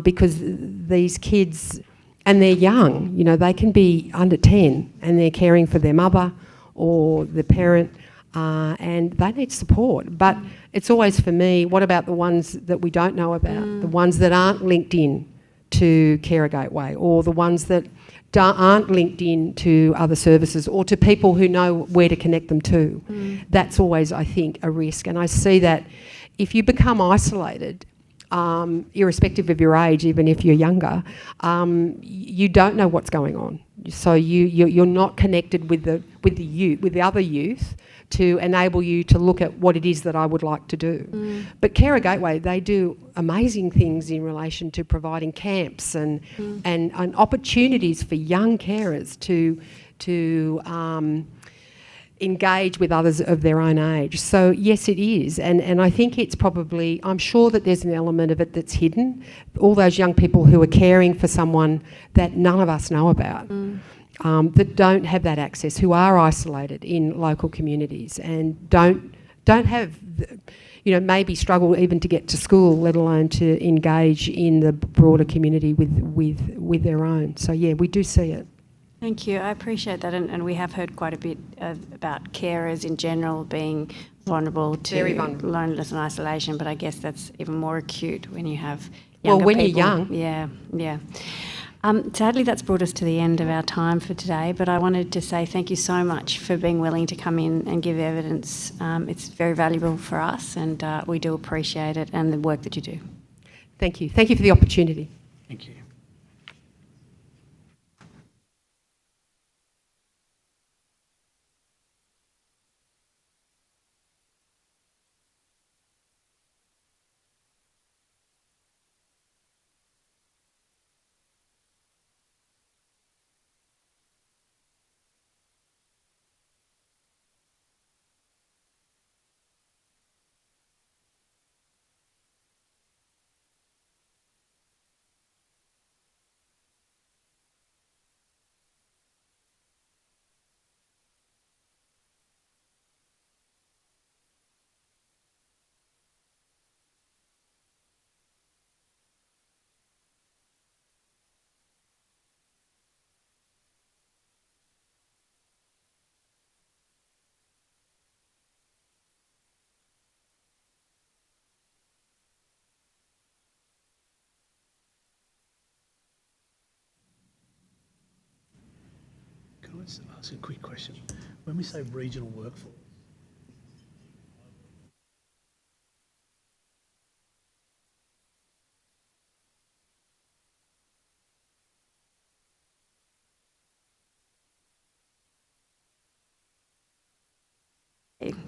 S17: because these kids, and they're young, they can be under 10 and they're caring for their mother or the parent and they need support. But it's always for me, what about the ones that we don't know about, the ones that aren't linked in to Carer Gateway, or the ones that aren't linked in to other services or to people who know where to connect them to. That's always, I think, a risk. And I see that if you become isolated, irrespective of your age, even if you're younger, you don't know what's going on. So you're not connected with the other youth to enable you to look at what it is that I would like to do. But Carer Gateway, they do amazing things in relation to providing camps and opportunities for young carers to engage with others of their own age. So yes, it is, and I think it's probably, I'm sure that there's an element of it that's hidden. All those young people who are caring for someone that none of us know about, that don't have that access, who are isolated in local communities and don't have, maybe struggle even to get to school, let alone to engage in the broader community with their own. So yeah, we do see it.
S1: Thank you. I appreciate that, and we have heard quite a bit about carers in general being vulnerable to loneliness and isolation, but I guess that's even more acute when you have younger
S17: when
S1: people.
S17: you're young.
S1: Yeah. Sadly, that's brought us to the end of our time for today, but I wanted to say thank you so much for being willing to come in and give evidence. It's very valuable for us, and we do appreciate it and the work that you do.
S17: Thank you. Thank you for the opportunity.
S8: Thank you. ask a quick question? When we say regional workforce,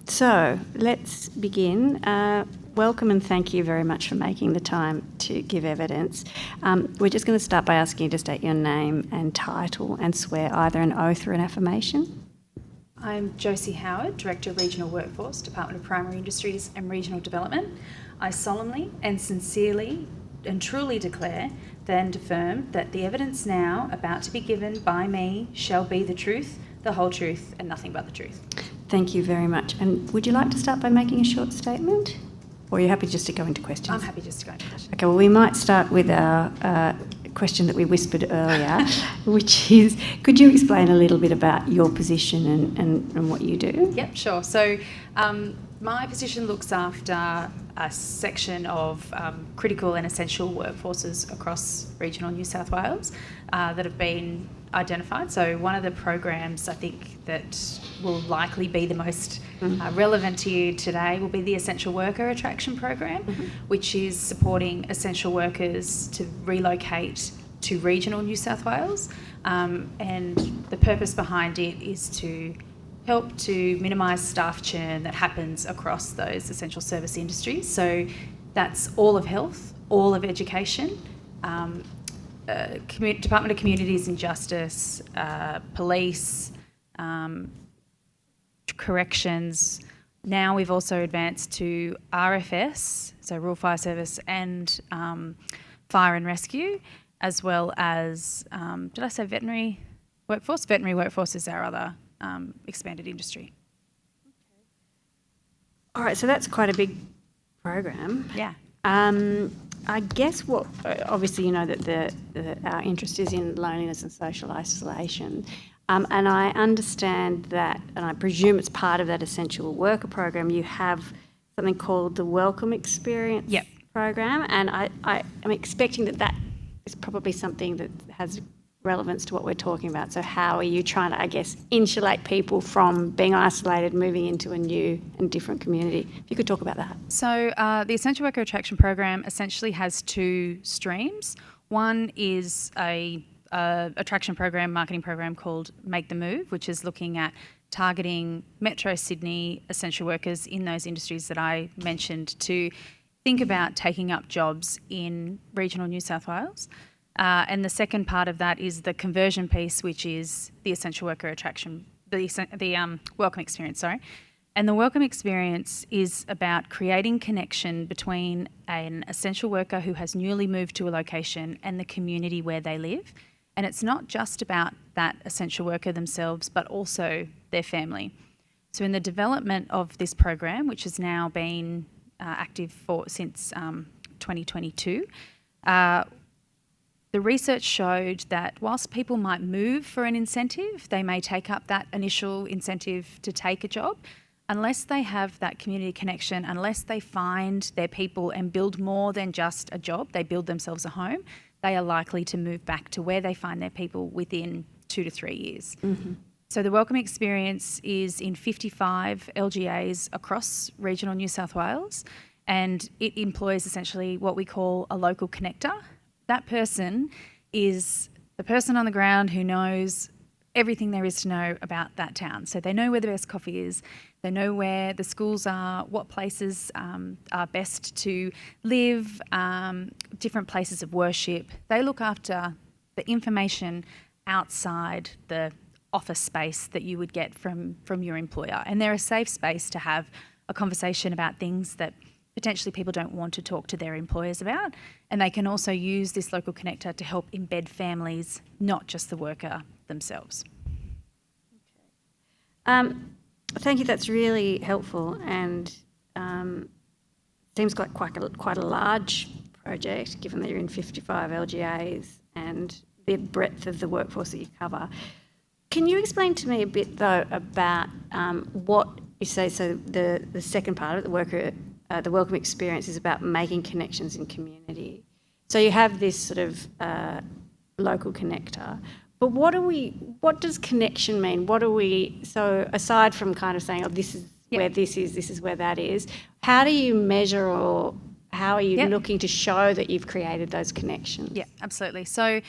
S1: so let's begin. Welcome and thank you very much for making the time to give evidence. We're just going to start by asking you to state your name and title and swear either an oath or an affirmation.
S18: I'm Josie Howard, Director of Regional Workforce, Department of Primary Industries and Regional Development. I solemnly and sincerely and truly declare and affirm that the evidence now about to be given by me shall be the truth, the whole truth, and nothing but the truth.
S1: Thank you very much. And would you like to start by making a short statement? Or are you happy just to go into questions?
S18: I'm happy just to go into questions.
S1: Okay, well, we might start with our question that we whispered earlier, which is, could you explain a little bit about your position and what you do?
S18: Yep, sure. So my position looks after a section of critical and essential workforces across regional New South Wales that have been identified. So one of the programs I think that will likely be the most relevant to you today will be the Essential Worker Attraction Program, which is supporting essential workers to relocate to regional New South Wales. And the purpose behind it is to help to minimise staff churn that happens across those essential service industries. So that's all of health, all of education, Department of Communities and Justice, police, corrections. Now we've also advanced to RFS, so Rural Fire Service, and Fire and Rescue, as well as, did I say veterinary workforce? Veterinary workforce is our other expanded industry.
S1: All right, so that's quite a big program.
S18: Yeah.
S1: I guess what, obviously you know that our interest is in loneliness and social isolation, and I understand that, and I presume it's part of that essential worker program, you have something called the Welcome Experience program, and I'm expecting that is probably something that has relevance to what we're talking about. So how are you trying to, I guess, insulate people from being isolated, moving into a new and different community? If you could talk about that.
S18: So the Essential Worker Attraction Program essentially has two streams. One is a attraction program, marketing program called Make the Move, which is looking at targeting Metro Sydney essential workers in those industries that I mentioned to think about taking up jobs in regional New South Wales. And the second part of that is the conversion piece, which is the essential worker attraction, the welcome experience, sorry. And the welcome experience is about creating connection between an essential worker who has newly moved to a location and the community where they live. And it's not just about that essential worker themselves, but also their family. So in the development of this program, which has now been active since 2022, the research showed that whilst people might move for an incentive, they may take up that initial incentive to take a job, unless they have that community connection, unless they find their people and build more than just a job, they build themselves a home, they are likely to move back to where they find their people within 2 to 3 years. So the welcome experience is in 55 LGAs across regional New South Wales, and it employs essentially what we call a local connector. That person is the person on the ground who knows everything there is to know about that town. So they know where the best coffee is, they know where the schools are, what places are best to live, different places of worship. They look after the information outside the office space that you would get from your employer. And they're a safe space to have a conversation about things that potentially people don't want to talk to their employers about, and they can also use this local connector to help embed families, not just the worker themselves.
S1: Thank you, that's really helpful, and seems like quite a large project, given that you're in 55 LGAs and the breadth of the workforce that you cover. Can you explain to me a bit, though, about what you say, so the second part of it, the welcome experience is about making connections in community. So you have this sort of local connector. But what does connection mean? So aside from kind of saying, oh, this is where this is where that is, how do you measure or how are you looking to show that you've created those connections?
S18: Yeah, absolutely. So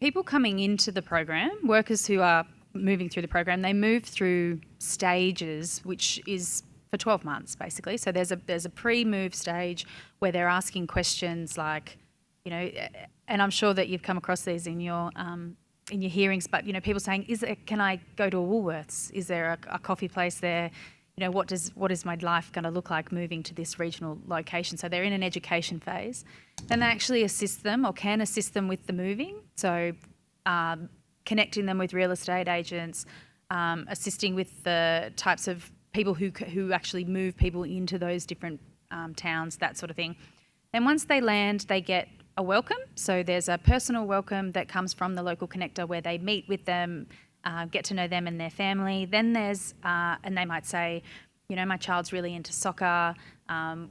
S18: people coming into the program, workers who are moving through the program, they move through stages, which is for 12 months basically. So there's a pre-move stage where they're asking questions like, you know, and I'm sure that you've come across these in your hearings, but, you know, people saying, can I go to a Woolworths? Is there a coffee place there? You know, what is my life going to look like moving to this regional location? So they're in an education phase. Then they actually assist them or can assist them with the moving. So connecting them with real estate agents, assisting with the types of people who actually move people into those different towns, that sort of thing. Then once they land, they get a welcome. So there's a personal welcome that comes from the local connector where they meet with them, get to know them and their family. Then there's, and they might say, you know, my child's really into soccer.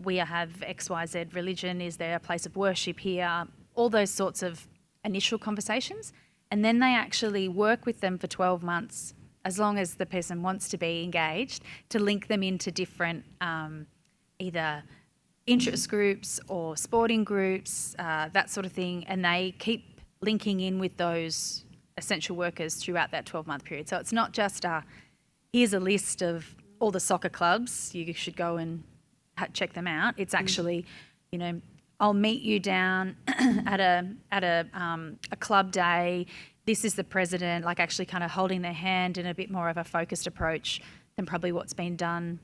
S18: We have XYZ religion. Is there a place of worship here? All those sorts of initial conversations. And then they actually work with them for 12 months, as long as the person wants to be engaged, to link them into different either interest groups or sporting groups, that sort of thing. And they keep linking in with those essential workers throughout that 12-month period. So it's not just here's a list of all the soccer clubs, you should go and check them out. It's actually, you know, I'll meet you down at a club day. This is the president, like actually kind of holding their hand in a bit more of a focused approach than probably what's been done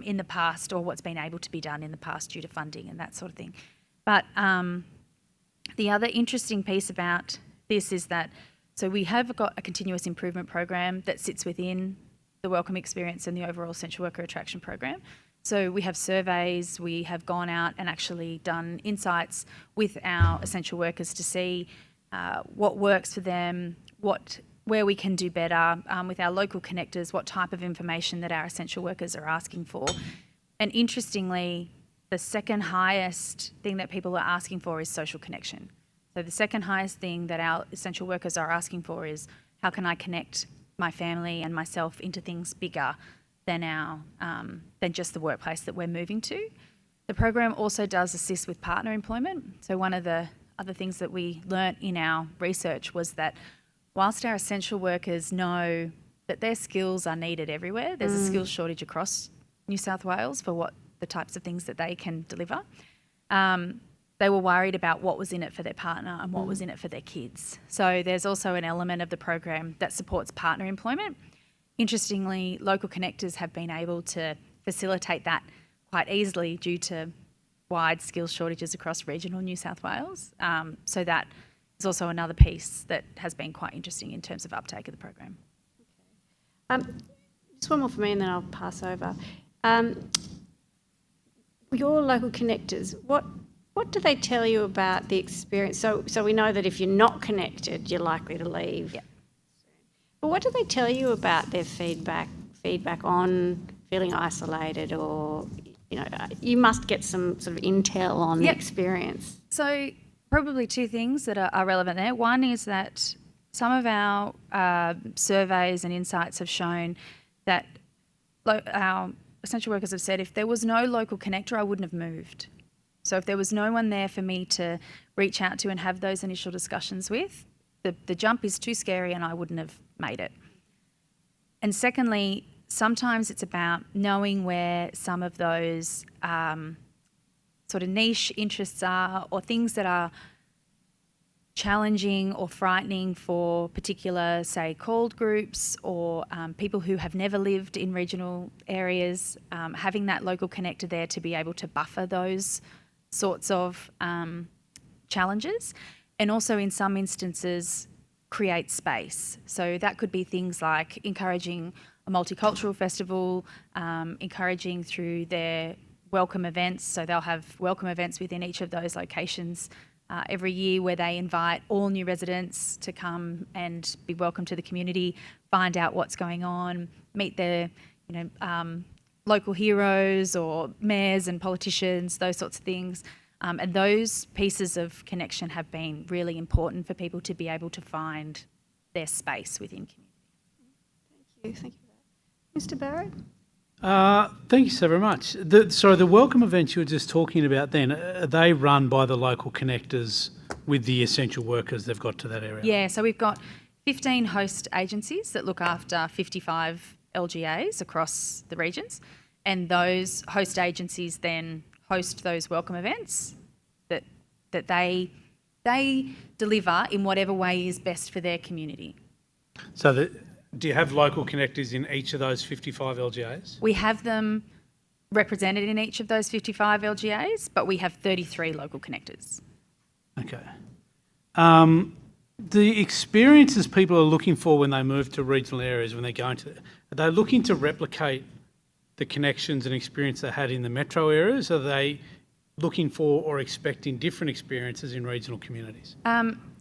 S18: in the past or what's been able to be done in the past due to funding and that sort of thing. But the other interesting piece about this is that, so we have got a continuous improvement program that sits within the Welcome Experience and the overall Essential Worker Attraction Program. So we have surveys, we have gone out and actually done insights with our essential workers to see what works for them, where we can do better with our local connectors, what type of information that our essential workers are asking for. And interestingly, the second highest thing that people are asking for is social connection. So the second highest thing that our essential workers are asking for is, how can I connect my family and myself into things bigger than just the workplace that we're moving to. The program also does assist with partner employment. So one of the other things that we learnt in our research was that whilst our essential workers know that their skills are needed everywhere, there's a skills shortage across New South Wales for what the types of things that they can deliver, they were worried about what was in it for their partner and what was in it for their kids. So there's also an element of the program that supports partner employment. Interestingly, local connectors have been able to facilitate that quite easily due to wide skills shortages across regional New South Wales. So that is also another piece that has been quite interesting in terms of uptake of the program.
S1: Just one more for me and then I'll pass over. Your local connectors, what do they tell you about the experience? So we know that if you're not connected, you're likely to leave. Yep. But what do they tell you about their feedback on feeling isolated, or, you know, you must get some sort of intel on the experience.
S18: So probably two things that are relevant there. One is that some of our surveys and insights have shown that our essential workers have said, if there was no local connector, I wouldn't have moved. So if there was no one there for me to reach out to and have those initial discussions with, the jump is too scary and I wouldn't have made it. And secondly, sometimes it's about knowing where some of those sort of niche interests are, or things that are challenging or frightening for particular, say, called groups or people who have never lived in regional areas, having that local connector there to be able to buffer those sorts of challenges, and also in some instances create space. So that could be things like encouraging a multicultural festival, encouraging through their welcome events. So they'll have welcome events within each of those locations every year where they invite all new residents to come and be welcome to the community, find out what's going on, meet their local heroes or mayors and politicians, those sorts of things. And those pieces of connection have been really important for people to be able to find their space within community.
S1: Thank you. Mr. Barrett?
S8: Thank you so very much. The welcome events you were just talking about then, are they run by the local connectors with the essential workers they've got to that area?
S18: Yeah, so we've got 15 host agencies that look after 55 LGAs across the regions, and those host agencies then host those welcome events that they deliver in whatever way is best for their community.
S8: So do you have local connectors in each of those 55 LGAs?
S18: We have them represented in each of those 55 LGAs, but we have 33 local connectors.
S8: Okay. The experiences people are looking for when they move to regional areas, when they're going to, are they looking to replicate the connections and experience they had in the metro areas? Are they looking for or expecting different experiences in regional communities?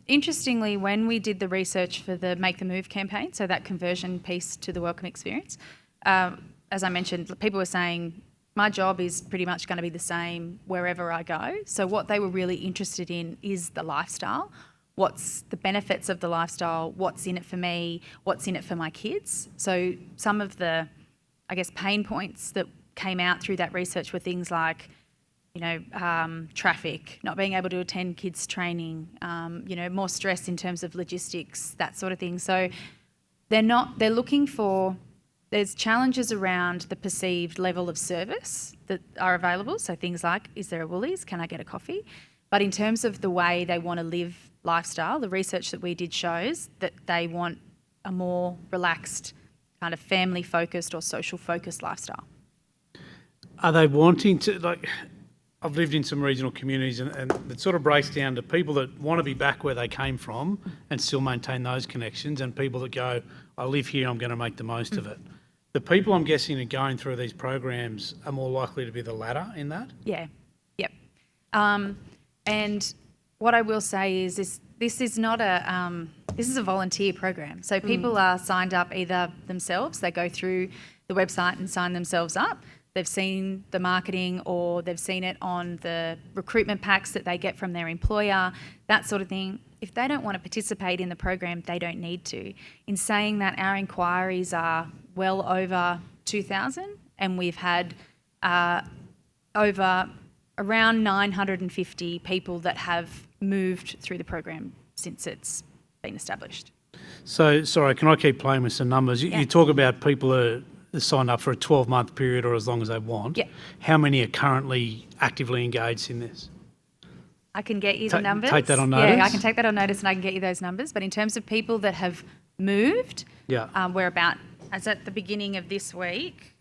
S18: Interestingly, when we did the research for the Make the Move campaign, so that conversion piece to the welcome experience, as I mentioned, people were saying, my job is pretty much going to be the same wherever I go. So what they were really interested in is the lifestyle. What's the benefits of the lifestyle? What's in it for me? What's in it for my kids? So some of the, I guess, pain points that came out through that research were things like, traffic, not being able to attend kids' training, more stress in terms of logistics, that sort of thing. So they're looking for, there's challenges around the perceived level of service that are available. So things like, is there a Woolies? Can I get a coffee? But in terms of the way they want to live lifestyle, the research that we did shows that they want a more relaxed, kind of family-focused or social-focused lifestyle.
S8: Are they wanting to, I've lived in some regional communities and it sort of breaks down to people that want to be back where they came from and still maintain those connections, and people that go, I live here, I'm going to make the most of it. The people I'm guessing are going through these programs are more likely to be the latter in that?
S18: Yeah, yep. And what I will say is this is not this is a volunteer program. So people are signed up either themselves, they go through the website and sign themselves up. They've seen the marketing or they've seen it on the recruitment packs that they get from their employer, that sort of thing. If they don't want to participate in the program, they don't need to. In saying that, our inquiries are well over 2,000 and we've had over around 950 people that have moved through the program since it's been established.
S8: So, sorry, can I keep playing with some numbers? You talk about people are signed up for a 12-month period or as long as they want.
S18: Yeah.
S8: How many are currently actively engaged in this?
S18: I can get you the numbers.
S8: Take that on notice?
S18: Yeah, I can take that on notice and I can get you those numbers. But in terms of people that have moved, we're about, as at the beginning of this week,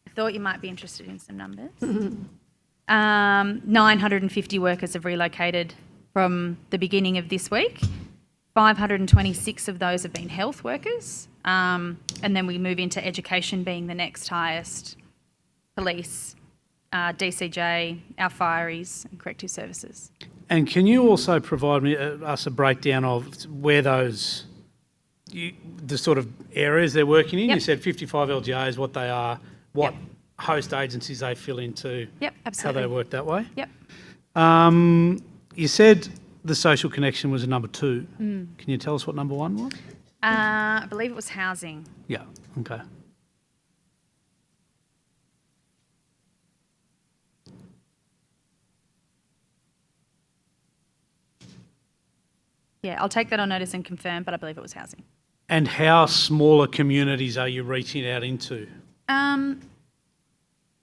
S18: I thought you might be interested in some numbers. 950 workers have relocated from the beginning of this week. 526 of those have been health workers. And then we move into education being the next highest, police, DCJ, our fireys and corrective services.
S8: And can you also provide us a breakdown of where those, the sort of areas they're working in?
S18: Yep.
S8: You said 55 LGAs, what they are, what host agencies they fill into,
S18: absolutely.
S8: how they work that way?
S18: Yep.
S8: You said the social connection was a number 2.
S18: Mm.
S8: Can you tell us what number 1 was?
S18: I believe it was housing.
S8: Yeah, okay.
S18: Yeah, I'll take that on notice and confirm, but I believe it was housing.
S8: And how smaller communities are you reaching out into?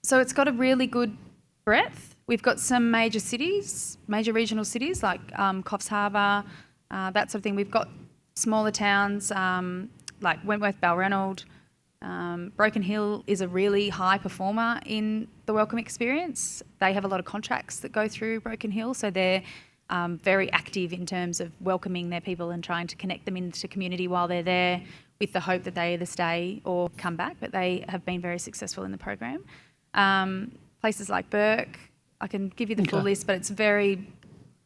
S18: So it's got a really good breadth. We've got some major cities, major regional cities like Coffs Harbour, that sort of thing. We've got smaller towns like Wentworth, Balranald. Broken Hill is a really high performer in the welcome experience. They have a lot of contracts that go through Broken Hill, so they're very active in terms of welcoming their people and trying to connect them into community while they're there, with the hope that they either stay or come back, but they have been very successful in the program. Places like Burke, I can give you the full list, but it's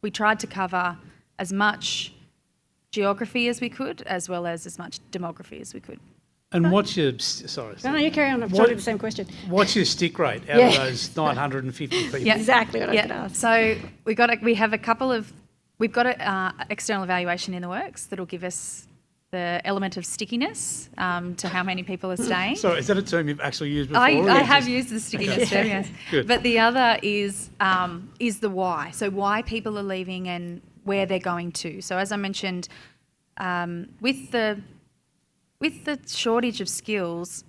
S18: we tried to cover as much geography as we could, as well as much demography as we could.
S8: And what's your, sorry.
S10: No, you carry on, I'm trying to do the same question.
S8: What's your stick rate out of those 950 people?
S18: Yeah,
S10: exactly what I was going to ask.
S18: So we've got an external evaluation in the works that'll give us the element of stickiness to how many people are staying.
S8: Sorry, is that a term you've actually used before?
S18: I have used the stickiness term, yes.
S8: Good.
S18: But the other is the why. So why people are leaving and where they're going to. So as I mentioned, with the shortage of skills,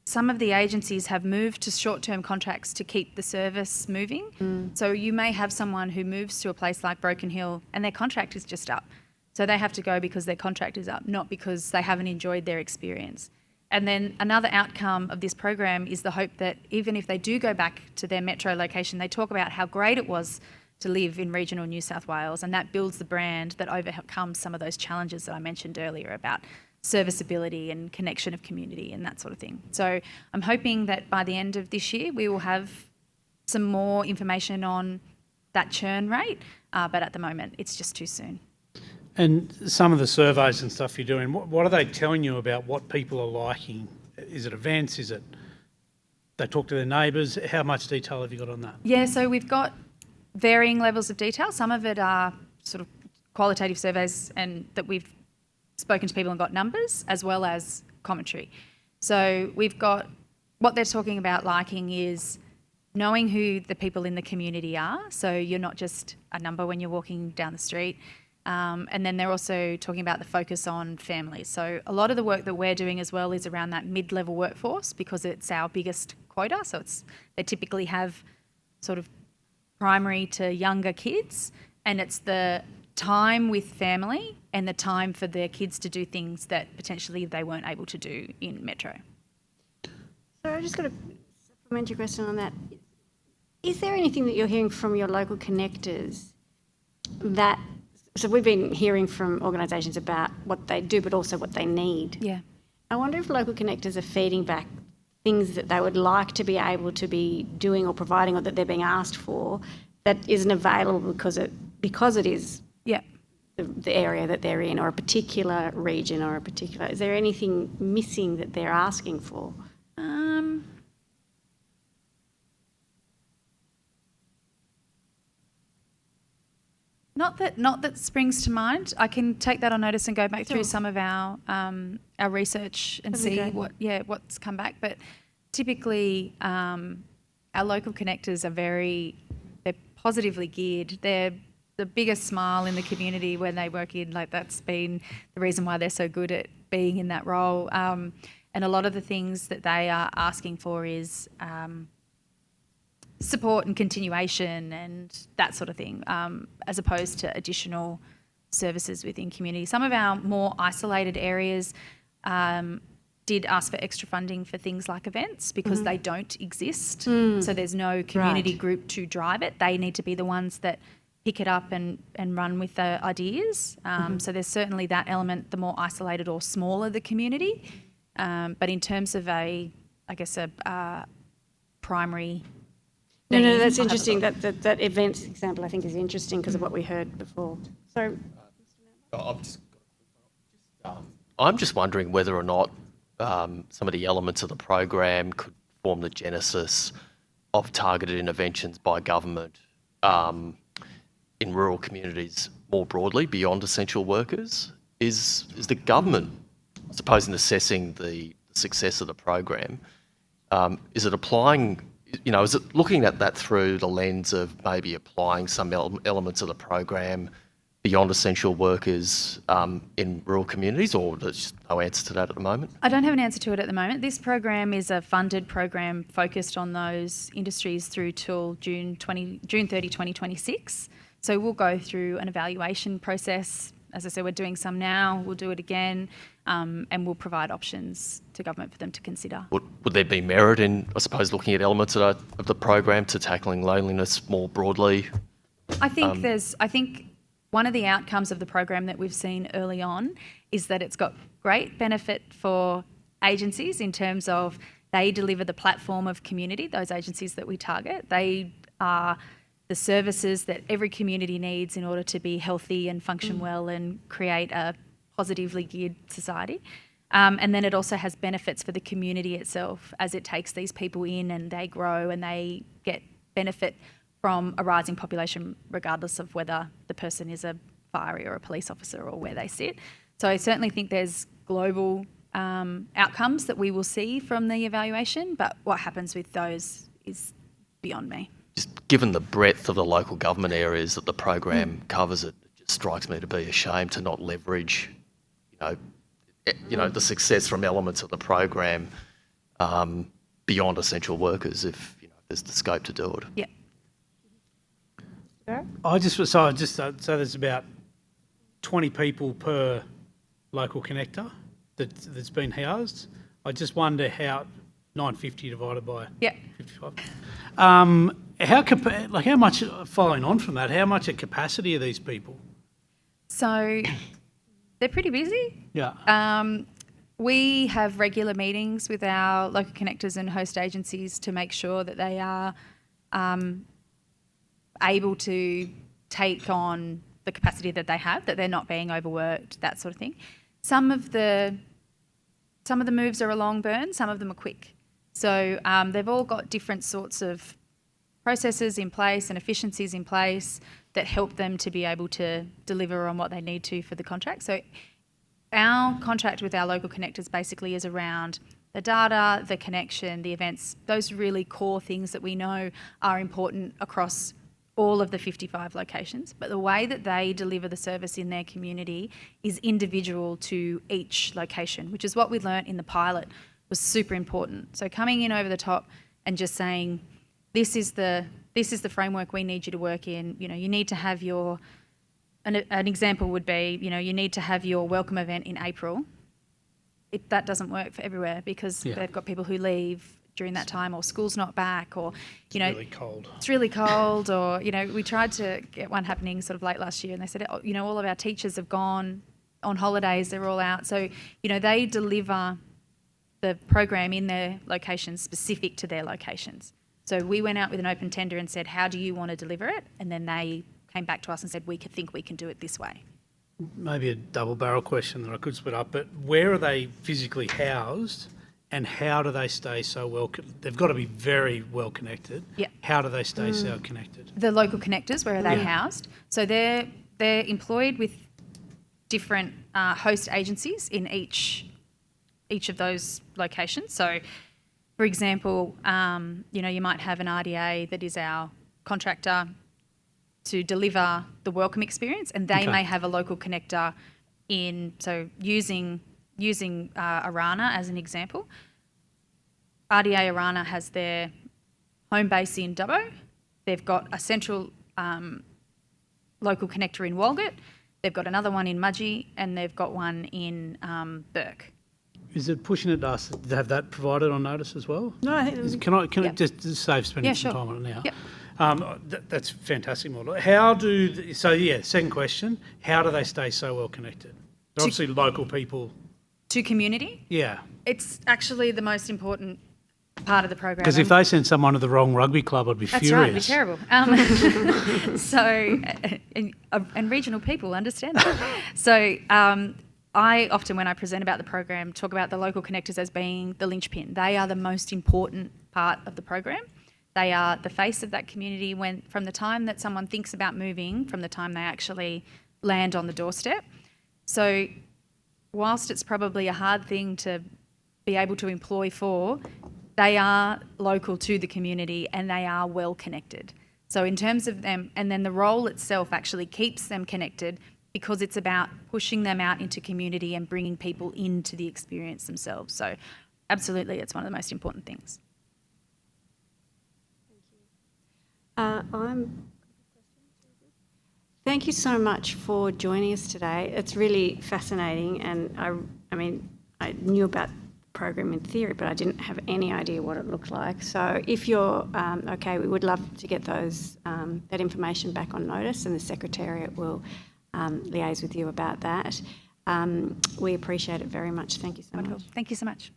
S18: some of the agencies have moved to short-term contracts to keep the service moving. So you may have someone who moves to a place like Broken Hill and their contract is just up. So they have to go because their contract is up, not because they haven't enjoyed their experience. And then another outcome of this program is the hope that even if they do go back to their metro location, they talk about how great it was to live in regional New South Wales, and that builds the brand that overcomes some of those challenges that I mentioned earlier about serviceability and connection of community and that sort of thing. So I'm hoping that by the end of this year we will have some more information on that churn rate, but at the moment it's just too soon.
S8: And some of the surveys and stuff you're doing, what are they telling you about what people are liking? Is it events? Is it they talk to their neighbours? How much detail have you got on that?
S18: Yeah, so we've got varying levels of detail. Some of it are sort of qualitative surveys and that we've spoken to people and got numbers, as well as commentary. So we've got what they're talking about liking is knowing who the people in the community are. So you're not just a number when you're walking down the street. And then they're also talking about the focus on families. So a lot of the work that we're doing as well is around that mid-level workforce because it's our biggest quota. So they typically have sort of primary to younger kids, and it's the time with family and the time for their kids to do things that potentially they weren't able to do in metro.
S1: So I just got a supplementary question on that. Is there anything that you're hearing from your local connectors that, so we've been hearing from organisations about what they do but also what they need.
S18: Yeah.
S1: I wonder if local connectors are feeding back things that they would like to be able to be doing or providing or that they're being asked for that isn't available because it is the area that they're in or a particular region or a particular... Is there anything missing that they're asking for?
S18: Not that springs to mind. I can take that on notice and go back through some of our research and see what's come back. But typically, our local connectors they're positively geared. They're the biggest smile in the community when they work in. Like that's been the reason why they're so good at being in that role. And a lot of the things that they are asking for is support and continuation and that sort of thing, as opposed to additional services within community. Some of our more isolated areas did ask for extra funding for things like events because they don't exist. So there's no community group to drive it. They need to be the ones that pick it up and run with the ideas. So there's certainly that element, the more isolated or smaller the community. But in terms of a primary...
S1: No, that's interesting. That events example I think is interesting because of what we heard before. So,
S3: I'm just wondering whether or not some of the elements of the program could form the genesis of targeted interventions by government in rural communities more broadly beyond essential workers. Is the government, I suppose, in assessing the success of the program, is it applying? Is it looking at that through the lens of maybe applying some elements of the program beyond essential workers in rural communities, or there's just no answer to that at the moment?
S18: I don't have an answer to it at the moment. This program is a funded program focused on those industries through till June 30, 2026. So we'll go through an evaluation process. As I said, we're doing some now, we'll do it again, and we'll provide options to government for them to consider.
S3: Would there be merit in, I suppose, looking at elements of the program to tackling loneliness more broadly?
S18: I think one of the outcomes of the program that we've seen early on is that it's got great benefit for agencies in terms of they deliver the platform of community, those agencies that we target. They are the services that every community needs in order to be healthy and function well and create a positively geared society. And then it also has benefits for the community itself as it takes these people in and they grow and they get benefit from a rising population regardless of whether the person is a fiery or a police officer or where they sit. So I certainly think there's global outcomes that we will see from the evaluation, but what happens with those is beyond me.
S3: Just given the breadth of the local government areas that the program covers, it just strikes me to be a shame to not leverage, the success from elements of the program beyond essential workers if there's the scope to do it.
S18: Yeah.
S8: So there's about 20 people per local connector that's been housed. I just wonder how 950 divided by 55. How much, following on from that, how much a capacity are these people?
S18: So they're pretty busy.
S8: Yeah.
S18: We have regular meetings with our local connectors and host agencies to make sure that they are able to take on the capacity that they have, that they're not being overworked, that sort of thing. Some of the moves are a long burn, some of them are quick. So they've all got different sorts of processes in place and efficiencies in place that help them to be able to deliver on what they need to for the contract. So our contract with our local connectors basically is around the data, the connection, the events, those really core things that we know are important across all of the 55 locations. But the way that they deliver the service in their community is individual to each location, which is what we learnt in the pilot was super important. So coming in over the top and just saying, this is the framework we need you to work in. You need to have your, an example would be, you need to have your welcome event in April. That doesn't work for everywhere because they've got people who leave during that time, or school's not back, or
S8: it's really cold.
S18: It's really cold, or we tried to get one happening sort of late last year, and they said, all of our teachers have gone on holidays, they're all out. So they deliver the program in their locations specific to their locations. So we went out with an open tender and said, how do you want to deliver it? And then they came back to us and said, we think we can do it this way.
S8: Maybe a double barrel question that I could split up, but where are they physically housed and how do they stay so well? They've got to be very well connected.
S18: Yeah.
S8: How do they stay so connected?
S18: The local connectors, where are they housed? So they're employed with different host agencies in each of those locations. So, for example, you might have an RDA that is our contractor to deliver the welcome experience, and they may have a local connector using Arana as an example. RDA Arana has their home base in Dubbo. They've got a central local connector in Walgett. They've got another one in Mudgee, and they've got one in Burke.
S8: Is it pushing it to us to have that provided on notice as well?
S18: No, I think
S8: Can I just save spending some time on it now?
S18: Yep.
S8: That's a fantastic model. Second question, how do they stay so well connected? They're obviously local people.
S18: To community?
S8: Yeah.
S18: It's actually the most important part of the program.
S8: Because if they send someone to the wrong rugby club, I'd be furious.
S18: That's right, it'd be terrible. And regional people understand that. So I often, when I present about the program, talk about the local connectors as being the linchpin. They are the most important part of the program. They are the face of that community from the time that someone thinks about moving, from the time they actually land on the doorstep. So whilst it's probably a hard thing to be able to employ for, they are local to the community and they are well connected. So in terms of them, and then the role itself actually keeps them connected because it's about pushing them out into community and bringing people into the experience themselves. So absolutely, it's one of the most important things.
S1: Thank you so much for joining us today. It's really fascinating, and I knew about the program in theory, but I didn't have any idea what it looked like. So if you're okay, we would love to get that information back on notice, and the Secretariat will liaise with you about that. We appreciate it very much. Thank you so much.
S18: Thank you so much.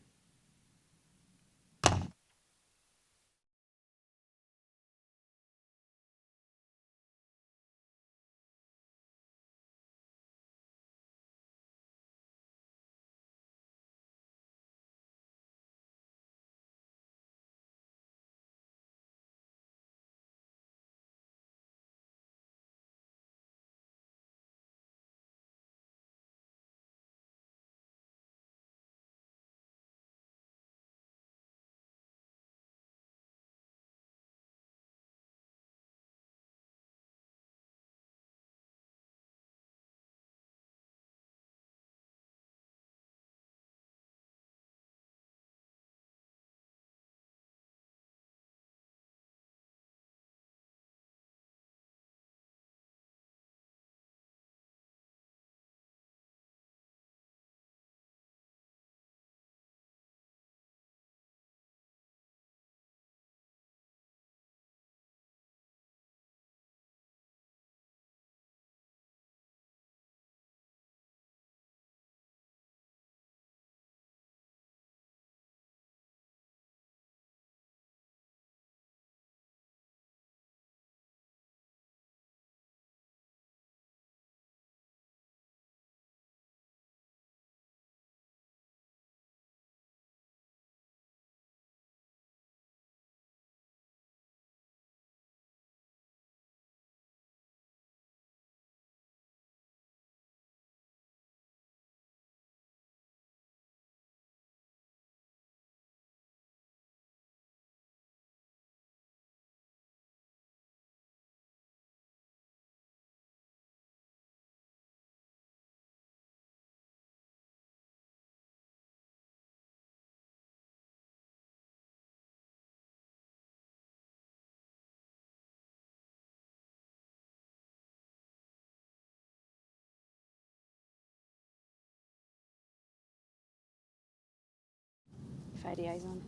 S1: FADA's on.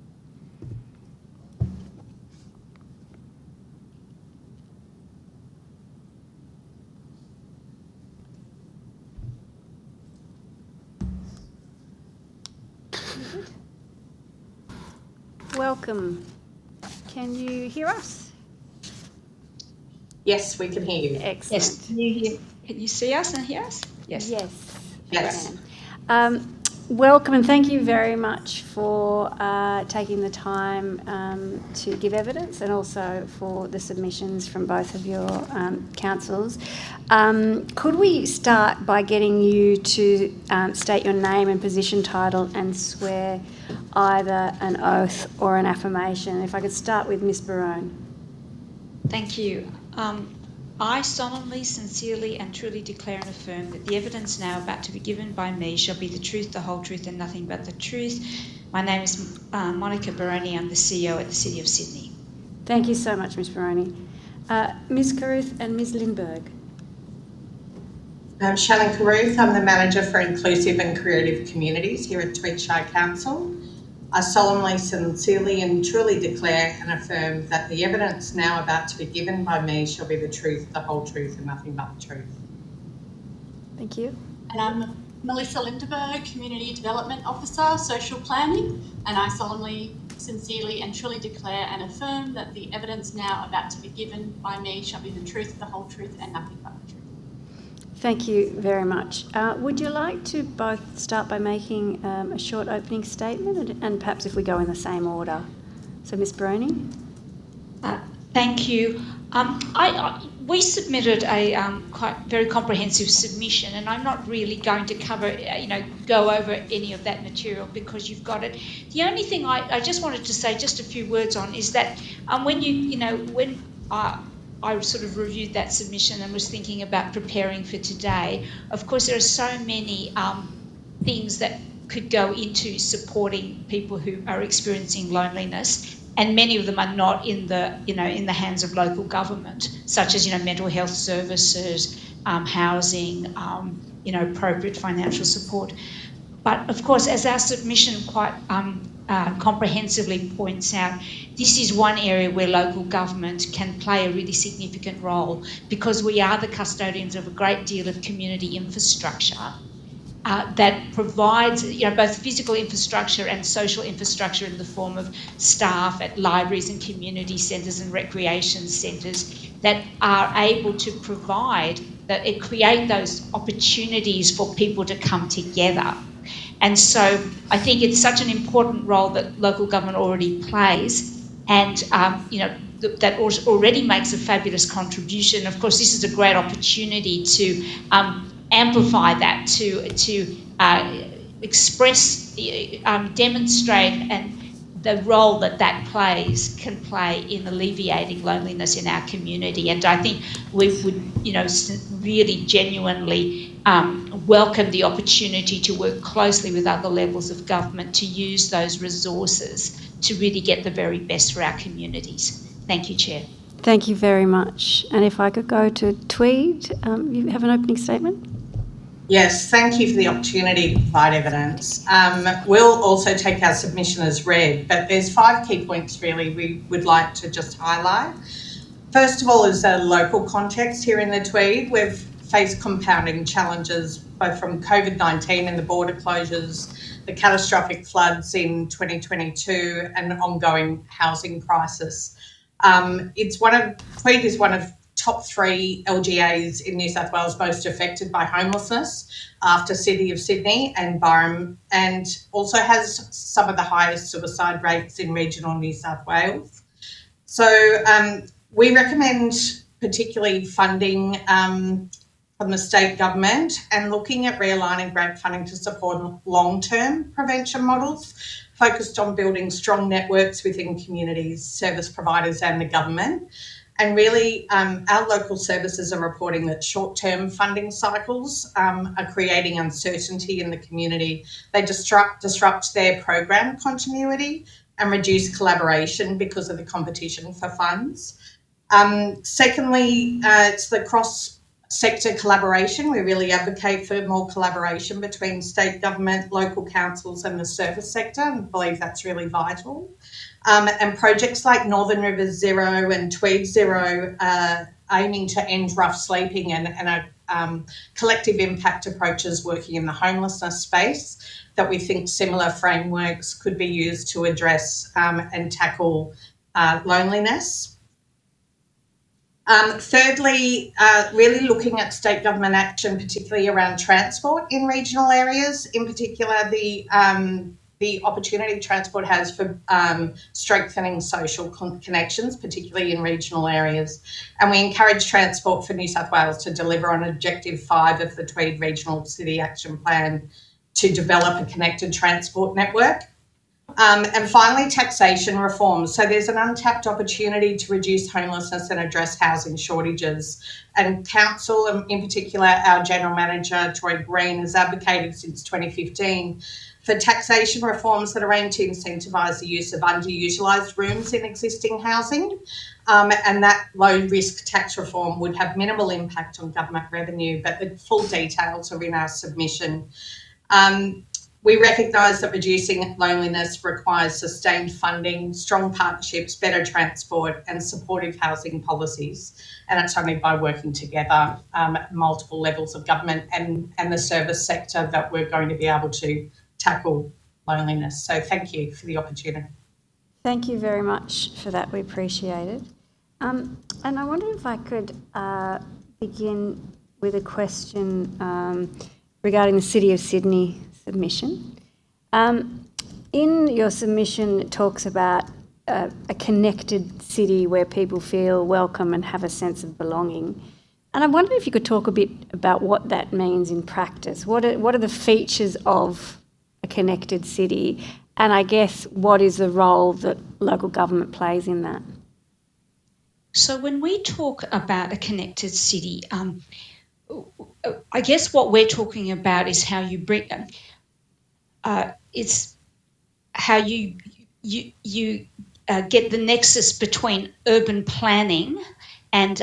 S1: Welcome. Can you hear us?
S19: Yes, we can hear you.
S1: Excellent.
S19: Yes. Can you see us and hear us?
S1: Yes.
S19: Yes.
S1: Welcome and thank you very much for taking the time to give evidence and also for the submissions from both of your councils. Could we start by getting you to state your name and position title and swear either an oath or an affirmation? If I could start with Ms. Barone.
S19: Thank you. I solemnly, sincerely and truly declare and affirm that the evidence now about to be given by me shall be the truth, the whole truth and nothing but the truth. My name is Monica Baroni. I'm the CEO at the City of Sydney.
S1: Thank you so much, Ms. Baroni. Ms. Caruth and Ms. Lindberg.
S20: I'm Shannon Caruth. I'm the Manager for Inclusive and Creative Communities here at Tweed Shire Council. I solemnly, sincerely and truly declare and affirm that the evidence now about to be given by me shall be the truth, the whole truth and nothing but the truth.
S1: Thank you.
S21: And I'm Melissa Lindberg, Community Development Officer, Social Planning, and I solemnly, sincerely and truly declare and affirm that the evidence now about to be given by me shall be the truth, the whole truth and nothing but the truth.
S1: Thank you very much. Would you like to both start by making a short opening statement and perhaps if we go in the same order? So Ms. Baroni.
S19: Thank you. We submitted a very comprehensive submission, and I'm not really going to go over any of that material because you've got it. The only thing I just wanted to say just a few words on is that when I sort of reviewed that submission and was thinking about preparing for today. Of course, there are so many things that could go into supporting people who are experiencing loneliness, and many of them are not in the hands of local government, such as mental health services, housing, appropriate financial support. But of course, as our submission quite comprehensively points out, this is one area where local government can play a really significant role because we are the custodians of a great deal of community infrastructure that provides both physical infrastructure and social infrastructure in the form of staff at libraries and community centres and recreation centres that are able to create those opportunities for people to come together. And so I think it's such an important role that local government already plays and, that already makes a fabulous contribution. Of course, this is a great opportunity to amplify that, to express, demonstrate and the role that can play in alleviating loneliness in our community. And I think we would, really genuinely welcome the opportunity to work closely with other levels of government to use those resources to really get the very best for our communities. Thank you, Chair.
S1: Thank you very much. And if I could go to Tweed, you have an opening statement?
S20: Yes, thank you for the opportunity to provide evidence. We'll also take our submission as read, but there's 5 key points really we would like to just highlight. First of all is a local context here in the Tweed. We've faced compounding challenges both from COVID-19 and the border closures, the catastrophic floods in 2022 and an ongoing housing crisis. Tweed is one of top 3 LGAs in New South Wales most affected by homelessness after City of Sydney and Byron, and also has some of the highest suicide rates in regional New South Wales. So we recommend particularly funding from the state government and looking at realigning grant funding to support long-term prevention models focused on building strong networks within communities, service providers and the government. And really, our local services are reporting that short-term funding cycles are creating uncertainty in the community. They disrupt their program continuity and reduce collaboration because of the competition for funds. Secondly, it's the sector collaboration. We really advocate for more collaboration between state government, local councils and the service sector, and believe that's really vital. And projects like Northern Rivers Zero and Tweed Zero are aiming to end rough sleeping and collective impact approaches working in the homelessness space that we think similar frameworks could be used to address and tackle loneliness. Thirdly, really looking at state government action, particularly around transport in regional areas, in particular the opportunity transport has for strengthening social connections, particularly in regional areas. And we encourage Transport for New South Wales to deliver on Objective 5 of the Tweed Regional City Action Plan to develop a connected transport network. And finally, taxation reform. So there's an untapped opportunity to reduce homelessness and address housing shortages. And Council, and in particular our General Manager, Troy Green, has advocated since 2015 for taxation reforms that are aimed to incentivise the use of underutilised rooms in existing housing. And that low-risk tax reform would have minimal impact on government revenue, but the full details are in our submission. We recognise that reducing loneliness requires sustained funding, strong partnerships, better transport and supportive housing policies. And it's only by working together at multiple levels of government and the service sector that we're going to be able to tackle loneliness. So thank you for the opportunity.
S1: Thank you very much for that. We appreciate it. And I wonder if I could begin with a question regarding the City of Sydney submission. In your submission, it talks about a connected city where people feel welcome and have a sense of belonging. And I wonder if you could talk a bit about what that means in practice. What are the features of a connected city? And I guess what is the role that local government plays in that?
S19: So when we talk about a connected city, I guess what we're talking about is how you bring... it's how you get the nexus between urban planning and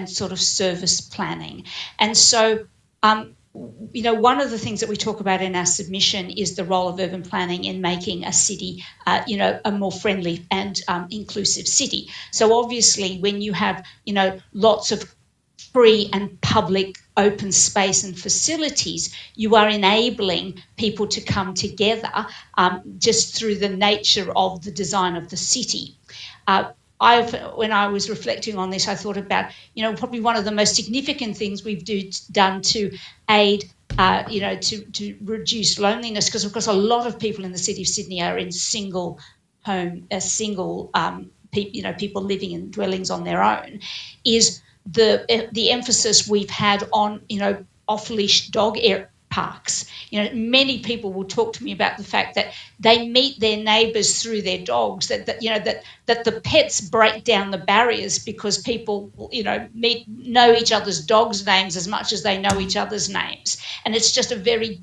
S19: sort of service planning. And so, one of the things that we talk about in our submission is the role of urban planning in making a city, a more friendly and inclusive city. So obviously, when you have, lots of free and public open space and facilities, you are enabling people to come together just through the nature of the design of the city. When I was reflecting on this, I thought about, probably one of the most significant things we've done to aid, to reduce loneliness, because of course a lot of people in the City of Sydney are in people living in dwellings on their own, is the emphasis we've had on, off-leash dog parks. Many people will talk to me about the fact that they meet their neighbours through their dogs, that the pets break down the barriers because people, know each other's dogs' names as much as they know each other's names. And it's just a very,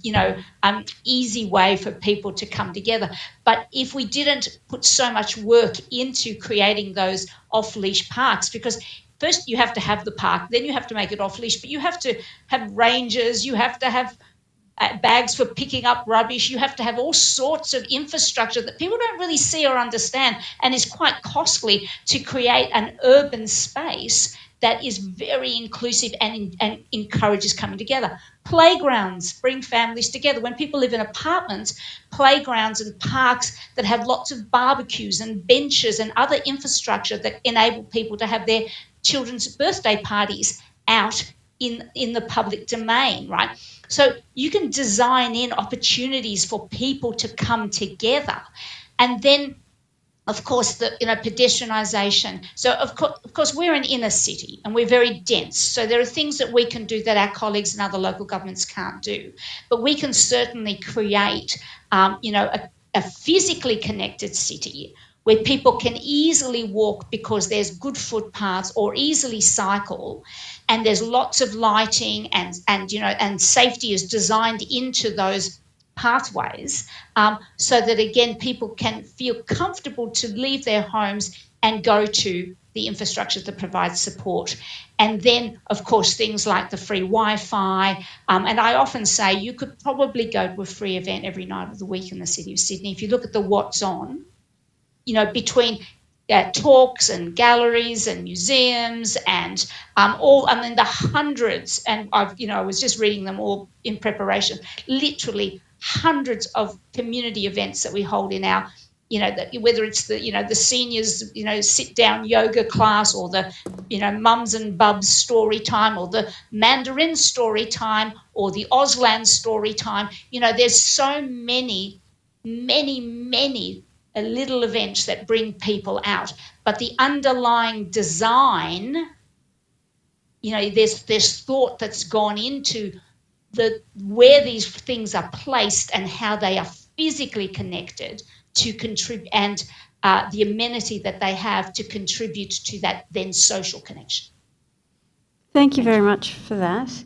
S19: easy way for people to come together. But if we didn't put so much work into creating those off-leash parks, because first you have to have the park, then you have to make it off-leash, but you have to have rangers, you have to have bags for picking up rubbish, you have to have all sorts of infrastructure that people don't really see or understand, and is quite costly to create an urban space that is very inclusive and encourages coming together. Playgrounds bring families together. When people live in apartments, playgrounds and parks that have lots of barbecues and benches and other infrastructure that enable people to have their children's birthday parties out in the public domain, right? So you can design in opportunities for people to come together. And then, of course, the pedestrianisation. So, of course, we're an inner city and we're very dense. So there are things that we can do that our colleagues in other local governments can't do. But we can certainly create, a physically connected city where people can easily walk because there's good footpaths, or easily cycle, and there's lots of lighting and safety is designed into those pathways, so that again people can feel comfortable to leave their homes and go to the infrastructure that provides support. And then, of course, things like the free Wi-Fi. And I often say you could probably go to a free event every night of the week in the City of Sydney. If you look at the What's On, between talks and galleries and museums and then the hundreds, and I was just reading them all in preparation, literally hundreds of community events that we hold in our, whether it's the seniors, sit down yoga class, or the, mums and bubs story time, or the Mandarin story time, or the Auslan story time. There's so many little events that bring people out, but the underlying design, there's thought that's gone into where these things are placed and how they are physically connected to contribute, and the amenity that they have to contribute to that then social connection.
S1: Thank you very much for that.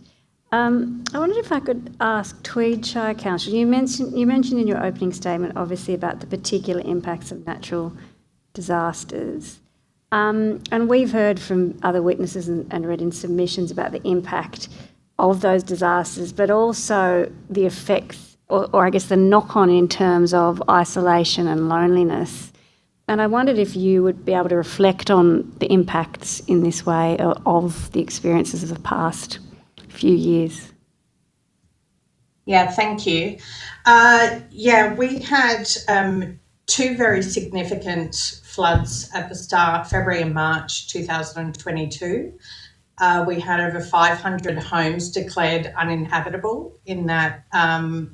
S1: I wondered if I could ask Tweed Shire Council. You mentioned in your opening statement, obviously, about the particular impacts of natural disasters. And we've heard from other witnesses and read in submissions about the impact of those disasters, but also the effects, or I guess the knock-on in terms of isolation and loneliness. And I wondered if you would be able to reflect on the impacts in this way of the experiences of the past few years.
S20: Yeah, thank you. We had two very significant floods at the start, February and March 2022. We had over 500 homes declared uninhabitable in that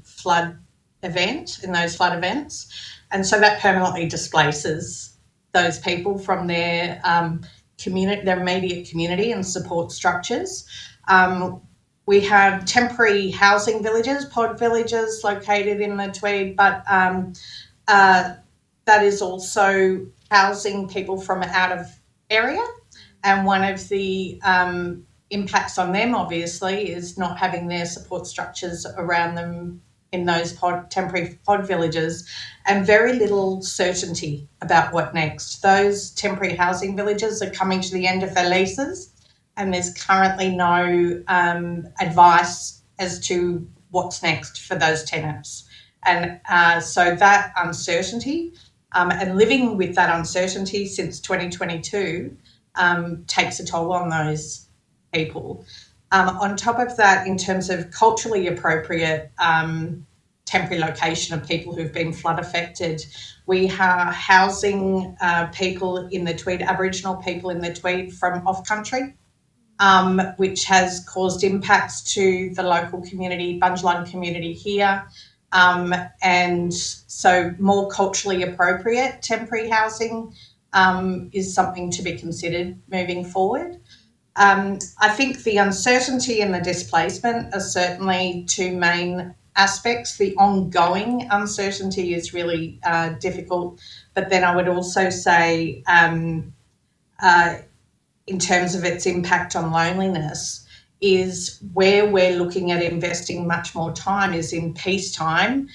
S20: flood event, in those flood events. And so that permanently displaces those people from their community, their immediate community and support structures. We have temporary housing villages, pod villages located in the Tweed, but that is also housing people from out of area. And one of the impacts on them, obviously, is not having their support structures around them in those temporary pod villages, and very little certainty about what next. Those temporary housing villages are coming to the end of their leases, and there's currently no advice as to what's next for those tenants. And so that uncertainty, and living with that uncertainty since 2022, takes a toll on those people. On top of that, in terms of culturally appropriate temporary location of people who've been flood affected, we are housing people in the Tweed, Aboriginal people in the Tweed from off-country, which has caused impacts to the local community, Bunjalung community here. And so more culturally appropriate temporary housing is something to be considered moving forward. I think the uncertainty and the displacement are certainly two main aspects. The ongoing uncertainty is really difficult, but then I would also say in terms of its impact on loneliness, is where we're looking at investing much more time is in peacetime,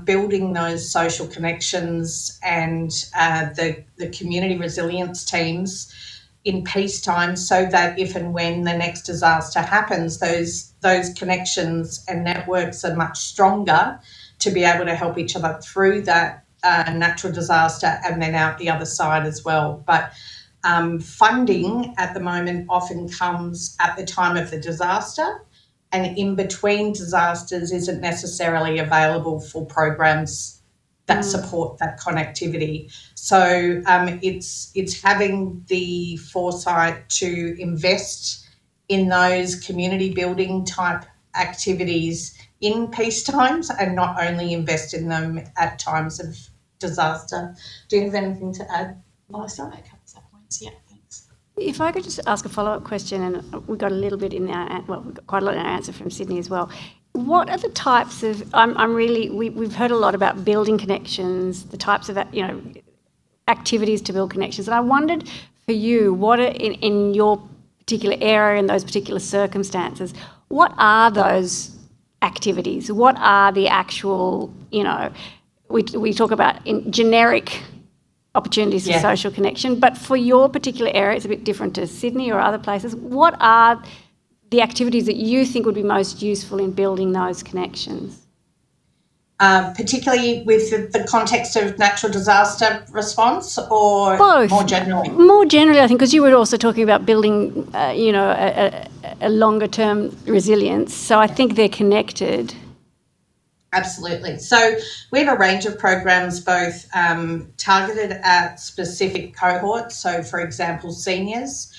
S20: building those social connections and the community resilience teams in peacetime, so that if and when the next disaster happens, those connections and networks are much stronger to be able to help each other through that natural disaster and then out the other side as well. But funding at the moment often comes at the time of the disaster, and in between disasters isn't necessarily available for programs that support that connectivity. So it's having the foresight to invest in those community building type activities in peace times, and not only invest in them at times of disaster. Do you have anything to add, Melissa?
S21: Yeah, thanks.
S1: If I could just ask a follow-up question, and we got a little bit in our, we got quite a lot in our answer from Sydney as well. What are the types of, we've heard a lot about building connections, the types of, activities to build connections. And I wondered for you, what are, in your particular area, in those particular circumstances, what are those activities? What are the actual, we talk about in generic opportunities for
S20: Yeah.
S1: social connection. But for your particular area, it's a bit different to Sydney or other places. What are the activities that you think would be most useful in building those connections?
S20: Particularly with the context of natural disaster response, or
S1: Both.
S20: more generally?
S1: More generally, I think, because you were also talking about building, a longer-term resilience. So I think they're connected.
S20: Absolutely. So we have a range of programs, both targeted at specific cohorts. So, for example, seniors.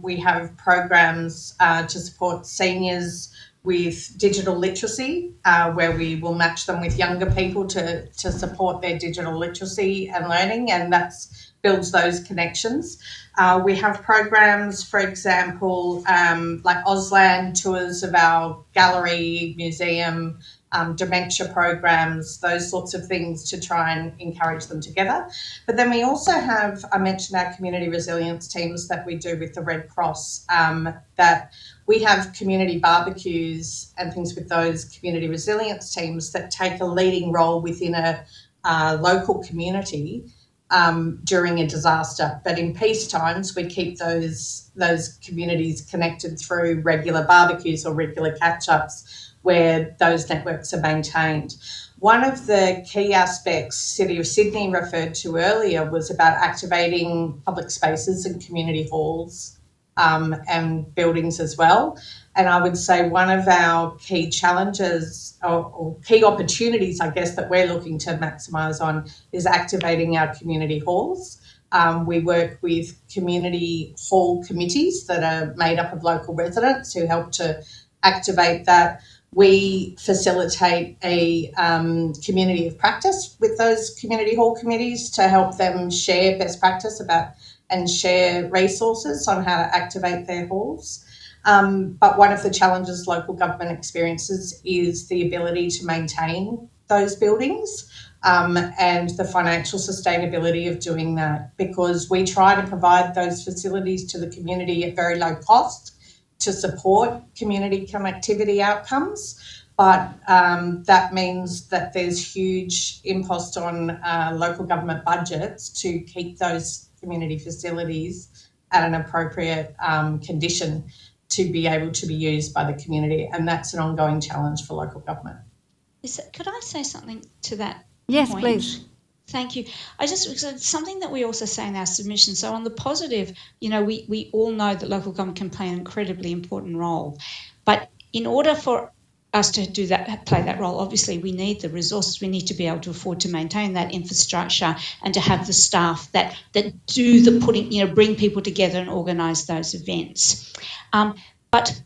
S20: We have programs to support seniors with digital literacy, where we will match them with younger people to support their digital literacy and learning, and that builds those connections. We have programs, for example, like Auslan tours of our gallery, museum, dementia programs, those sorts of things to try and encourage them together. But then we also have, I mentioned our community resilience teams that we do with the Red Cross, that we have community barbecues and things with those community resilience teams that take a leading role within a local community during a disaster. But in peace times, we keep those communities connected through regular barbecues or regular catch-ups where those networks are maintained. One of the key aspects City of Sydney referred to earlier was about activating public spaces and community halls and buildings as well. And I would say one of our key challenges or key opportunities, I guess, that we're looking to maximise on is activating our community halls. We work with community hall committees that are made up of local residents who help to activate that. We facilitate a community of practice with those community hall committees to help them share best practice about and share resources on how to activate their halls. But one of the challenges local government experiences is the ability to maintain those buildings and the financial sustainability of doing that, because we try to provide those facilities to the community at very low cost to support community connectivity outcomes. But that means that there's huge impost on local government budgets to keep those community facilities at an appropriate condition to be able to be used by the community. And that's an ongoing challenge for local government.
S19: Could I say something to that?
S1: Yes,
S19: point?
S1: please.
S19: Thank you. It's something that we also say in our submission. So on the positive, we all know that local government can play an incredibly important role. But in order for us to do that, play that role, obviously we need the resources. We need to be able to afford to maintain that infrastructure and to have the staff that do the putting, bring people together and organise those events. But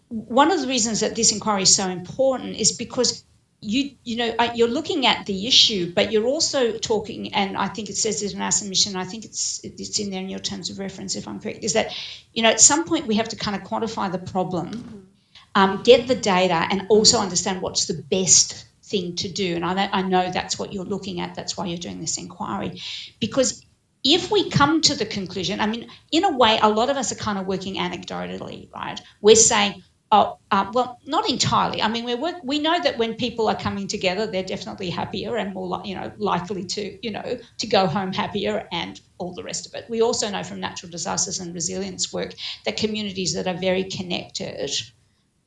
S19: one of the reasons that this inquiry is so important is because you're looking at the issue, but you're also talking, and I think it says it in our submission, I think it's in there in your terms of reference, if I'm correct, is that, at some point we have to kind of quantify the problem, get the data, and also understand what's the best thing to do. And I know that's what you're looking at. That's why you're doing this inquiry. Because if we come to the conclusion, in a way, a lot of us are kind of working anecdotally, right? We're saying, well, not entirely. We know that when people are coming together, they're definitely happier and more, likely to, to go home happier and all the rest of it. We also know from natural disasters and resilience work that communities that are very connected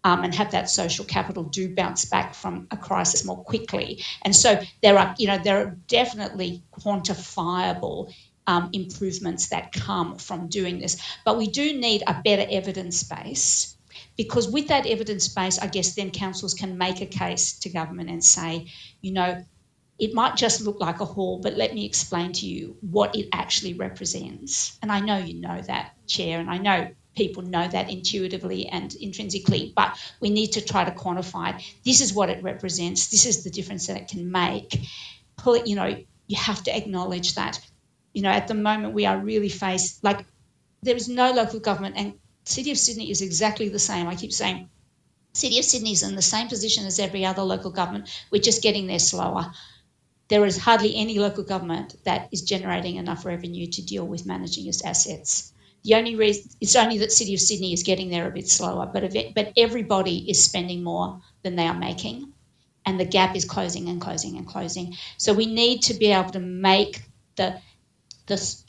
S19: and have that social capital do bounce back from a crisis more quickly. And so there are definitely quantifiable improvements that come from doing this. But we do need a better evidence base. Because with that evidence base, I guess then councils can make a case to government and say, it might just look like a hall, but let me explain to you what it actually represents. And I know you know that, Chair, and I know people know that intuitively and intrinsically, but we need to try to quantify it. This is what it represents. This is the difference that it can make. You have to acknowledge that, at the moment we are really faced, there is no local government, and City of Sydney is exactly the same. I keep saying City of Sydney is in the same position as every other local government. We're just getting there slower. There is hardly any local government that is generating enough revenue to deal with managing its assets. The only reason, it's only that City of Sydney is getting there a bit slower, but everybody is spending more than they are making. and the gap is closing and closing and closing. So we need to be able to make the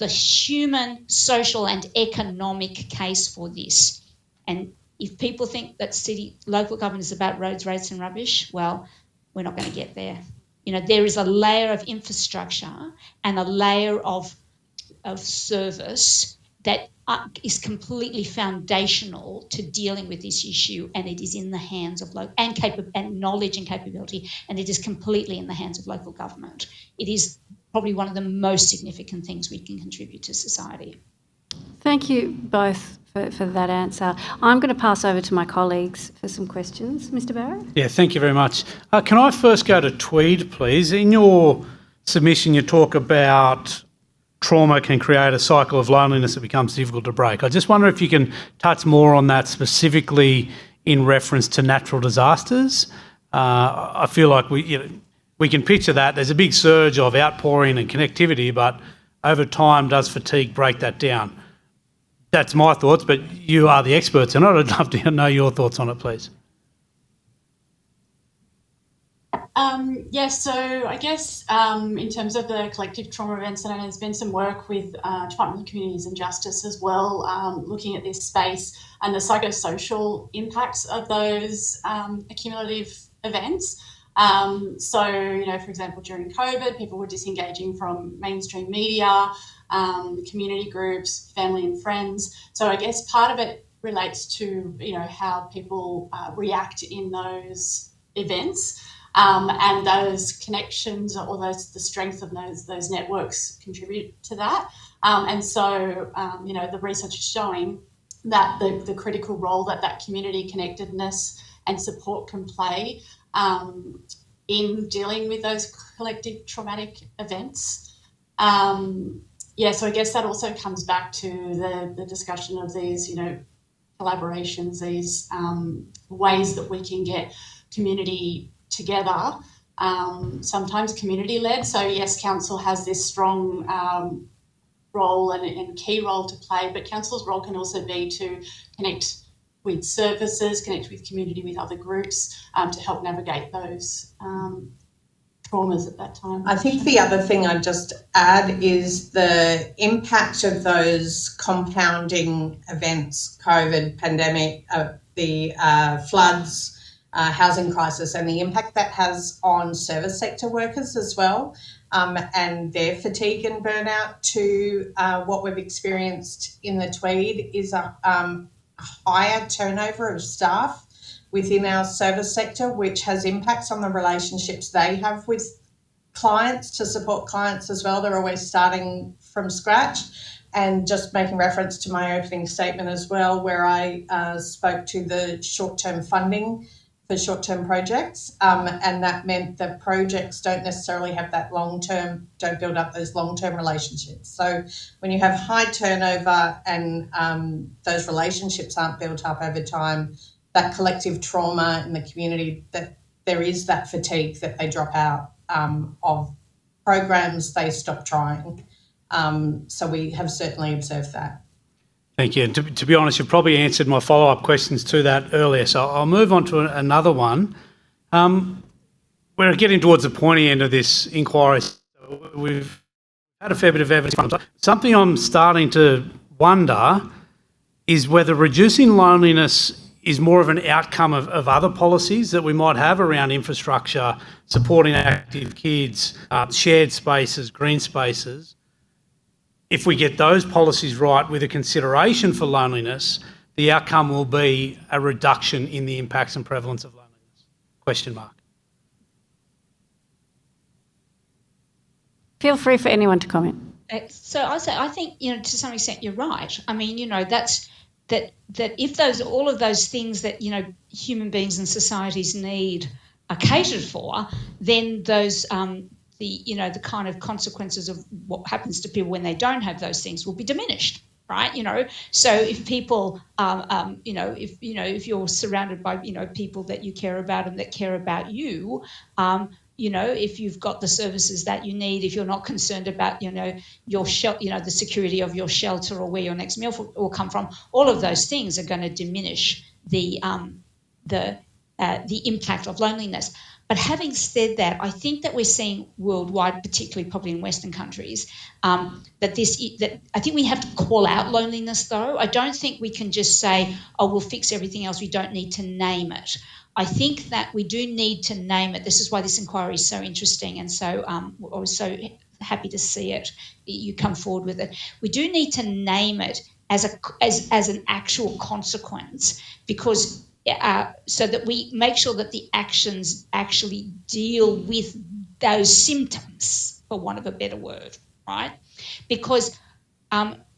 S19: human, social and economic case for this. And if people think that local government is about roads, rates and rubbish, well, we're not going to get there. You know, there is a layer of infrastructure and a layer of service that is completely foundational to dealing with this issue, and it is in the hands of and knowledge and capability, and it is completely in the hands of local government. It is probably one of the most significant things we can contribute to society.
S1: Thank you both for that answer. I'm going to pass over to my colleagues for some questions. Mr. Barrett?
S8: Yeah, thank you very much. Can I first go to Tweed, please? In your submission, you talk about trauma can create a cycle of loneliness that becomes difficult to break. I just wonder if you can touch more on that, specifically in reference to natural disasters. I feel like we can picture that. There's a big surge of outpouring and connectivity, but over time, does fatigue break that down? That's my thoughts, but you are the experts in it. I'd love to know your thoughts on it, please.
S21: Yes, so I guess in terms of the collective trauma events, and there's been some work with Department of Communities and Justice as well, looking at this space and the psychosocial impacts of those accumulative events. So, you know, for example, during COVID, people were disengaging from mainstream media, community groups, family and friends. So I guess part of it relates to, you know, how people react in those events. And those connections or the strength of those networks contribute to that. And so, you know, the research is showing that the critical role that community connectedness and support can play in dealing with those collective traumatic events. So I guess that also comes back to the discussion of these, you know, collaborations, these ways that we can get community together, sometimes community-led. So yes, council has this strong role and key role to play, but council's role can also be to connect with services, connect with community, with other groups to help navigate those traumas at that time.
S20: I think the other thing I'd just add is the impact of those compounding events, COVID, pandemic, the floods, housing crisis, and the impact that has on service sector workers as well, and their fatigue and burnout to what we've experienced in the Tweed is a higher turnover of staff within our service sector, which has impacts on the relationships they have with clients to support clients as well. They're always starting from scratch. And just making reference to my opening statement as well, where I spoke to the short-term funding for short-term projects, and that meant that projects don't necessarily have that long-term, don't build up those long-term relationships. So when you have high turnover and those relationships aren't built up over time, that collective trauma in the community, that there is that fatigue, that they drop out of programs, they stop trying. So we have certainly observed that.
S8: Thank you. And to be honest, you've probably answered my follow-up questions to that earlier, so I'll move on to another one. We're getting towards the pointy end of this inquiry. We've had a fair bit of evidence. Something I'm starting to wonder is whether reducing loneliness is more of an outcome of other policies that we might have around infrastructure, supporting active kids, shared spaces, green spaces. If we get those policies right with a consideration for loneliness, the outcome will be a reduction in the impacts and prevalence of loneliness. Question mark.
S1: Feel free for anyone to comment.
S19: So I think, you know, to some extent you're right. I mean, you know, that if all of those things that, you know, human beings and societies need are catered for, then those the kind of consequences of what happens to people when they don't have those things will be diminished, right? You know, so if people, if you're surrounded by, you know, people that you care about and that care about you, you know, if you've got the services that you need, if you're not concerned about, you know, your the security of your shelter or where your next meal will come from, all of those things are going to diminish the impact of loneliness. But having said that, I think that we're seeing worldwide, particularly probably in Western countries, that I think we have to call out loneliness though. I don't think we can just say, oh, we'll fix everything else. We don't need to name it. I think that we do need to name it. This is why this inquiry is so interesting, and so I was so happy to see it. You come forward with it. We do need to name it as an actual consequence, because so that we make sure that the actions actually deal with those symptoms, for want of a better word, right? Because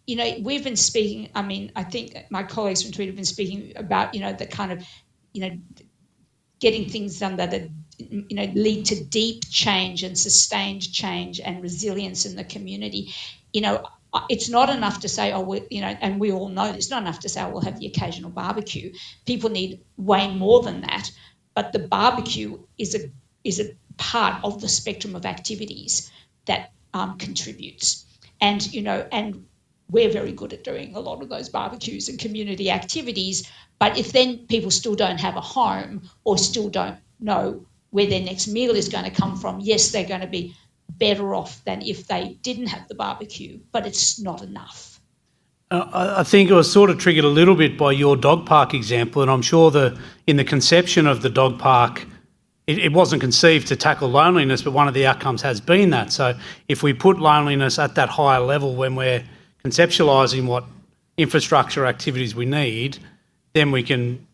S19: we've been speaking. I mean, I think my colleagues from Tweed have been speaking about the kind of getting things done that lead to deep change and sustained change and resilience in the community. It's not enough to say, and we all know it's not enough to say, oh, we'll have the occasional barbecue. People need way more than that. But the barbecue is a part of the spectrum of activities that contributes. And we're very good at doing a lot of those barbecues and community activities. But if then people still don't have a home or still don't know where their next meal is going to come from, yes, they're going to be better off than if they didn't have the barbecue, but it's not enough.
S8: I think it was sort of triggered a little bit by your dog park example, and I'm sure in the conception of the dog park, it wasn't conceived to tackle loneliness, but one of the outcomes has been that. So if we put loneliness at that higher level when we're conceptualising what infrastructure activities we need, then we can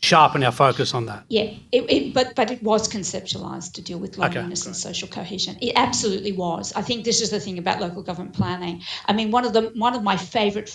S8: sharpen our focus on that.
S19: Yeah, but it was conceptualised to deal with loneliness and social cohesion. It absolutely was. I think this is the thing about local government planning. I mean, one of my favourite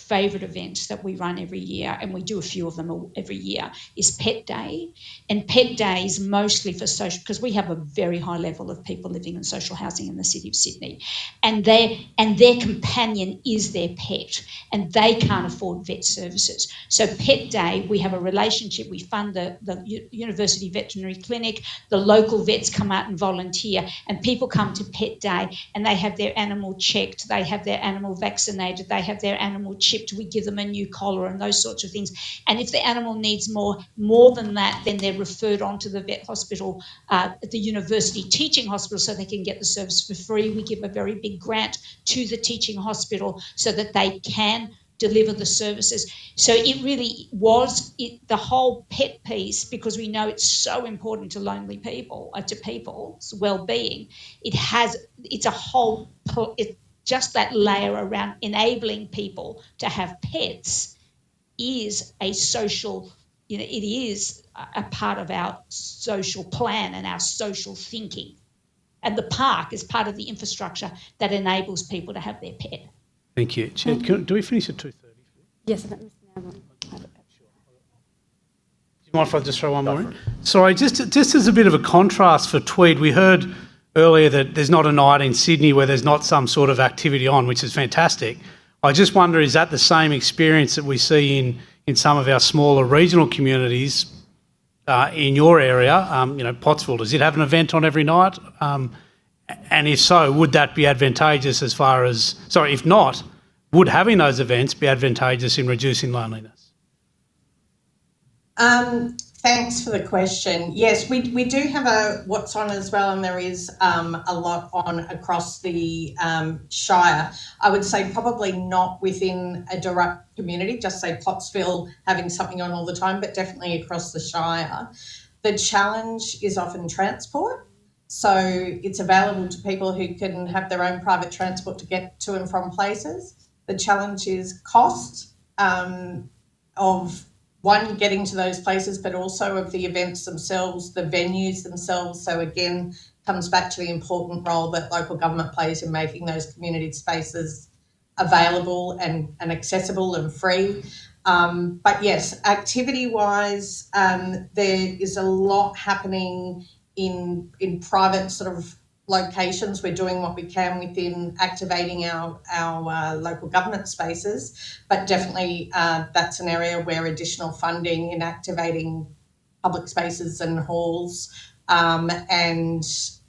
S19: events that we run every year, and we do a few of them every year, is Pet Day. And Pet Day is mostly for social, because we have a very high level of people living in social housing in the city of Sydney, and their companion is their pet, and they can't afford vet services. So Pet Day, we have a relationship. We fund the University Veterinary Clinic, the local vets come out and volunteer, and people come to Pet Day and they have their animal checked, they have their animal vaccinated, they have their animal chipped, we give them a new collar and those sorts of things. And if the animal needs more than that, then they're referred on to the vet hospital, the university teaching hospital, so they can get the service for free. We give a very big grant to the teaching hospital so that they can deliver the services. So it really was the whole pet piece, because we know it's so important to lonely people, to people's well-being. It's just that layer around enabling people to have pets is a social, it is a part of our social plan and our social thinking. And the park is part of the infrastructure that enables people to have their pet.
S8: Thank you. Chair, do we finish at 2:30?
S1: Yes,
S8: Do you mind if I just throw one more in? Sorry, just as a bit of a contrast for Tweed, we heard earlier that there's not a night in Sydney where there's not some sort of activity on, which is fantastic. I just wonder, is that the same experience that we see in some of our smaller regional communities in your area? Pottsville, does it have an event on every night? And if so, would that be advantageous if not, would having those events be advantageous in reducing loneliness?
S20: Thanks for the question. Yes, we do have a what's on as well, and there is a lot on across the Shire. I would say probably not within a direct community, just say Pottsville having something on all the time, but definitely across the Shire. The challenge is often transport. So it's available to people who can have their own private transport to get to and from places. The challenge is cost of one, getting to those places, but also of the events themselves, the venues themselves. So again, comes back to the important role that local government plays in making those community spaces available and accessible and free. But yes, activity-wise, there is a lot happening in private sort of locations. We're doing what we can within activating our local government spaces, but definitely that's an area where additional funding in activating public spaces and halls and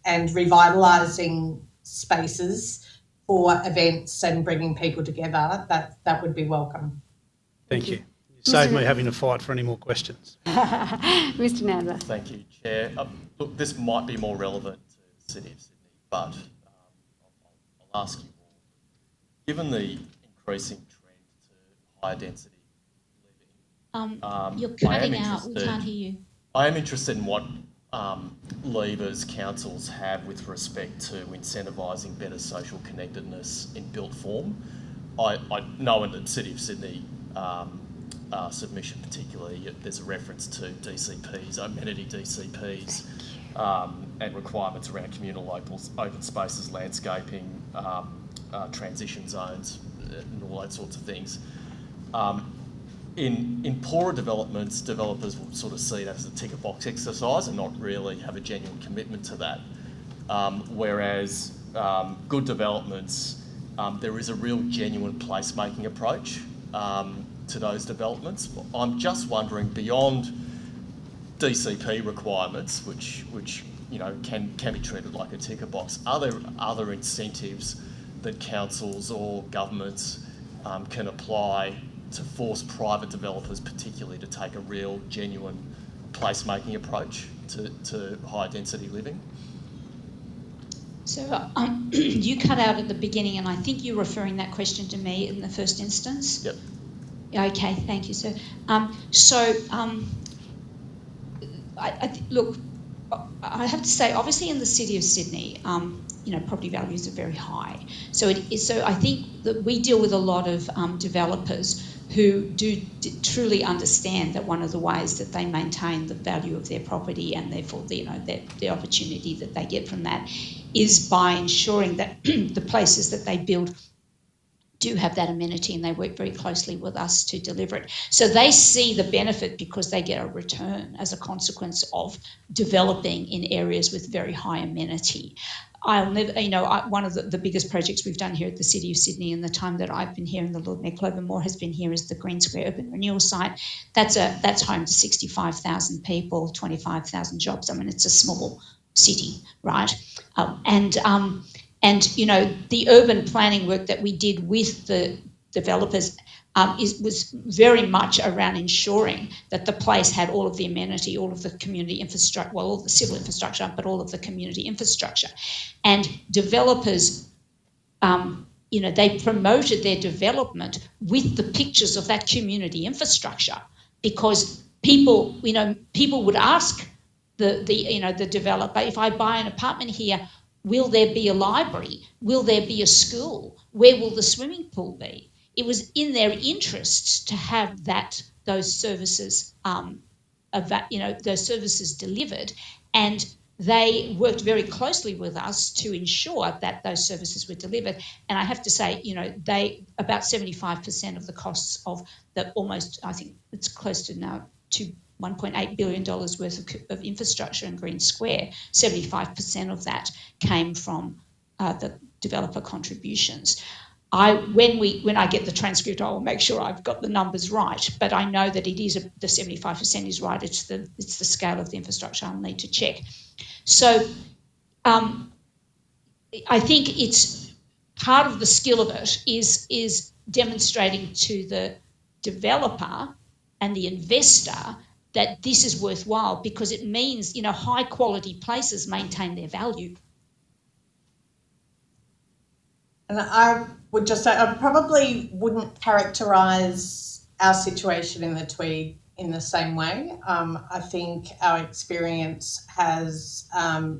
S20: revitalising spaces for events and bringing people together, that would be welcome.
S8: Thank you. Saved me having to fight for any more questions.
S1: Mr. Nadler.
S3: Thank you, Chair. Look, this might be more relevant to the City of Sydney, but I'll ask you all. Given the increasing trend to higher density living,
S19: You're cutting out. We can't hear you.
S3: I am interested in what levers councils have with respect to incentivising better social connectedness in built form. I know in the City of Sydney submission particularly, there's a reference to DCPs, amenity DCPs, and requirements around communal locals, open spaces, landscaping, transition zones, and all those sorts of things. In poorer developments, developers will sort of see it as a tick a box exercise and not really have a genuine commitment to that. Whereas good developments, there is a real genuine placemaking approach to those developments. I'm just wondering, beyond DCP requirements, which you know can be treated like a ticker box, are there other incentives that councils or governments can apply to force private developers particularly to take a real genuine placemaking approach to high density living?
S19: So you cut out at the beginning, and I think you're referring that question to me in the first instance.
S3: Yep.
S19: Okay, thank you, sir. Look, I have to say, obviously in the City of Sydney, you know, property values are very high. So I think that we deal with a lot of developers who do truly understand that one of the ways that they maintain the value of their property and therefore the opportunity that they get from that is by ensuring that the places that they build do have that amenity, and they work very closely with us to deliver it. So they see the benefit because they get a return as a consequence of developing in areas with very high amenity. I'll never, you know, one of the biggest projects we've done here at the City of Sydney in the time that I've been here and the Lord Mayor Clover Moore has been here is the Green Square Urban Renewal Site. That's home to 65,000 people, 25,000 jobs. I mean, it's a small city, right? And you know, the urban planning work that we did with the developers was very much around ensuring that the place had all of the amenity, all of the community infrastructure, well, all of the civil infrastructure, but all of the community infrastructure. And developers, you know, they promoted their development with the pictures of that community infrastructure, because people would ask the developer, if I buy an apartment here, will there be a library? Will there be a school? Where will the swimming pool be? It was in their interests to have those services, those services delivered, and they worked very closely with us to ensure that those services were delivered. And I have to say, you know, about 75% of the costs of I think it's close to now to $1.8 billion worth of infrastructure in Green Square, 75% of that came from the developer contributions. When I get the transcript, I will make sure I've got the numbers right, but I know that it is the 75% is right. It's the scale of the infrastructure I'll need to check. So I think it's part of the skill of it is demonstrating to the developer and the investor that this is worthwhile, because it means, you know, high quality places maintain their value.
S20: And I would just say I probably wouldn't characterise our situation in the Tweed in the same way. I think our experience has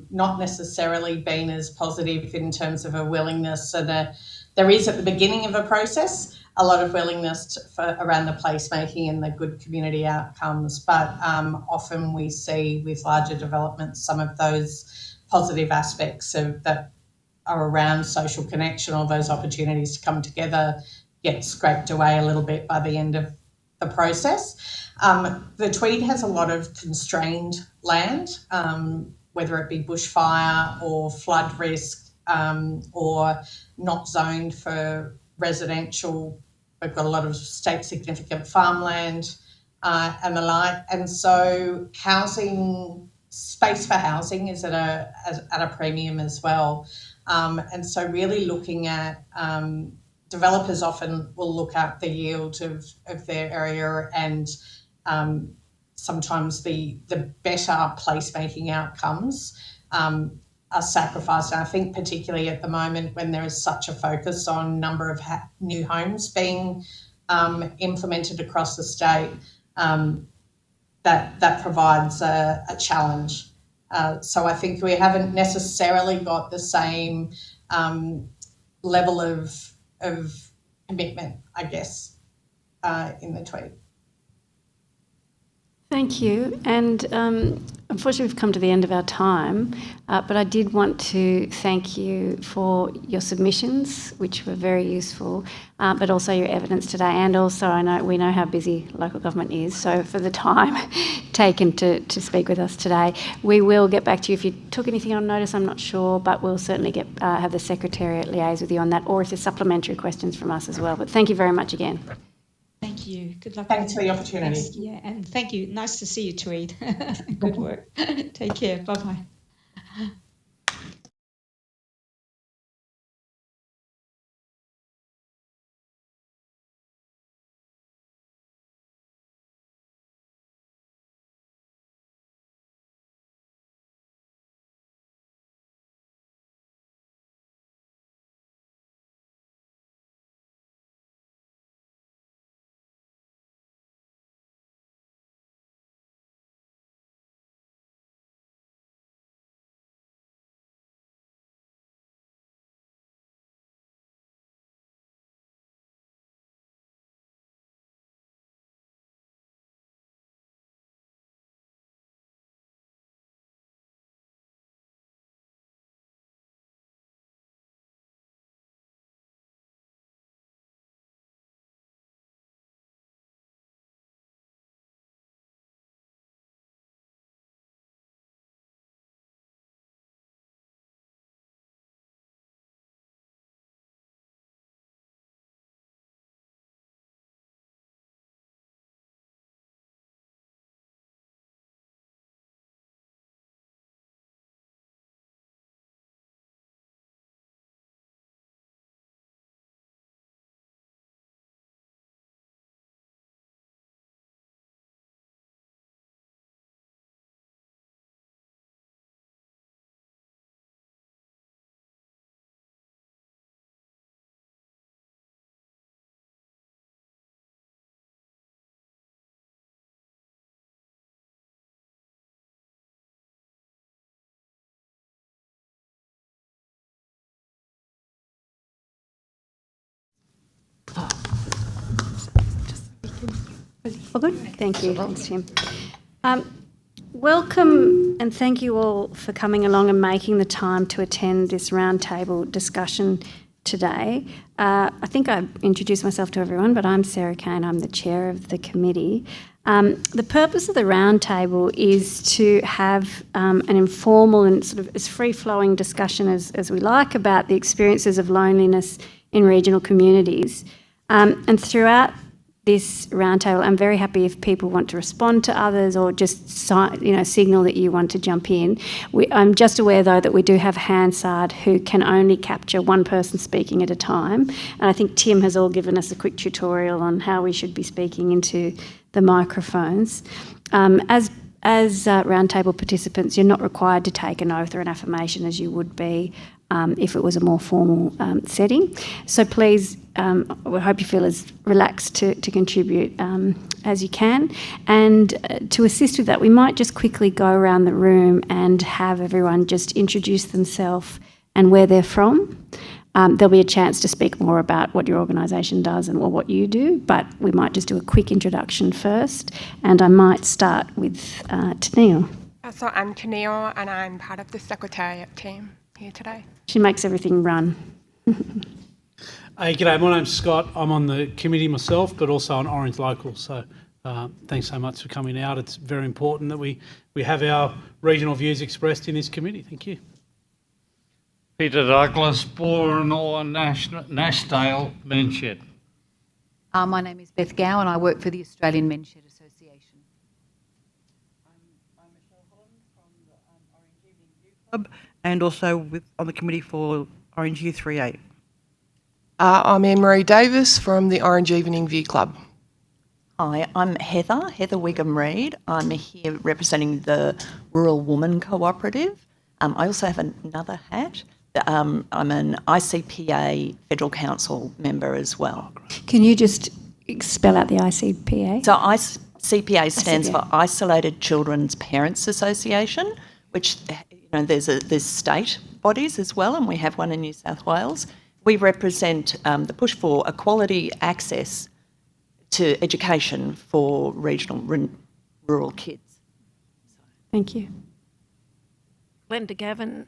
S20: not necessarily been as positive in terms of a willingness. So there is at the beginning of a process a lot of willingness around the placemaking and the good community outcomes, but often we see with larger developments some of those positive aspects that are around social connection, or those opportunities to come together, get scraped away a little bit by the end of the process. The Tweed has a lot of constrained land, whether it be bushfire or flood risk, or not zoned for residential. We've got a lot of state significant farmland and the like, and so space for housing is at a premium as well. And so really looking at developers often will look at the yield of their area and sometimes the better placemaking outcomes are sacrificed. And I think particularly at the moment when there is such a focus on number of new homes being implemented across the state, that provides a challenge. So I think we haven't necessarily got the same level of commitment, I guess, in the tweet.
S1: Thank you. And unfortunately, we've come to the end of our time, but I did want to thank you for your submissions, which were very useful, but also your evidence today. And also, we know how busy local government is, so for the time taken to speak with us today. We will get back to you if you took anything on notice, I'm not sure, but we'll certainly have the Secretariat liaise with you on that, or if there's supplementary questions from us as well. But thank you very much again.
S20: Thank you. Good luck. Thanks for the opportunity.
S19: Thanks, yeah, and thank you. Nice to see you, Tweed. Good work. Take care. Bye-bye.
S1: All good? Thank you. Thanks, Tim. Welcome and thank you all for coming along and making the time to attend this roundtable discussion today. I think I introduced myself to everyone, but I'm Sarah Kane. I'm the chair of the committee. The purpose of the roundtable is to have an informal and sort of as free-flowing discussion as we like about the experiences of loneliness in regional communities. And throughout this roundtable, I'm very happy if people want to respond to others or just signal that you want to jump in. I'm just aware, though, that we do have Hansard who can only capture one person speaking at a time. And I think Tim has all given us a quick tutorial on how we should be speaking into the microphones. As roundtable participants, you're not required to take an oath or an affirmation as you would be if it was a more formal setting. So please, we hope you feel as relaxed to contribute as you can. And to assist with that, we might just quickly go around the room and have everyone just introduce themselves and where they're from. There'll be a chance to speak more about what your organisation does and what you do, but we might just do a quick introduction first. And I might start with Tennille.
S9: So I'm Tennille and I'm part of the Secretariat team here today.
S1: She makes everything run.
S8: Hey, g'day, my name's Scott. I'm on the committee myself, but also on Orange Local. So thanks so much for coming out. It's very important that we have our regional views expressed in this committee. Thank you.
S22: Peter Douglas, born on Nashdale, Menshed.
S23: My name is Beth Gow and I work for the Australian Menshed Association.
S24: I'm Michelle Holland from the Orange Evening View Club and also on the committee for Orange U3A.
S4: I'm Anne-Marie Davis from the Orange Evening View Club.
S6: Hi, I'm Heather Wigham-Reid. I'm here representing the Rural Woman Cooperative. I also have another hat. I'm an ICPA Federal Council member as well.
S1: Can you just spell out the ICPA?
S6: So ICPA stands for Isolated Children's Parents Association, which, there's state bodies as well, and we have one in New South Wales. We represent the push for equality access to education for regional rural kids.
S1: Thank you.
S7: Glenda Gavin,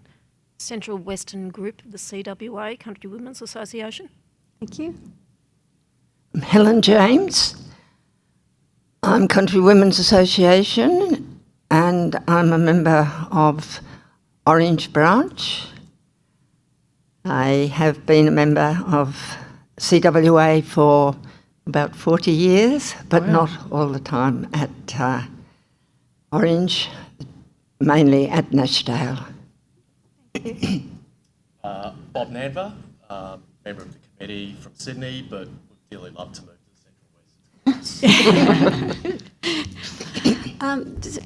S7: Central Western Group of the CWA, Country Women's Association.
S1: Thank you.
S11: I'm Helen James. I'm Country Women's Association and I'm a member of Orange Branch. I have been a member of CWA for about 40 years, but not all the time at Orange, mainly at Nashdale.
S3: Bob Nanva, member of the committee from Sydney, but would dearly love to move to the Central West.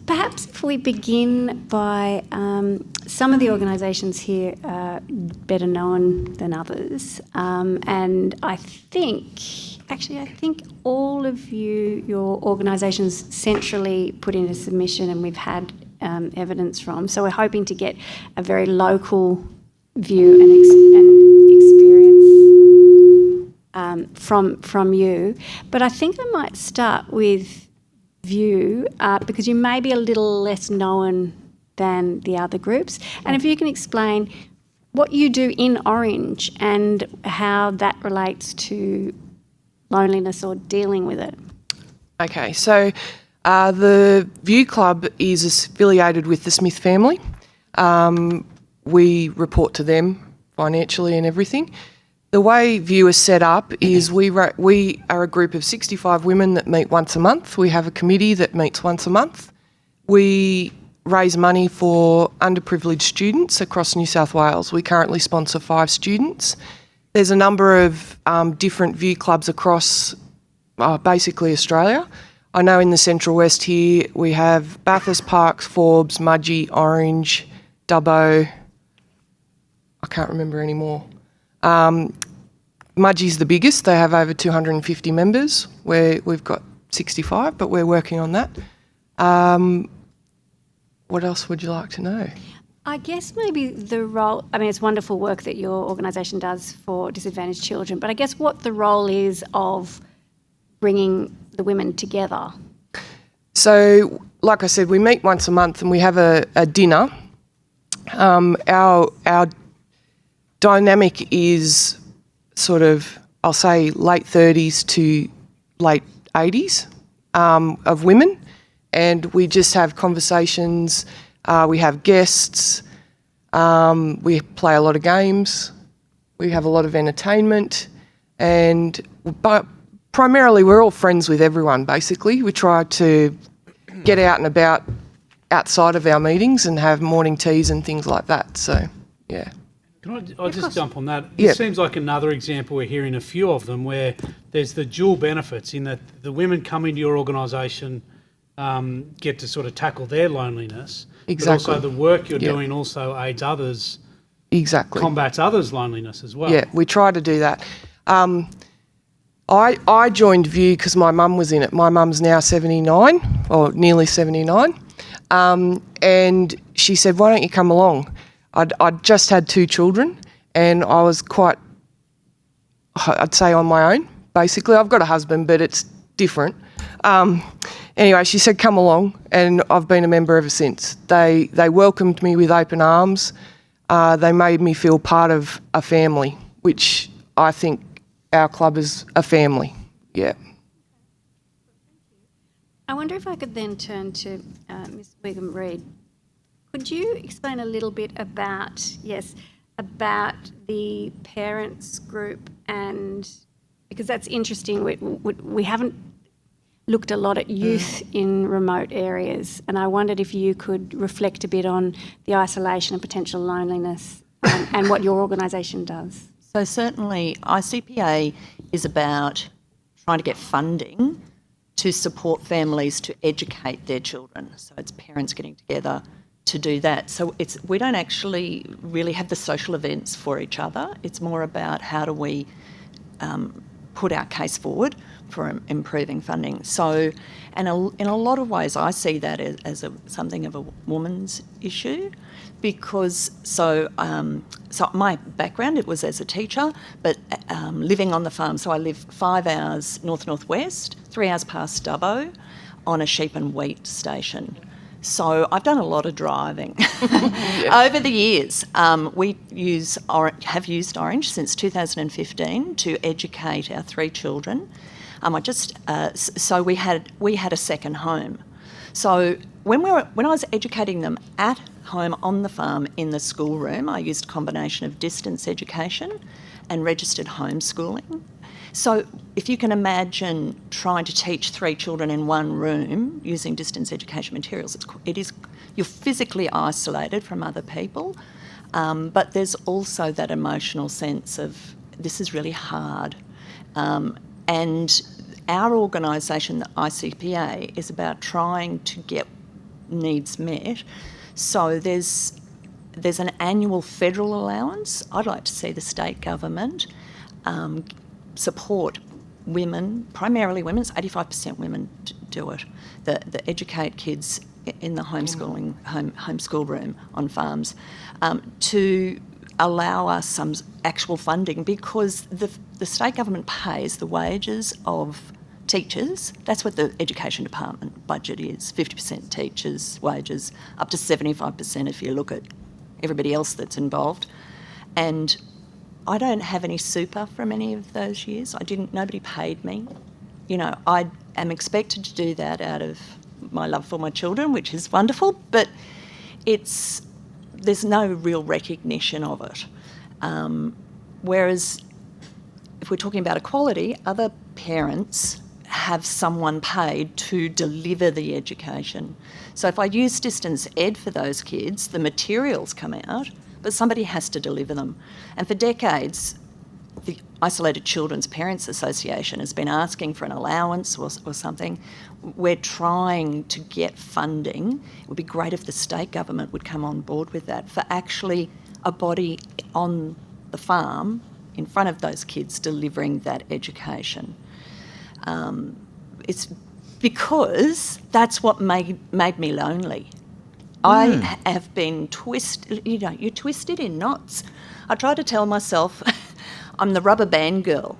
S1: Perhaps if we begin by some of the organisations here are better known than others, and I think all of your organisations centrally put in a submission and we've had evidence from. So we're hoping to get a very local view and experience from you. But I think I might start with View because you may be a little less known than the other groups. And if you can explain what you do in Orange and how that relates to loneliness or dealing with it.
S4: Okay, so the View Club is affiliated with the Smith family. We report to them financially and everything. The way View is set up is we are a group of 65 women that meet once a month. We have a committee that meets once a month. We raise money for underprivileged students across New South Wales. We currently sponsor 5 students. There's a number of different View clubs across basically Australia. I know in the Central West here we have Bathurst, Parkes, Forbes, Mudgee, Orange, Dubbo. I can't remember any more. Mudgee's the biggest. They have over 250 members. We've got 65, but we're working on that. What else would you like to know?
S1: I guess maybe the role, it's wonderful work that your organisation does for disadvantaged children, but I guess what the role is of bringing the women together.
S4: So, like I said, we meet once a month and we have a dinner. Our dynamic is sort of, I'll say, late 30s to late 80s of women, and we just have conversations. We have guests. We play a lot of games. We have a lot of entertainment, but primarily we're all friends with everyone. Basically, we try to get out and about outside of our meetings and have morning teas and things like that. So, yeah.
S8: Can I just jump on that? This seems like another example, we're hearing a few of them, where there's the dual benefits in that the women come into your organisation, get to sort of tackle their loneliness.
S4: Exactly.
S8: But also the work you're doing also aids others.
S4: Exactly.
S8: Combats others' loneliness as well.
S4: Yeah, we try to do that. I joined View because my mum was in it. My mum's now 79, or nearly 79. And she said, why don't you come along? I'd just had 2 children and I was quite, I'd say, on my own, basically. I've got a husband, but it's different. Anyway, she said, come along, and I've been a member ever since. They welcomed me with open arms. They made me feel part of a family, which I think our club is a family, yeah.
S1: I wonder if I could then turn to Ms. Wigham-Reid. Could you explain a little bit about the parents group, and because that's interesting, we haven't looked a lot at youth in remote areas, and I wondered if you could reflect a bit on the isolation and potential loneliness and what your organisation does.
S6: So certainly ICPA is about trying to get funding to support families to educate their children. So it's parents getting together to do that. So we don't actually really have the social events for each other. It's more about how do we put our case forward for improving funding. So, and in a lot of ways, I see that as something of a woman's issue, because so my background, it was as a teacher, but living on the farm. So I live 5 hours northwest, 3 hours past Dubbo, on a sheep and wheat station. So I've done a lot of driving over the years. We have used Orange since 2015 to educate our 3 children. So we had a second home. So when I was educating them at home on the farm in the schoolroom, I used a combination of distance education and registered homeschooling. So if you can imagine trying to teach 3 children in one room using distance education materials, you're physically isolated from other people, but there's also that emotional sense of this is really hard. And our organisation, the ICPA, is about trying to get needs met. So there's an annual federal allowance. I'd like to see the state government support women, primarily women, it's 85% women do it, that educate kids in the homeschool room on farms, to allow us some actual funding, because the state government pays the wages of teachers. That's what the education department budget is, 50% teachers' wages, up to 75% if you look at everybody else that's involved. And I don't have any super from any of those years. Nobody paid me. You know, I am expected to do that out of my love for my children, which is wonderful, but there's no real recognition of it. Whereas if we're talking about equality, other parents have someone paid to deliver the education. So if I use distance ed for those kids, the materials come out, but somebody has to deliver them. And for decades, the Isolated Children's Parents Association has been asking for an allowance or something. We're trying to get funding. It would be great if the state government would come on board with that, for actually a body on the farm in front of those kids delivering that education. It's because that's what made me lonely. I have been twisted, you're twisted in knots. I try to tell myself I'm the rubber band girl,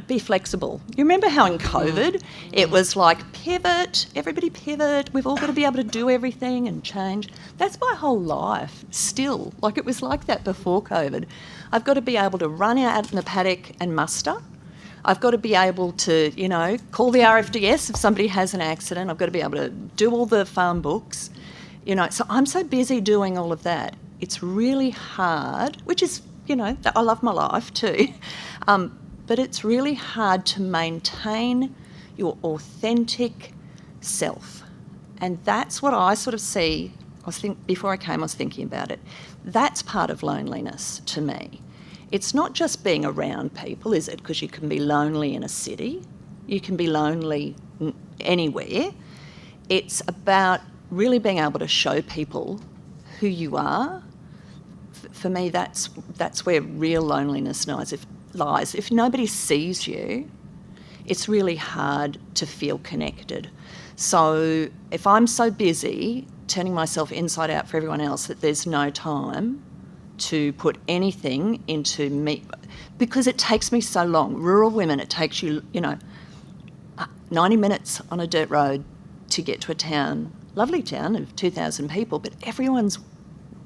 S6: be flexible. You remember how in COVID it was like pivot, everybody pivot, we've all got to be able to do everything and change. That's my whole life still, like it was like that before COVID. I've got to be able to run out in the paddock and muster. I've got to be able to, call the RFDS if somebody has an accident. I've got to be able to do all the farm books. So I'm so busy doing all of that. It's really hard, which is, I love my life too, but it's really hard to maintain your authentic self. And that's what I sort of see. Before I came, I was thinking about it. That's part of loneliness to me. It's not just being around people, is it? Because you can be lonely in a city. You can be lonely anywhere. It's about really being able to show people who you are. For me, that's where real loneliness lies. If nobody sees you, it's really hard to feel connected. So if I'm so busy turning myself inside out for everyone else that there's no time to put anything into me, because it takes me so long. Rural women, it takes you, 90 minutes on a dirt road to get to a town, lovely town of 2,000 people, but everyone's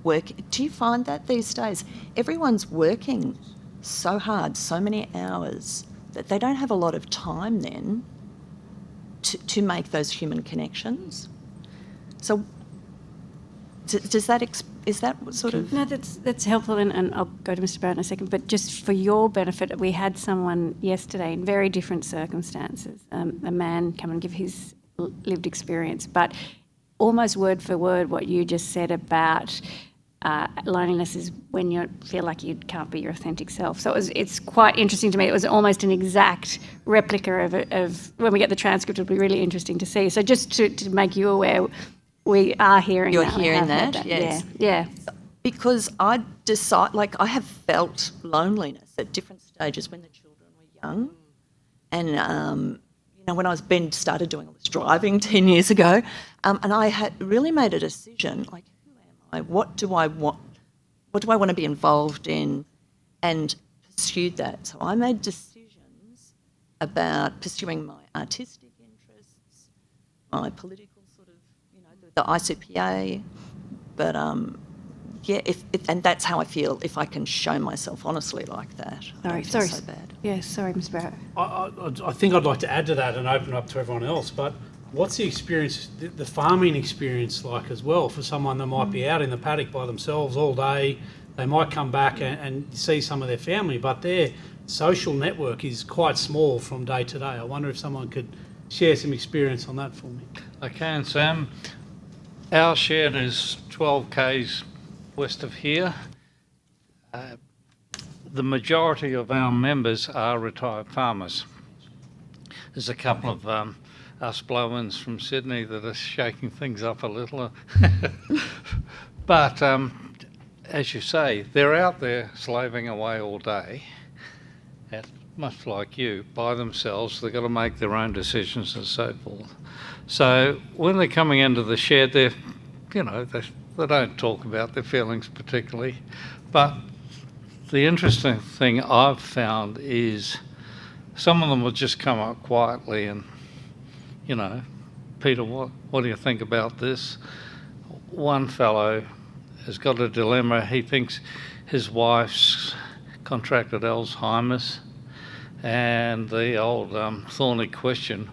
S6: working. Do you find that these days? Everyone's working so hard, so many hours, that they don't have a lot of time then to make those human connections. So is that sort of...
S1: No, that's helpful, and I'll go to Mr. Barrett in a second, but just for your benefit, we had someone yesterday in very different circumstances, a man come and give his lived experience, but almost word for word what you just said about loneliness is when you feel like you can't be your authentic self. So it's quite interesting to me. It was almost an exact replica of when we get the transcript. It'll be really interesting to see. So just to make you aware, we are hearing
S6: You're
S1: that. We
S6: hearing
S1: have heard
S6: that, yes.
S1: Yeah.
S6: Because I I have felt loneliness at different stages when the children were young. And, when I started doing all this driving 10 years ago, and I had really made a decision, like, who am I? What do I want to be involved in? And pursued that. So I made decisions about pursuing my artistic interests, my political sort of, the ICPA, but and that's how I feel if I can show myself honestly like that.
S1: Sorry.
S6: So bad.
S1: Yeah, sorry, Ms. Barrett.
S8: I think I'd like to add to that and open up to everyone else, but what's the experience, the farming experience like as well for someone that might be out in the paddock by themselves all day? They might come back and see some of their family, but their social network is quite small from day to day. I wonder if someone could share some experience on that for me.
S22: I can, Sam. Our shed is 12 k's west of here. The majority of our members are retired farmers. There's a couple of us blow-ins from Sydney that are shaking things up a little. But as you say, they're out there slaving away all day, much like you, by themselves. They've got to make their own decisions and so forth. So when they're coming into the shed, they don't talk about their feelings particularly. But the interesting thing I've found is some of them will just come up quietly and, Peter, what do you think about this? One fellow has got a dilemma. He thinks his wife's contracted Alzheimer's, and the old thorny question,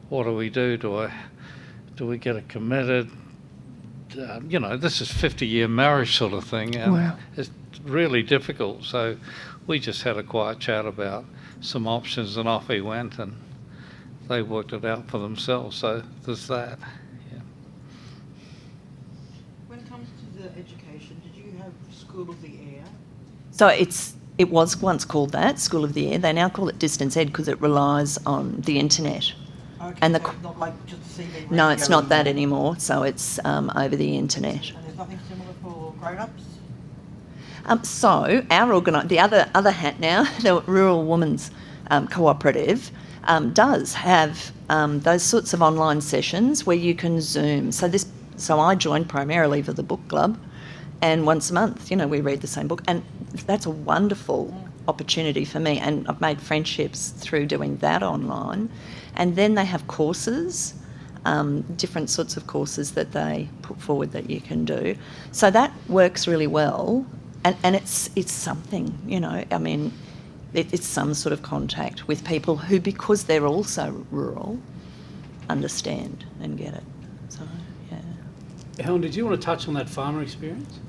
S22: what do we do? Do we get it committed? This is 50-year marriage sort of thing. And
S4: wow.
S22: It's really difficult. So we just had a quiet chat about some options, and off he went, and they worked it out for themselves. So there's that. Yeah.
S2: When it comes to the education, did you have School of the Air?
S6: So it was once called that, School of the Air. They now call it Distance Ed because it relies on the internet.
S2: Okay,
S6: and
S2: so not like just the CV.
S6: No, it's not that anymore. So it's over the internet.
S2: And there's nothing similar for grown-ups?
S6: So the other hat now, the Rural Women's Cooperative, does have those sorts of online sessions where you can Zoom. So I joined primarily for the book club, and once a month, we read the same book, and that's a wonderful opportunity for me. And I've made friendships through doing that online. And then they have courses, different sorts of courses that they put forward that you can do. So that works really well. And it's something, it's some sort of contact with people who, because they're also rural, understand and get it. So, yeah.
S8: Helen, did you want to touch on that farmer experience?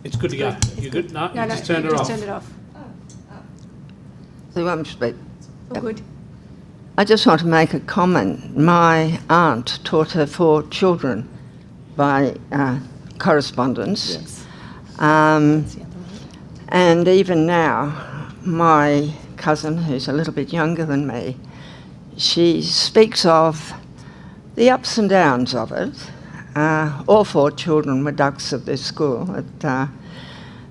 S8: It's good to go. You're good? No, you just turned it off.
S1: Turned it off.
S11: So I'm speak.
S1: Oh, good.
S11: I just want to make a comment. My aunt taught her 4 children by correspondence.
S6: Yes.
S11: And even now, my cousin, who's a little bit younger than me, she speaks of the ups and downs of it. All 4 children were ducks of their school, at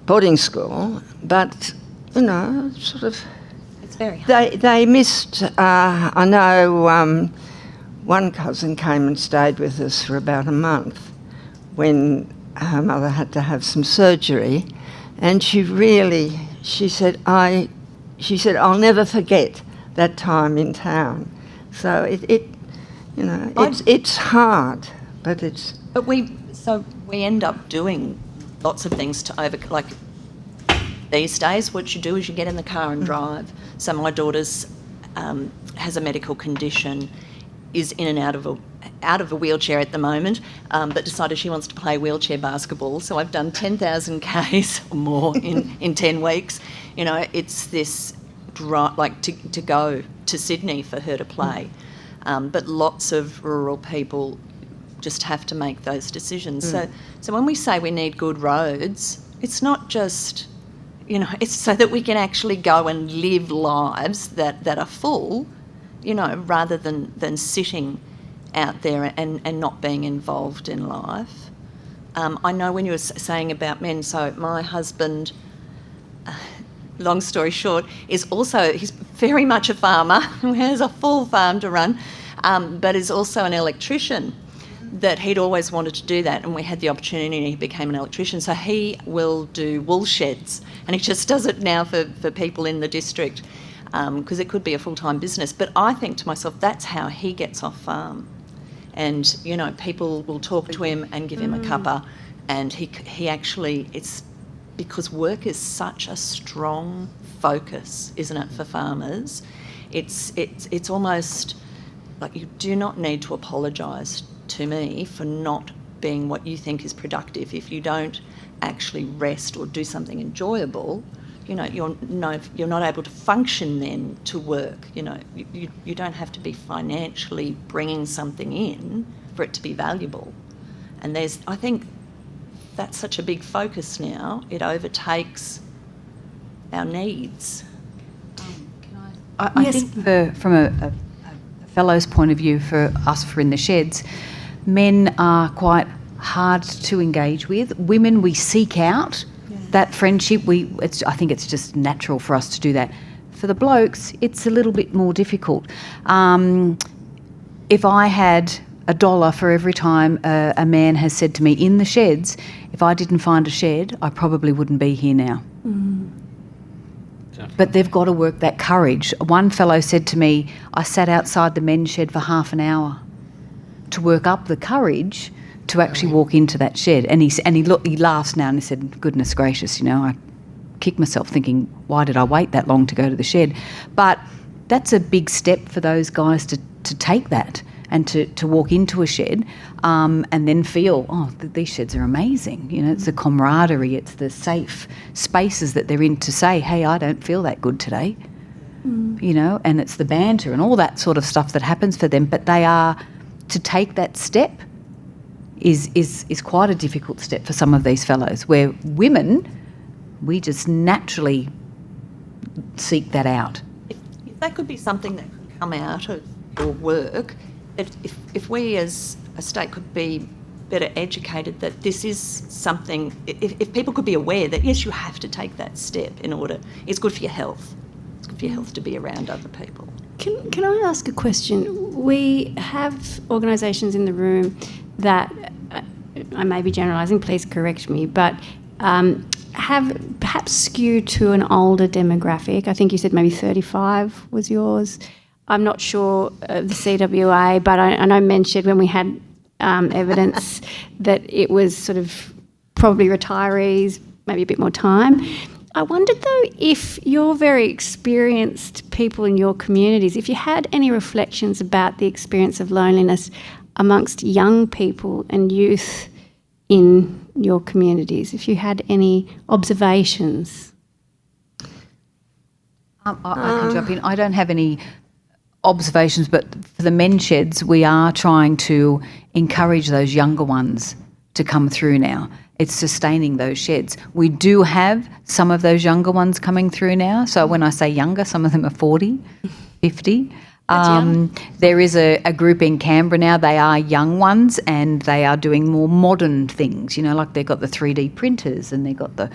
S11: boarding school, but, sort of...
S6: It's very hard.
S11: They missed... I know one cousin came and stayed with us for about a month when her mother had to have some surgery, and she said, I'll never forget that time in town. So it's hard, but it's...
S6: But we end up doing lots of things to like these days, what you do is you get in the car and drive. So my daughter's has a medical condition, is in and out of a wheelchair at the moment, but decided she wants to play wheelchair basketball. So I've done 10,000 Ks or more in 10 weeks. It's this drive, to go to Sydney for her to play. But lots of rural people just have to make those decisions. So when we say we need good roads, it's not just, it's so that we can actually go and live lives that are full, rather than sitting out there and not being involved in life. I know when you were saying about men, so my husband, long story short, he's very much a farmer, who has a full farm to run, but is also an electrician, that he'd always wanted to do that, and we had the opportunity and he became an electrician. So he will do wool sheds, and he just does it now for people in the district, because it could be a full-time business. But I think to myself, that's how he gets off farm. And, people will talk to him and give him a cuppa, and he actually, it's because work is such a strong focus, isn't it, for farmers? It's almost like you do not need to apologise to me for not being what you think is productive. If you don't actually rest or do something enjoyable, you're not able to function then to work. You don't have to be financially bringing something in for it to be valuable. And I think that's such a big focus now. It overtakes our needs.
S23: I think from a fellow's point of view, for us for in the sheds, men are quite hard to engage with. Women, we seek out that friendship. I think it's just natural for us to do that. For the blokes, it's a little bit more difficult. If I had $1 for every time a man has said to me in the sheds, if I didn't find a shed, I probably wouldn't be here now. But they've got to work that courage. One fellow said to me, I sat outside the men's shed for half an hour to work up the courage to actually walk into that shed. And he laughs now and he said, goodness gracious, I kicked myself thinking, why did I wait that long to go to the shed? But that's a big step for those guys to take that and to walk into a shed and then feel, these sheds are amazing. It's the camaraderie, it's the safe spaces that they're in to say, hey, I don't feel that good today. And it's the banter and all that sort of stuff that happens for them. But to take that step is quite a difficult step for some of these fellows, where women, we just naturally seek that out.
S6: If that could be something that could come out of your work, if we as a state could be better educated that this is something, if people could be aware that, yes, you have to take that step in order, it's good for your health. It's good for your health to be around other people.
S1: Can I ask a question? We have organisations in the room that, I may be generalising, please correct me, but have perhaps skewed to an older demographic. I think you said maybe 35 was yours. I'm not sure of the CWA, but I know men said when we had evidence that it was sort of probably retirees, maybe a bit more time. I wondered though if you're very experienced people in your communities, if you had any reflections about the experience of loneliness amongst young people and youth in your communities, if you had any observations.
S23: I can jump in. I don't have any observations, but for the men's sheds, we are trying to encourage those younger ones to come through now. It's sustaining those sheds. We do have some of those younger ones coming through now. So when I say younger, some of them are 40, 50. There is a group in Canberra now. They are young ones and they are doing more modern things, like they've got the 3D printers and they've got the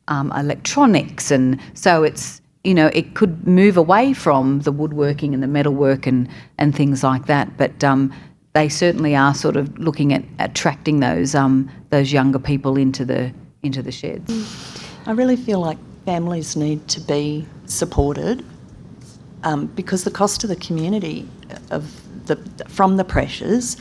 S23: electronics. And so it's, it could move away from the woodworking and the metalwork and things like that. But they certainly are sort of looking at attracting those younger people into the sheds.
S6: I really feel like families need to be supported because the cost to the community from the pressures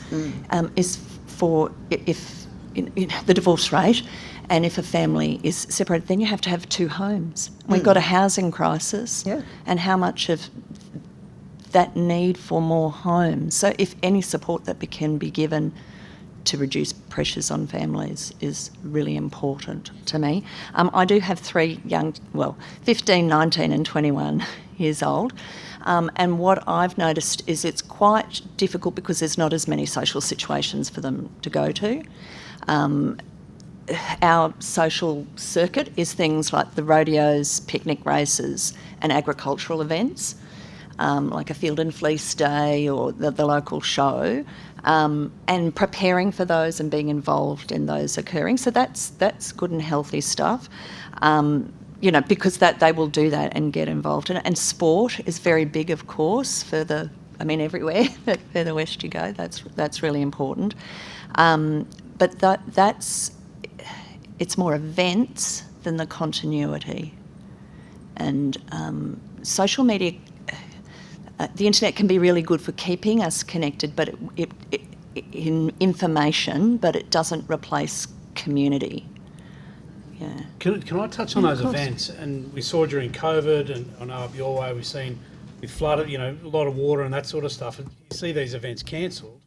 S6: is for if the divorce rate, and if a family is separated, then you have to have 2 homes. We've got a housing crisis, and how much of that need for more homes. So if any support that can be given to reduce pressures on families is really important to me. I do have 3 young, 15, 19 and 21 years old. And what I've noticed is it's quite difficult because there's not as many social situations for them to go to. Our social circuit is things like the rodeos, picnic races and agricultural events, like a field and fleece day or the local show, and preparing for those and being involved in those occurring. So that's good and healthy stuff, because that they will do that and get involved in it. And sport is very big, of course, everywhere, the further west you go, that's really important. But it's more events than the continuity. And social media, the internet can be really good for keeping us connected, but in information, but it doesn't replace community. Yeah.
S8: Can I touch on those events? And we saw during COVID, and I know up your way we've seen with flood, a lot of water and that sort of stuff. And you see these events cancelled.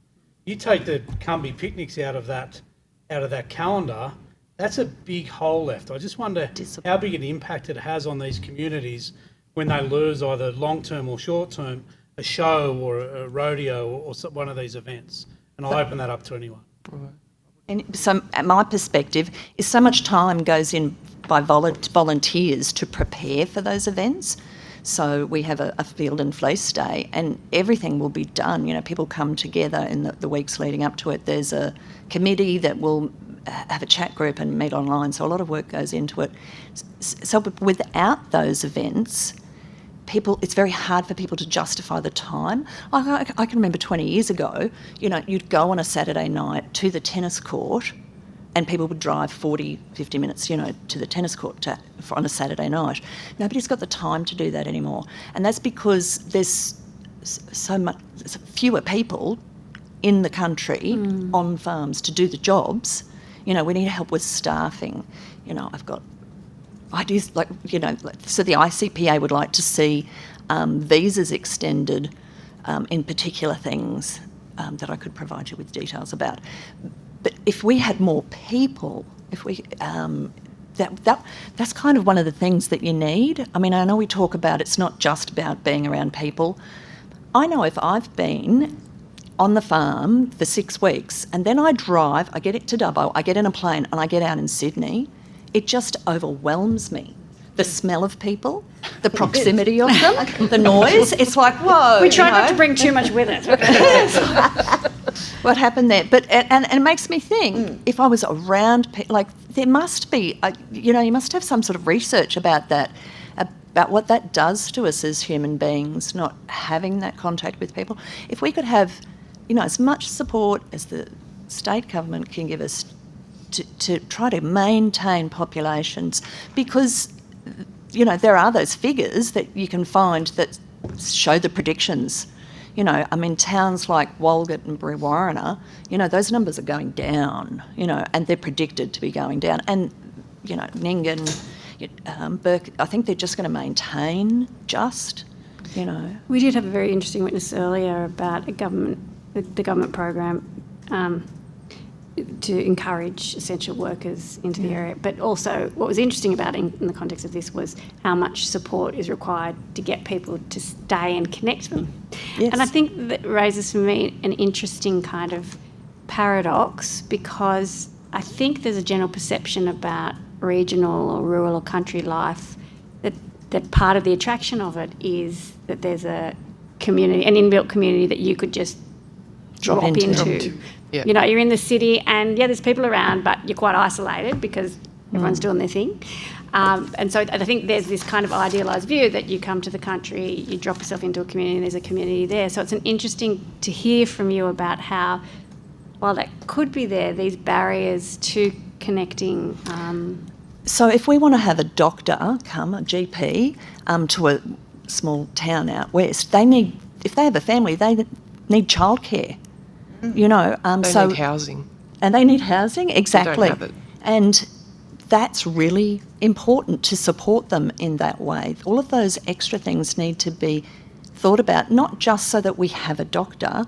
S8: You take the company picnics out of that calendar. That's a big hole left. I just wonder how big an impact it has on these communities when they lose either long-term or short-term a show or a rodeo or one of these events. And I'll open that up to anyone.
S6: And so my perspective is so much time goes in by volunteers to prepare for those events. So we have a field and fleece day and everything will be done. People come together in the weeks leading up to it. There's a committee that will have a chat group and meet online, so a lot of work goes into it. So without those events, it's very hard for people to justify the time. I can remember 20 years ago, you'd go on a Saturday night to the tennis court and people would drive 40, 50 minutes, to the tennis court on a Saturday night. Nobody's got the time to do that anymore. And that's because there's fewer people in the country on farms to do the jobs. We need help with staffing. I've got ideas so the ICPA would like to see visas extended in particular things that I could provide you with details about. But if we had more people, that's kind of one of the things that you need. I know we talk about it's not just about being around people. I know if I've been on the farm for 6 weeks and then I drive, I get it to Dubbo, I get in a plane and I get out in Sydney, it just overwhelms me. The smell of people, the proximity of them, the noise, it's like, whoa.
S1: We try not to bring too much with us.
S6: What happened there? But and it makes me think, if I was around, there must be, you must have some sort of research about that, about what that does to us as human beings, not having that contact with people. If we could have, as much support as the state government can give us to try to maintain populations, because, there are those figures that you can find that show the predictions. Towns like Walgett and Brewarrina, those numbers are going down, and they're predicted to be going down. And, Nyngan, Burke, I think they're just going to maintain
S1: We did have a very interesting witness earlier about the government program to encourage essential workers into the area. But also what was interesting about it in the context of this was how much support is required to get people to stay and connect them.
S6: Yes.
S1: And I think that raises for me an interesting kind of paradox, because I think there's a general perception about regional or rural or country life that part of the attraction of it is that there's a community, an inbuilt community that you could just drop into.
S4: Yeah.
S1: You're in the city and, there's people around, but you're quite isolated because everyone's doing their thing. And so I think there's this kind of idealised view that you come to the country, you drop yourself into a community and there's a community there. So it's interesting to hear from you about how, while that could be there, these barriers to connecting.
S6: So if we want to have a doctor come, a GP, to a small town out west, if they have a family, they need childcare.
S4: They need housing.
S6: And they need housing, exactly.
S4: They don't have it.
S6: And that's really important to support them in that way. All of those extra things need to be thought about, not just so that we have a doctor,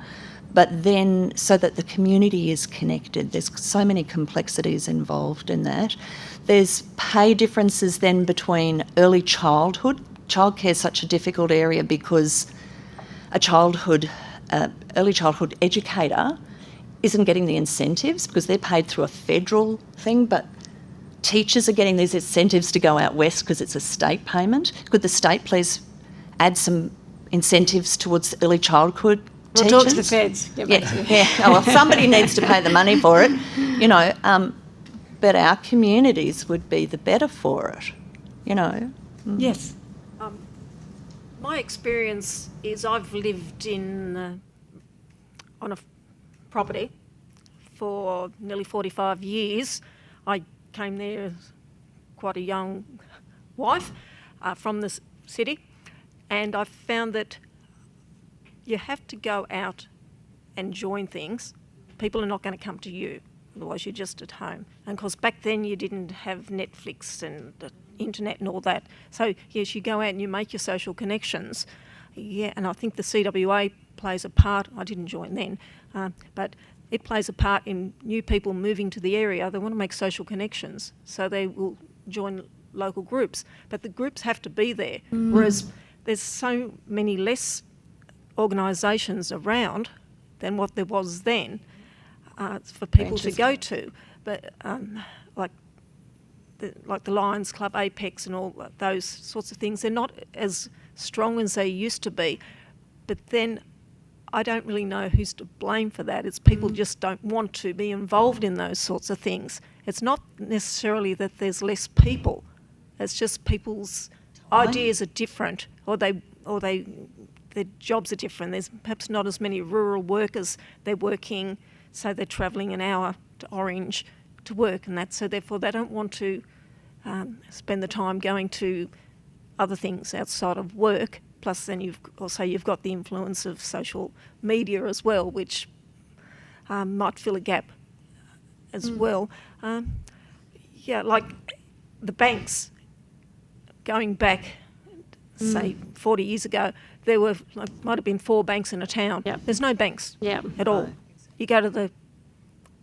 S6: but then so that the community is connected. There's so many complexities involved in that. There's pay differences then between early childhood. Childcare is such a difficult area because early childhood educator isn't getting the incentives because they're paid through a federal thing, but teachers are getting these incentives to go out west because it's a state payment. Could the state please add some incentives towards early childhood
S7: We'll
S6: teachers?
S7: talk to the feds. Get back to you.
S6: Yeah. Oh, well, somebody needs to pay the money for it, but our communities would be the better for it,
S7: Yes. My experience is I've lived on a property for nearly 45 years. I came there as quite a young wife from the city, and I found that you have to go out and join things. People are not going to come to you, otherwise you're just at home. And of course back then you didn't have Netflix and the internet and all that. So yes, you go out and you make your social connections. Yeah, and I think the CWA plays a part. I didn't join then, but it plays a part in new people moving to the area. They want to make social connections, so they will join local groups. But the groups have to be there, whereas there's so many less organisations around than what there was then for people to go to. But like the Lions Club, Apex and all those sorts of things, they're not as strong as they used to be. But then I don't really know who's to blame for that. It's people just don't want to be involved in those sorts of things. It's not necessarily that there's less people. It's just people's ideas are different, or their jobs are different. There's perhaps not as many rural workers. They're working, so they're travelling an hour to Orange to work and that. So therefore they don't want to spend the time going to other things outside of work. Plus then you've got the influence of social media as well, which might fill a gap as well. Like the banks, going back, say 40 years ago, there were might have been 4 banks in a town. Yep. There's no banks at all. You go to the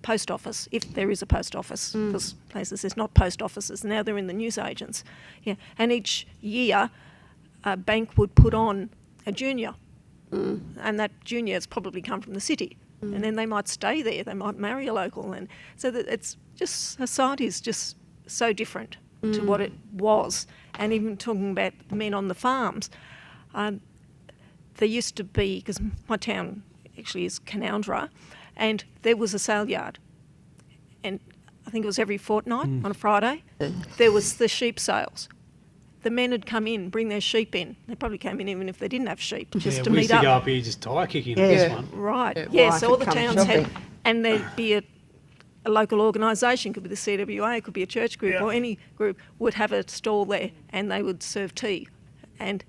S7: post office, if there is a post office, because places there's not post offices, now they're in the newsagents. Yeah, and each year a bank would put on a junior, and that junior has probably come from the city, and then they might stay there, they might marry a local, and so that it's just, society is just so different to what it was. And even talking about the men on the farms, there used to be, because my town actually is Canowindra, and there was a sale yard, and I think it was every fortnight on a Friday, there was the sheep sales. The men had come in, bring their sheep in. They probably came in even if they didn't have sheep, just to
S8: we
S2: meet
S8: used to
S2: up.
S8: go up here just tire kicking at this one.
S7: Right, so all the towns had, and there'd be a local organisation, could be the CWA, it could be a church group, or any group would have a stall there, and they would serve tea, and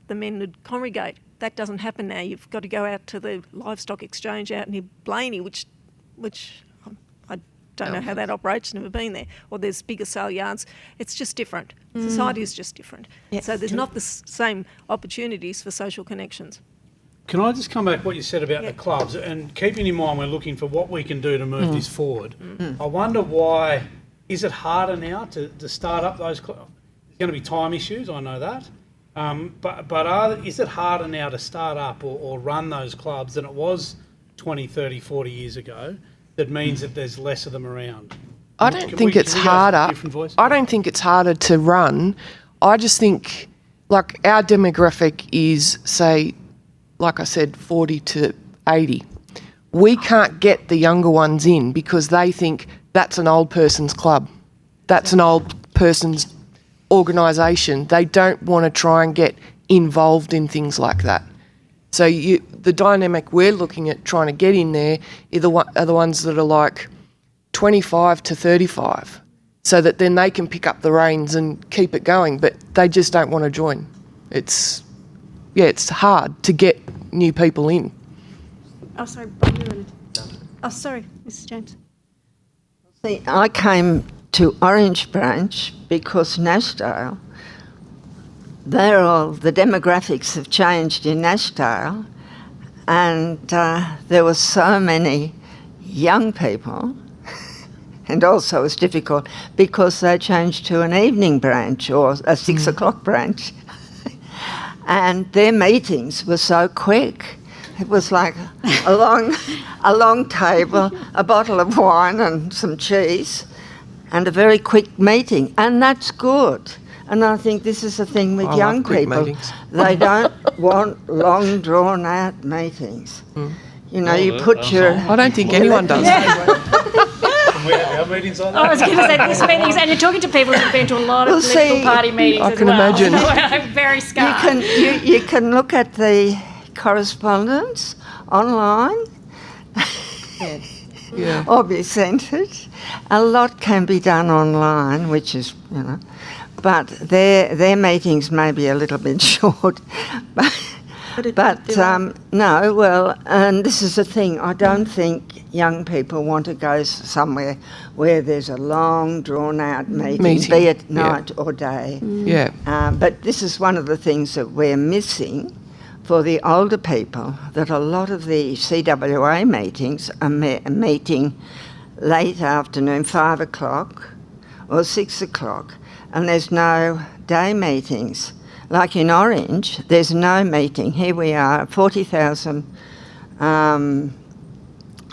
S7: the men would congregate. That doesn't happen now. You've got to go out to the livestock exchange out near Blaney, which I don't know how that operates, never been there. Or there's bigger sale yards. It's just different. Society is just different. So there's not the same opportunities for social connections.
S8: Can I just come back to what you said about the clubs, and keeping in mind we're looking for what we can do to move this forward. I wonder why, is it harder now to start up those clubs? There's going to be time issues, I know that. But is it harder now to start up or run those clubs than it was 20, 30, 40 years ago? That means that there's less of them around.
S4: I don't think it's harder. I don't think it's harder to run. I just think, like, our demographic is, say, like I said, 40 to 80. We can't get the younger ones in because they think that's an old person's club. That's an old person's organisation. They don't want to try and get involved in things like that. So the dynamic we're looking at trying to get in there are the ones that are like 25 to 35, so that then they can pick up the reins and keep it going, but they just don't want to join. It's hard to get new people in.
S1: Oh, sorry, sorry, Mrs. James.
S11: See, I came to Orange Branch because Nashdale, the demographics have changed in Nashdale, and there were so many young people, and also it was difficult because they changed to an evening branch or a 6 o'clock branch. and their meetings were so quick. It was like a long table, a bottle of wine and some cheese, and a very quick meeting, and that's good. And I think this is the thing with young people.
S4: Meetings.
S11: They don't want long, drawn-out meetings. You know, you put your...
S4: I don't think anyone does.
S8: We have our meetings on
S1: I was going to say this meetings, and you're talking to people who've been to a lot of political party meetings
S4: I
S1: as
S4: can
S1: well.
S4: imagine.
S1: I'm very scarred.
S11: You can look at the correspondence online
S4: Yeah.
S11: or be sent it. A lot can be done online, which is, you know, but their meetings may be a little bit short. No, well, and this is the thing, I don't think young people want to go somewhere where there's a long, drawn-out meeting, be it night or day.
S4: Yeah.
S11: But this is one of the things that we're missing for the older people, that a lot of the CWA meetings are meeting late afternoon, 5 o'clock or 6 o'clock, and there's no day meetings. Like in Orange, there's no meeting. Here we are, 40,000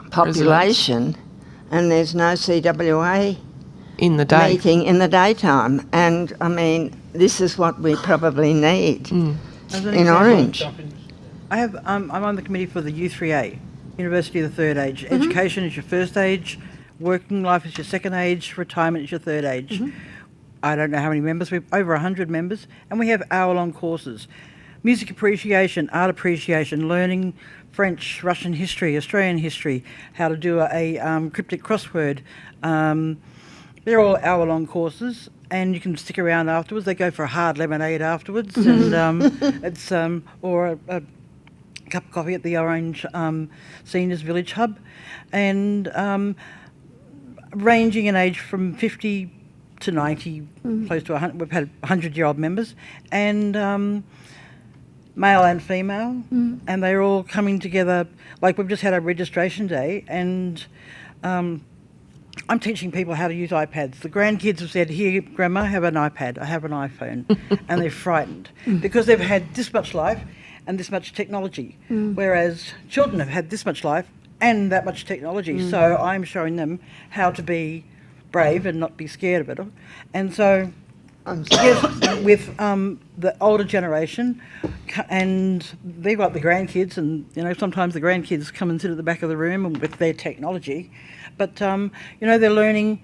S11: population, and there's no CWA
S4: in the day
S11: meeting in the daytime. And I mean, this is what we probably need in Orange.
S2: I'm on the committee for the U3A, University of the Third Age. Education is your first age, working life is your second age, retirement is your third age. I don't know how many members, we've over 100 members, and we have hour-long courses. Music appreciation, art appreciation, learning French, Russian history, Australian history, how to do a cryptic crossword. They're all hour-long courses, and you can stick around afterwards. They go for a hard lemonade afterwards, and it's or a cup of coffee at the Orange Seniors Village Hub, and ranging in age from 50 to 90, close to 100. We've had 100-year-old members, and male and female, and they're all coming together. Like, we've just had a registration day, and I'm teaching people how to use iPads. The grandkids have said, "Here, Grandma, have an iPad. I have an iPhone," and they're frightened because they've had this much life and this much technology, whereas children have had this much life and that much technology. So I'm showing them how to be brave and not be scared of it. And so yes, with the older generation, and they've got the grandkids, and you know, sometimes the grandkids come and sit at the back of the room and with their technology, but you know, they're learning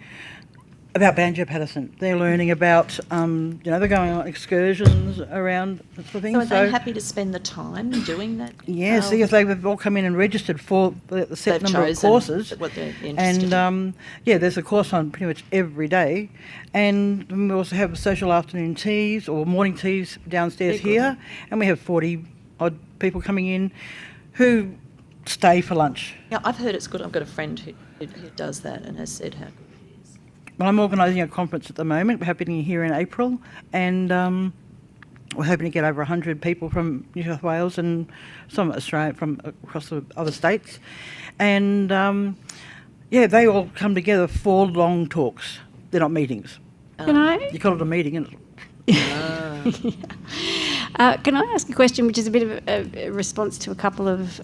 S2: about Banjo Patterson. They're learning about, you know, they're going on excursions around that sort of thing.
S6: So are they happy to spend the time doing that?
S2: Yes, yes, they've all come in and registered for the set number of courses.
S6: What they're interested
S2: and yeah, there's a course on pretty much every day. And we also have social afternoon teas or morning teas downstairs here. And we have 40 odd people coming in who stay for lunch.
S6: Yeah, I've heard it's good. I've got a friend who does that and has said how good.
S2: Well, I'm organising a conference at the moment. We're happening here in April, and we're hoping to get over 100 people from New South Wales and some Australia, from across the other states. And yeah, they all come together for long talks. They're not meetings.
S1: Can I?
S2: You call it a meeting, and
S1: can I ask a question, which is a bit of a response to a couple of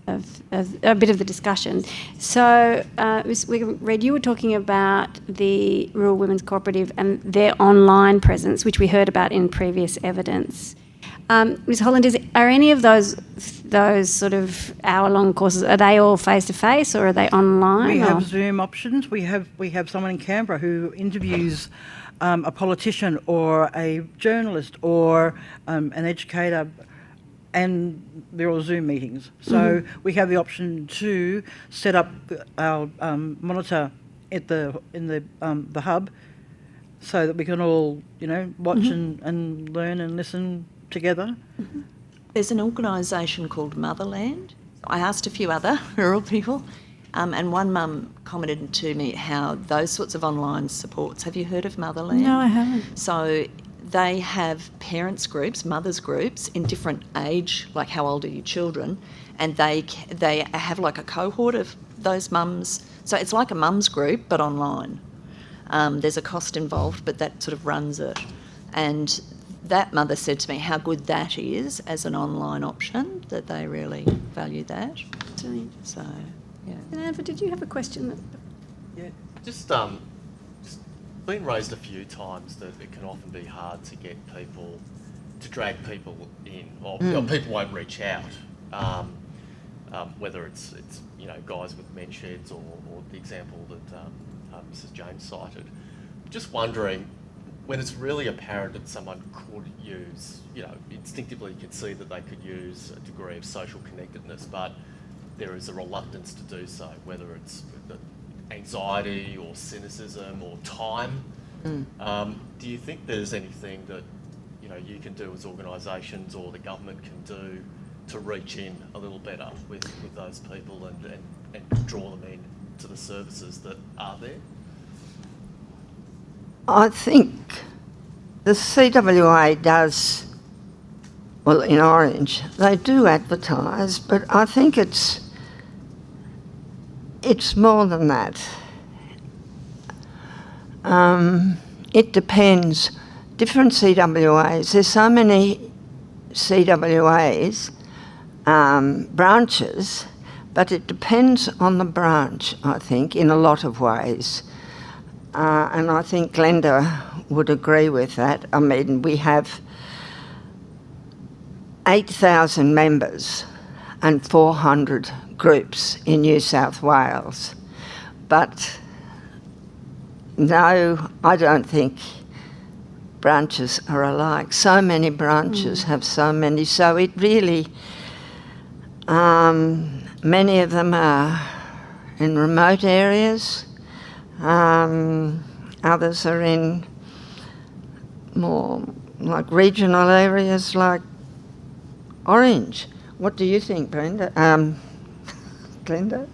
S1: a bit of the discussion. So, Red, you were talking about the Rural Women's Cooperative and their online presence, which we heard about in previous evidence. Ms. Holland, are any of those sort of hour-long courses, are they all face-to-face or are they online?
S2: We have Zoom options. We have someone in Canberra who interviews a politician or a journalist or an educator, and they're all Zoom meetings. So we have the option to set up our monitor in the hub, so that we can all, you know, watch and learn and listen together.
S6: There's an organisation called Motherland. I asked a few other rural people, and one mum commented to me how those sorts of online supports. Have you heard of Motherland?
S1: No, I haven't.
S6: So they have parents groups, mothers groups in different age, like how old are your children, and they have like a cohort of those mums. So it's like a mums group but online. There's a cost involved, but that sort of runs it. And that mother said to me how good that is as an online option, that they really value that. So, yeah.
S1: Anva, did you have a question?
S3: Yeah, just been raised a few times that it can often be hard to get people, to drag people in, or people won't reach out. Whether it's guys with men's sheds or the example that Mrs. James cited. Just wondering, when it's really apparent that someone could use, instinctively you can see that they could use a degree of social connectedness, but there is a reluctance to do so, whether it's anxiety or cynicism or time. Do you think there's anything that you can do as organisations or the government can do to reach in a little better with those people and draw them in to the services that are there?
S11: I think the CWA does, well, in Orange, they do advertise, but I think it's more than that. It depends. Different CWAs, there's so many CWAs, branches, but it depends on the branch, I think, in a lot of ways. And I think Glenda would agree with that. I mean, we have 8,000 members and 400 groups in New South Wales. But no, I don't think branches are alike. So many branches have so many. So it really, many of them are in remote areas. Others are in more like regional areas like Orange. What do you think, Brenda? Glenda?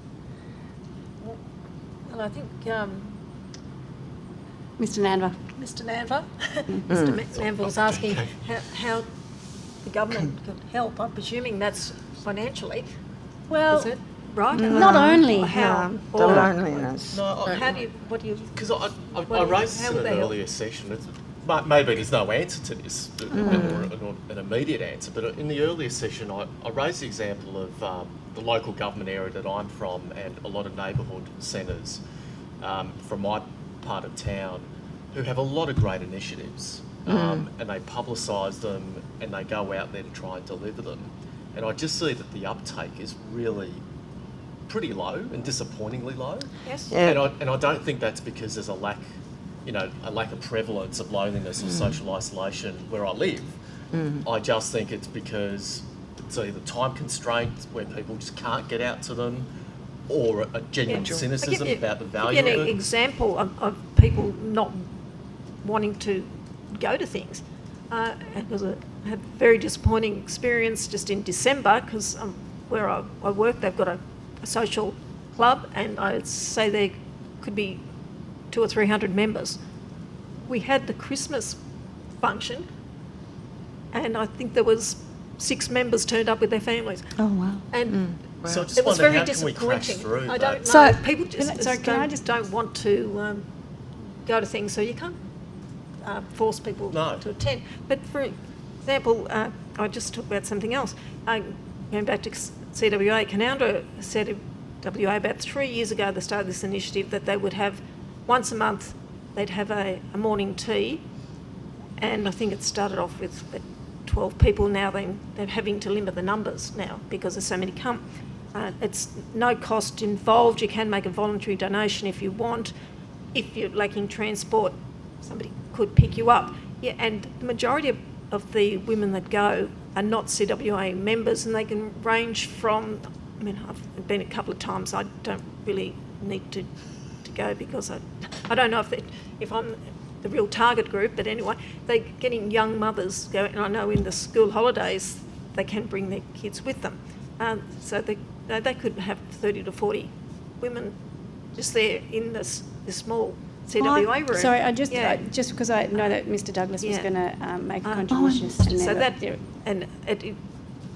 S7: Well, I think
S1: Mr. Nanva.
S7: Mr. Nanva, Mr. Nanva was asking how the government could help. I'm presuming that's financially. Well, is it right?
S1: Not only
S7: how
S11: the loneliness.
S7: How do you? What do you?
S3: Because I raised this in an earlier session. Maybe there's no answer to this, or an immediate answer, but in the earlier session I raised the example of the local government area that I'm from and a lot of neighbourhood centres from my part of town who have a lot of great initiatives and they publicise them and they go out there to try and deliver them. And I just see that the uptake is really pretty low and disappointingly low.
S7: Yes.
S11: Yeah.
S3: And I don't think that's because there's a lack of prevalence of loneliness or social isolation where I live. I just think it's because it's either time constraints where people just can't get out to them, or a genuine cynicism about the value of it.
S7: Give you an example of people not wanting to go to things. It was a very disappointing experience just in December because where I work, they've got a social club, and I'd say there could be 200 or 300 members. We had the Christmas function, and I think there was 6 members turned up with their families.
S23: Oh, wow.
S7: And
S3: So I just
S7: it was
S3: wonder,
S7: very
S3: how can we crash
S7: disappointing.
S3: through
S7: I
S3: that?
S7: don't know.
S23: So-
S7: People just don't want to go to things, so you can't force people to attend. But for example, I just talked about something else. Going back to CWA, Canowindra said WA about 3 years ago they started this initiative that they would have once a month they'd have a morning tea, and I think it started off with 12 people. Now they're having to limit the numbers now because there's so many come. It's no cost involved. You can make a voluntary donation if you want. If you're lacking transport, somebody could pick you up. Yeah, and the majority of the women that go are not CWA members, and they can range from, I mean, I've been a couple of times. I don't really need to go because I don't know if I'm the real target group, but anyway, they're getting young mothers going, and I know in the school holidays they can bring their kids with them. So they could have 30 to 40 women just there in this small CWA room.
S1: Sorry, just because I know that Mr. Douglas was going to make a contribution.
S7: So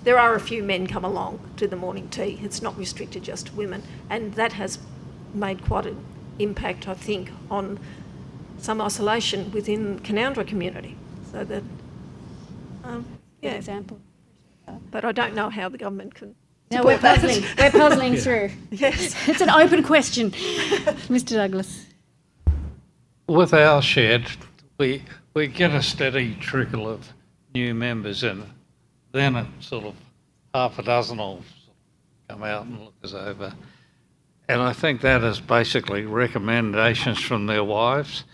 S7: there are a few men come along to the morning tea. It's not restricted just to women, and that has made quite an impact, I think, on some isolation within Canowindra community. So that
S1: Good example.
S7: But I don't know how the government can.
S1: No, we're
S7: support that.
S1: puzzling. We're puzzling
S7: Yeah.
S1: through.
S7: Yes.
S1: It's an open question. Mr. Douglas.
S22: With our shed, we get a steady trickle of new members in. Then it sort of half a dozen will come out and look us over. And I think that is basically recommendations from their wives.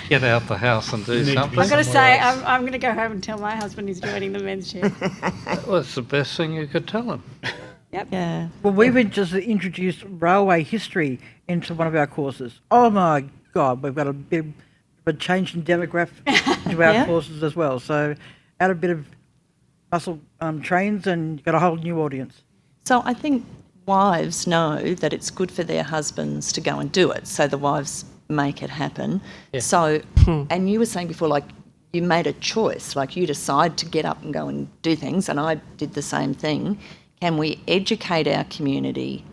S22: Get out the house and do something.
S1: I've got to say, I'm going to go home and tell my husband he's joining the men's shed.
S22: Well, it's the best thing you could tell him.
S1: Yep.
S6: Yeah.
S2: Well, we've just introduced railway history into one of our courses. Oh my God, we've got a bit of a change in demographic to our
S6: Yeah.
S2: courses as well. So add a bit of muscle trains and you've got a whole new audience.
S6: So I think wives know that it's good for their husbands to go and do it, so the wives make it happen.
S2: Yeah.
S6: So, and you were saying before, like, you made a choice, like you decide to get up and go and do things, and I did the same thing. Can we educate our community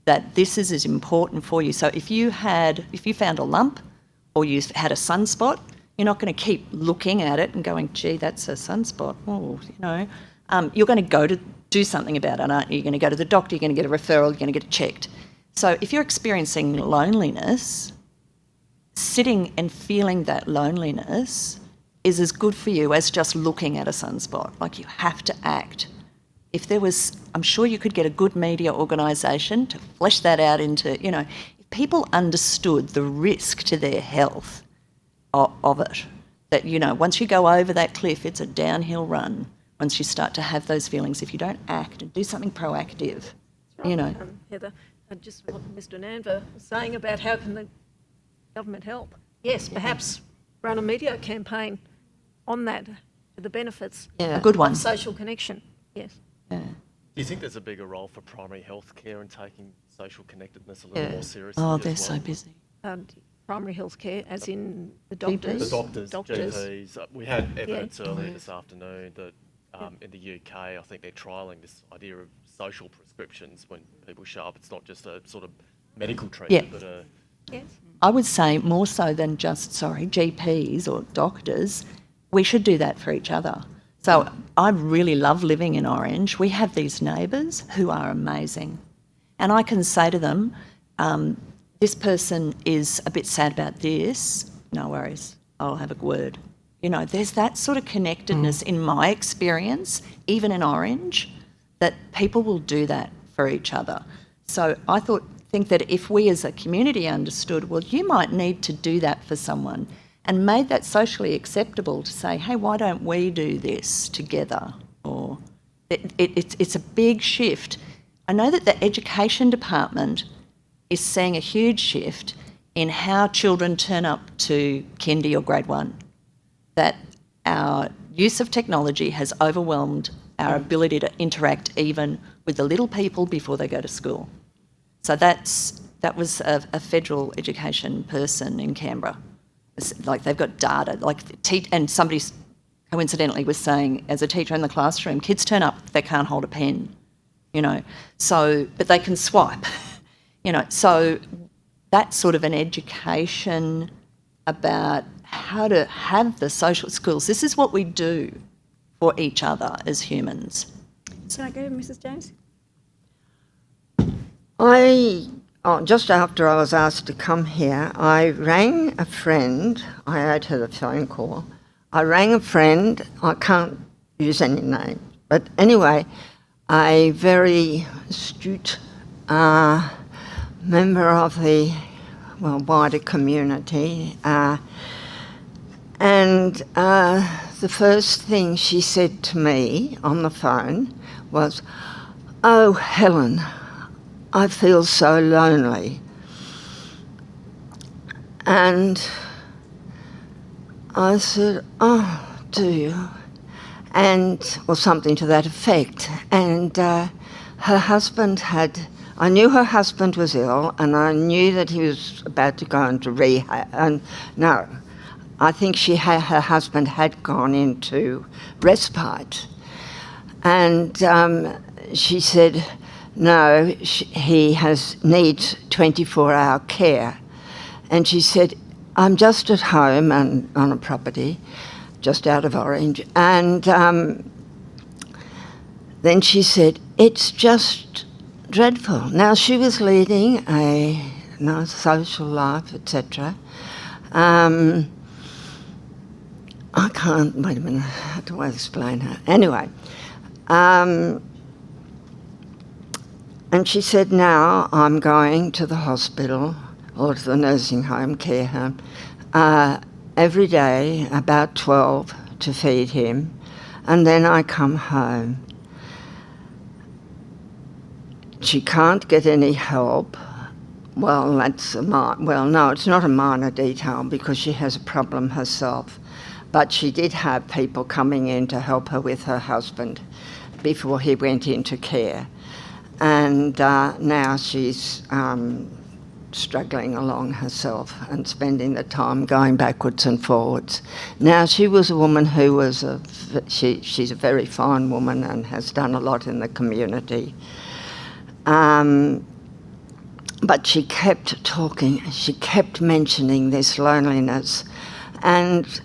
S6: that this is as important for you? So if you found a lump or you had a sunspot, you're not going to keep looking at it and going, gee, that's a sunspot. Oh, you know, you're going to go to do something about it, aren't you? You're going to go to the doctor, you're going to get a referral, you're going to get it checked. So if you're experiencing loneliness, sitting and feeling that loneliness is as good for you as just looking at a sunspot. Like, you have to act. If there was, I'm sure you could get a good media organisation to flesh that out into, you know, if people understood the risk to their health of it, that, you know, once you go over that cliff, it's a downhill run. Once you start to have those feelings, if you don't act and do something proactive, you know.
S7: Heather, just what Mr. Nanva was saying about how can the government help. Yes, perhaps run a media campaign on that, the benefits
S6: Yeah, a good one.
S7: of social connection. Yes.
S6: Yeah.
S3: Do you think there's a bigger role for primary health care and taking social connectedness a little more seriously?
S6: Oh,
S3: as
S6: they're
S3: well?
S6: so busy.
S7: Primary health care, as in the doctors.
S3: The doctors, GPs. We had evidence earlier this afternoon that in the UK, I think they're trialling this idea of social prescriptions when people show up. It's not just a sort of medical treatment, but a...
S7: Yes.
S6: I would say more so than just, GPs or doctors, we should do that for each other. So I really love living in Orange. We have these neighbours who are amazing. And I can say to them, this person is a bit sad about this, no worries, I'll have a word. You know, there's that sort of connectedness in my experience, even in Orange, that people will do that for each other. So I think that if we as a community understood, well, you might need to do that for someone, and made that socially acceptable to say, hey, why don't we do this together? Or it's a big shift. I know that the education department is seeing a huge shift in how children turn up to kindy or grade 1, that our use of technology has overwhelmed our ability to interact even with the little people before they go to school. So that was a federal education person in Canberra. It's like, they've got data, and somebody coincidentally was saying, as a teacher in the classroom, kids turn up, they can't hold a pen, you know, so, but they can swipe, you know, so that's sort of an education about how to have the social skills. This is what we do for each other as humans.
S1: Can I go, Mrs. James?
S11: Just after I was asked to come here, I rang a friend. I owed her the phone call. I rang a friend. I can't use any name. But anyway, a very astute member of the wider community. And the first thing she said to me on the phone was, "Oh, Helen, I feel so lonely." And I said, "Oh, do you?" Or something to that effect. And her husband I knew her husband was ill, and I knew that he was about to go into rehab. And no, I think her husband had gone into respite. And she said, no, he needs 24-hour care. And she said, I'm just at home and on a property, just out of Orange. And then she said, it's just dreadful. Now, she was leading a nice social life, etc. I can't, wait a minute, how do I explain her? Anyway, and she said, now I'm going to the hospital or to the nursing home, care home, every day about 12 to feed him, and then I come home. She can't get any help. Well, that's well, no, it's not a minor detail because she has a problem herself. But she did have people coming in to help her with her husband before he went into care. And now she's struggling along herself and spending the time going backwards and forwards. Now, she was a woman who was she's a very fine woman and has done a lot in the community. But she kept talking, she kept mentioning this loneliness. And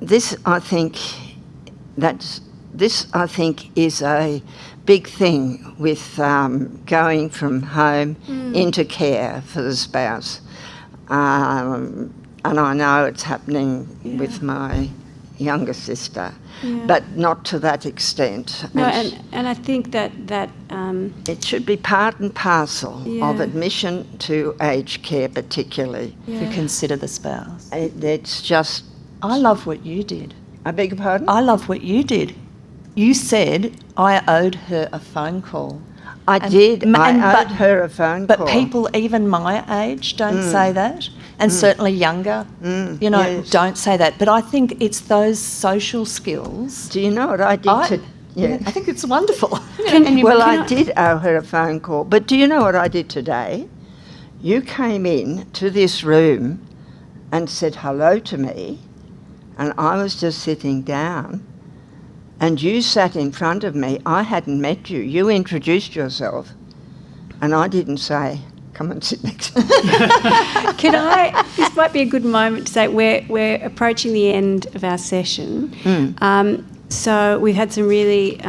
S11: this, I think, is a big thing with going from home into care for the spouse. And I know it's happening with my younger sister, but not to that extent.
S1: No, and I think that
S11: it should be part and parcel of admission to aged care, particularly.
S6: To consider the spouse.
S11: It's just...
S6: I love what you did.
S11: I beg your pardon?
S6: I love what you did. You said I owed her a phone call.
S11: I did. I owed her a phone call.
S6: But people even my age don't say that. And certainly younger, don't say that. But I think it's those social skills.
S11: Do you know what I did
S6: I think it's wonderful.
S11: I did owe her a phone call. But do you know what I did today? You came in to this room and said hello to me, and I was just sitting down, and you sat in front of me. I hadn't met you. You introduced yourself, and I didn't say, come and sit next to me.
S1: This might be a good moment to say we're approaching the end of our session. So we've had some really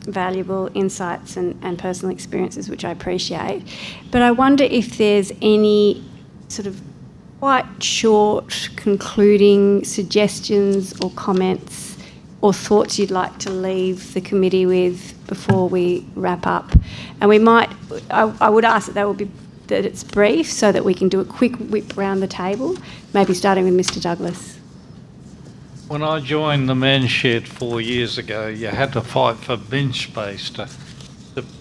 S1: valuable insights and personal experiences, which I appreciate. But I wonder if there's any sort of quite short concluding suggestions or comments or thoughts you'd like to leave the committee with before we wrap up. And we might, I would ask that it's brief so that we can do a quick whip round the table, maybe starting with Mr. Douglas.
S22: When I joined the men's shed 4 years ago, you had to fight for bench space to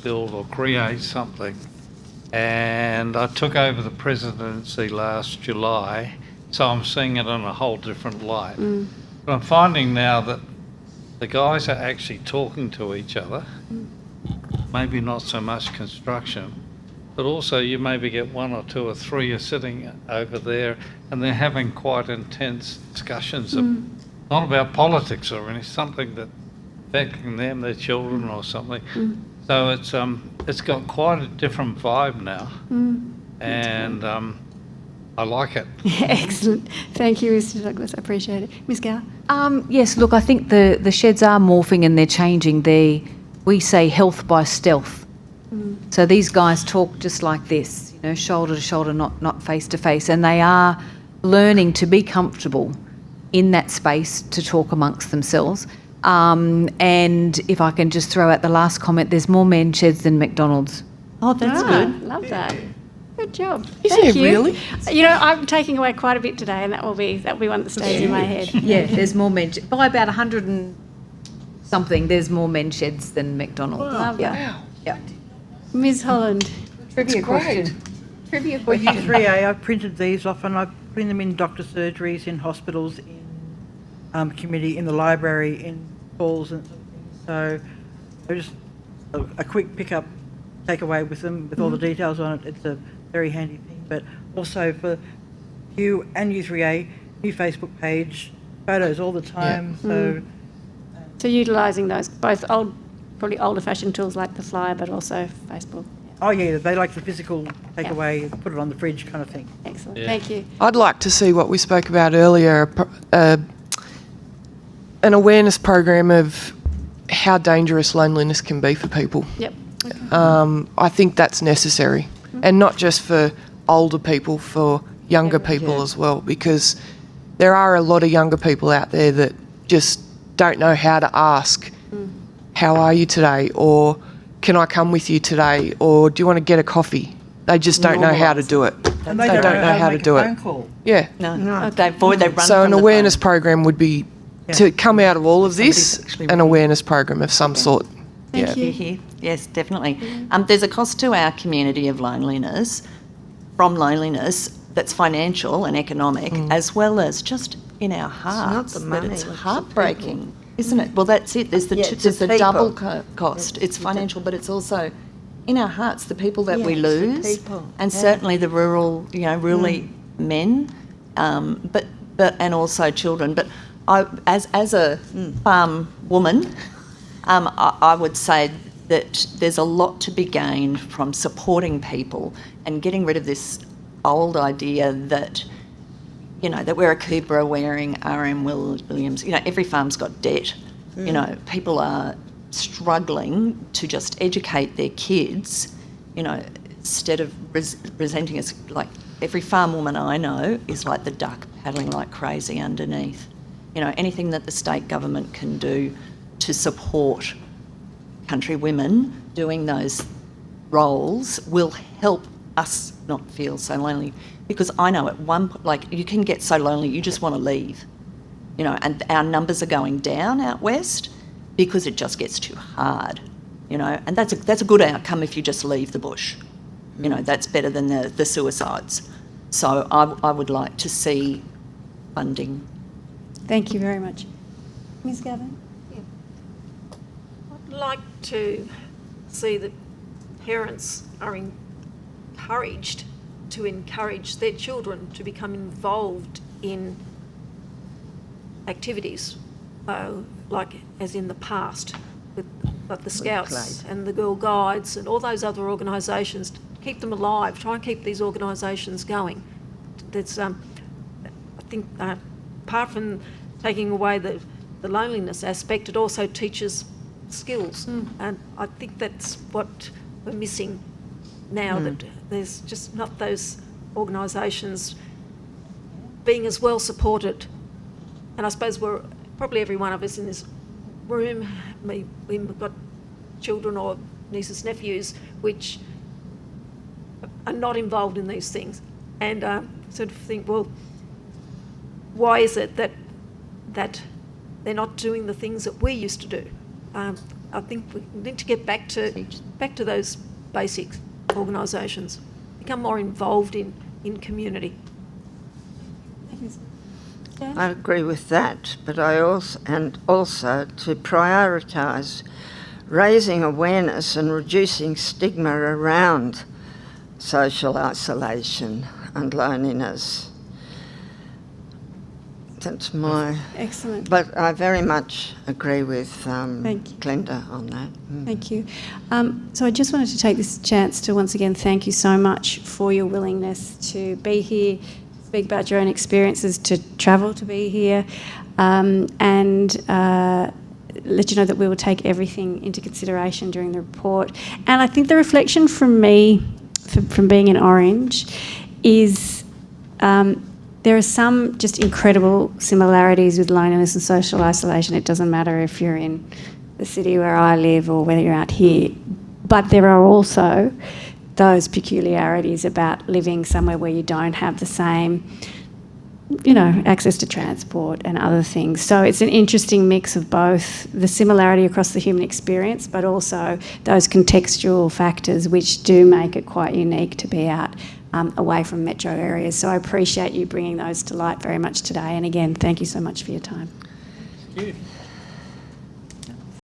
S22: build or create something. And I took over the presidency last July, so I'm seeing it in a whole different light. But I'm finding now that the guys are actually talking to each other, maybe not so much construction, but also you maybe get one or two or three are sitting over there and they're having quite intense discussions, not about politics or anything, something that affecting them, their children or something. So it's got quite a different vibe now, and I like it.
S1: Excellent. Thank you, Mr. Douglas. I appreciate it. Ms. Gower?
S23: Yes, look, I think the sheds are morphing and they're changing. We say health by stealth. So these guys talk just like this, shoulder to shoulder, not face to face, and they are learning to be comfortable in that space to talk amongst themselves. And if I can just throw out the last comment, there's more men's sheds than McDonald's.
S6: Oh, that's good.
S1: Love that. Good job.
S4: Is
S1: Thank
S4: there
S1: you.
S4: really?
S1: I'm taking away quite a bit today, and that will be one that stays in my head.
S23: Yeah, there's more men's by about 100 and something. There's more men's sheds than McDonald's.
S1: Love that.
S23: Yeah. Yeah.
S1: Ms. Holland.
S23: Trivia question.
S1: Trivia
S2: For
S1: question.
S2: U3A, I've printed these off and I'm putting them in doctor surgeries, in hospitals, in community, in the library, in halls and things. So just a quick pick-up, take away with them, with all the details on it. It's a very handy thing. But also for you and U3A, new Facebook page, photos all the time.
S1: Yeah. So utilising those, both probably older-fashioned tools like the flyer, but also Facebook.
S2: Oh yeah, they like the physical takeaway, put it on the fridge kind of thing.
S1: Excellent. Thank you.
S4: I'd like to see what we spoke about earlier, an awareness program of how dangerous loneliness can be for people.
S1: Yep.
S4: I think that's necessary, and not just for older people, for younger people as well, because there are a lot of younger people out there that just don't know how to ask, how are you today? Or can I come with you today? Or do you want to get a coffee? They just don't know how to do it.
S2: And they don't know how to do it.
S4: Yeah.
S6: No. They run
S4: So
S6: from
S4: an
S6: the
S4: awareness
S6: phone.
S4: program would be to come out of all of this, an awareness program of some sort.
S6: Thank you. Here. Yes, definitely. There's a cost to our community of loneliness, from loneliness that's financial and economic, as well as just in our hearts.
S11: the money,
S6: That it's
S11: it's the
S6: heartbreaking, isn't it? Well, that's it. There's the,
S11: Yeah, it's
S6: there's
S11: the
S6: the double
S11: people.
S6: cost. It's financial, but it's also in our hearts, the people that we
S11: Yeah, it's the
S6: lose,
S11: people.
S6: and
S11: Yeah.
S6: certainly the rurally men, but and also children. But as a farm woman, I would say that there's a lot to be gained from supporting people and getting rid of this old idea that, that we're a Cooper wearing RM Williams. Every farm's got debt. People are struggling to just educate their kids, instead of resenting us. Like, every farm woman I know is like the duck paddling like crazy underneath. Anything that the state government can do to support country women doing those roles will help us not feel so lonely. Because I know at one point, like, you can get so lonely you just want to leave, and our numbers are going down out west because it just gets too hard, and that's a good outcome if you just leave the bush. That's better than the suicides. So I would like to see funding.
S1: Thank you very much. Ms. Gavin?
S7: I'd like to see that parents are encouraged to encourage their children to become involved in activities, like as in the past, with like the Scouts and the Girl Guides and all those other organisations. Keep them alive. Try and keep these organisations going. That's, I think, apart from taking away the loneliness aspect, it also teaches skills, and I think that's what we're missing now, that there's just not those organisations being as well supported. And I suppose we're probably, every one of us in this room, we've got children or nieces, nephews, which are not involved in these things, and sort of think, well, why is it that they're not doing the things that we used to do? I think we need to get back to those basic organisations, become more involved in community.
S11: I agree with that, but I also to prioritise raising awareness and reducing stigma around social isolation and loneliness. That's my...
S1: Excellent.
S11: But I very much agree with Glenda on that.
S1: Thank you. So I just wanted to take this chance to once again thank you so much for your willingness to be here, speak about your own experiences, to travel to be here, and let you know that we will take everything into consideration during the report. And I think the reflection from me, from being in Orange, is there are some just incredible similarities with loneliness and social isolation. It doesn't matter if you're in the city where I live or whether you're out here. But there are also those peculiarities about living somewhere where you don't have the same, access to transport and other things. So it's an interesting mix of both the similarity across the human experience, but also those contextual factors which do make it quite unique to be out away from metro areas. So I appreciate you bringing those to light very much today. And again, thank you so much for your time.
S8: Thank you.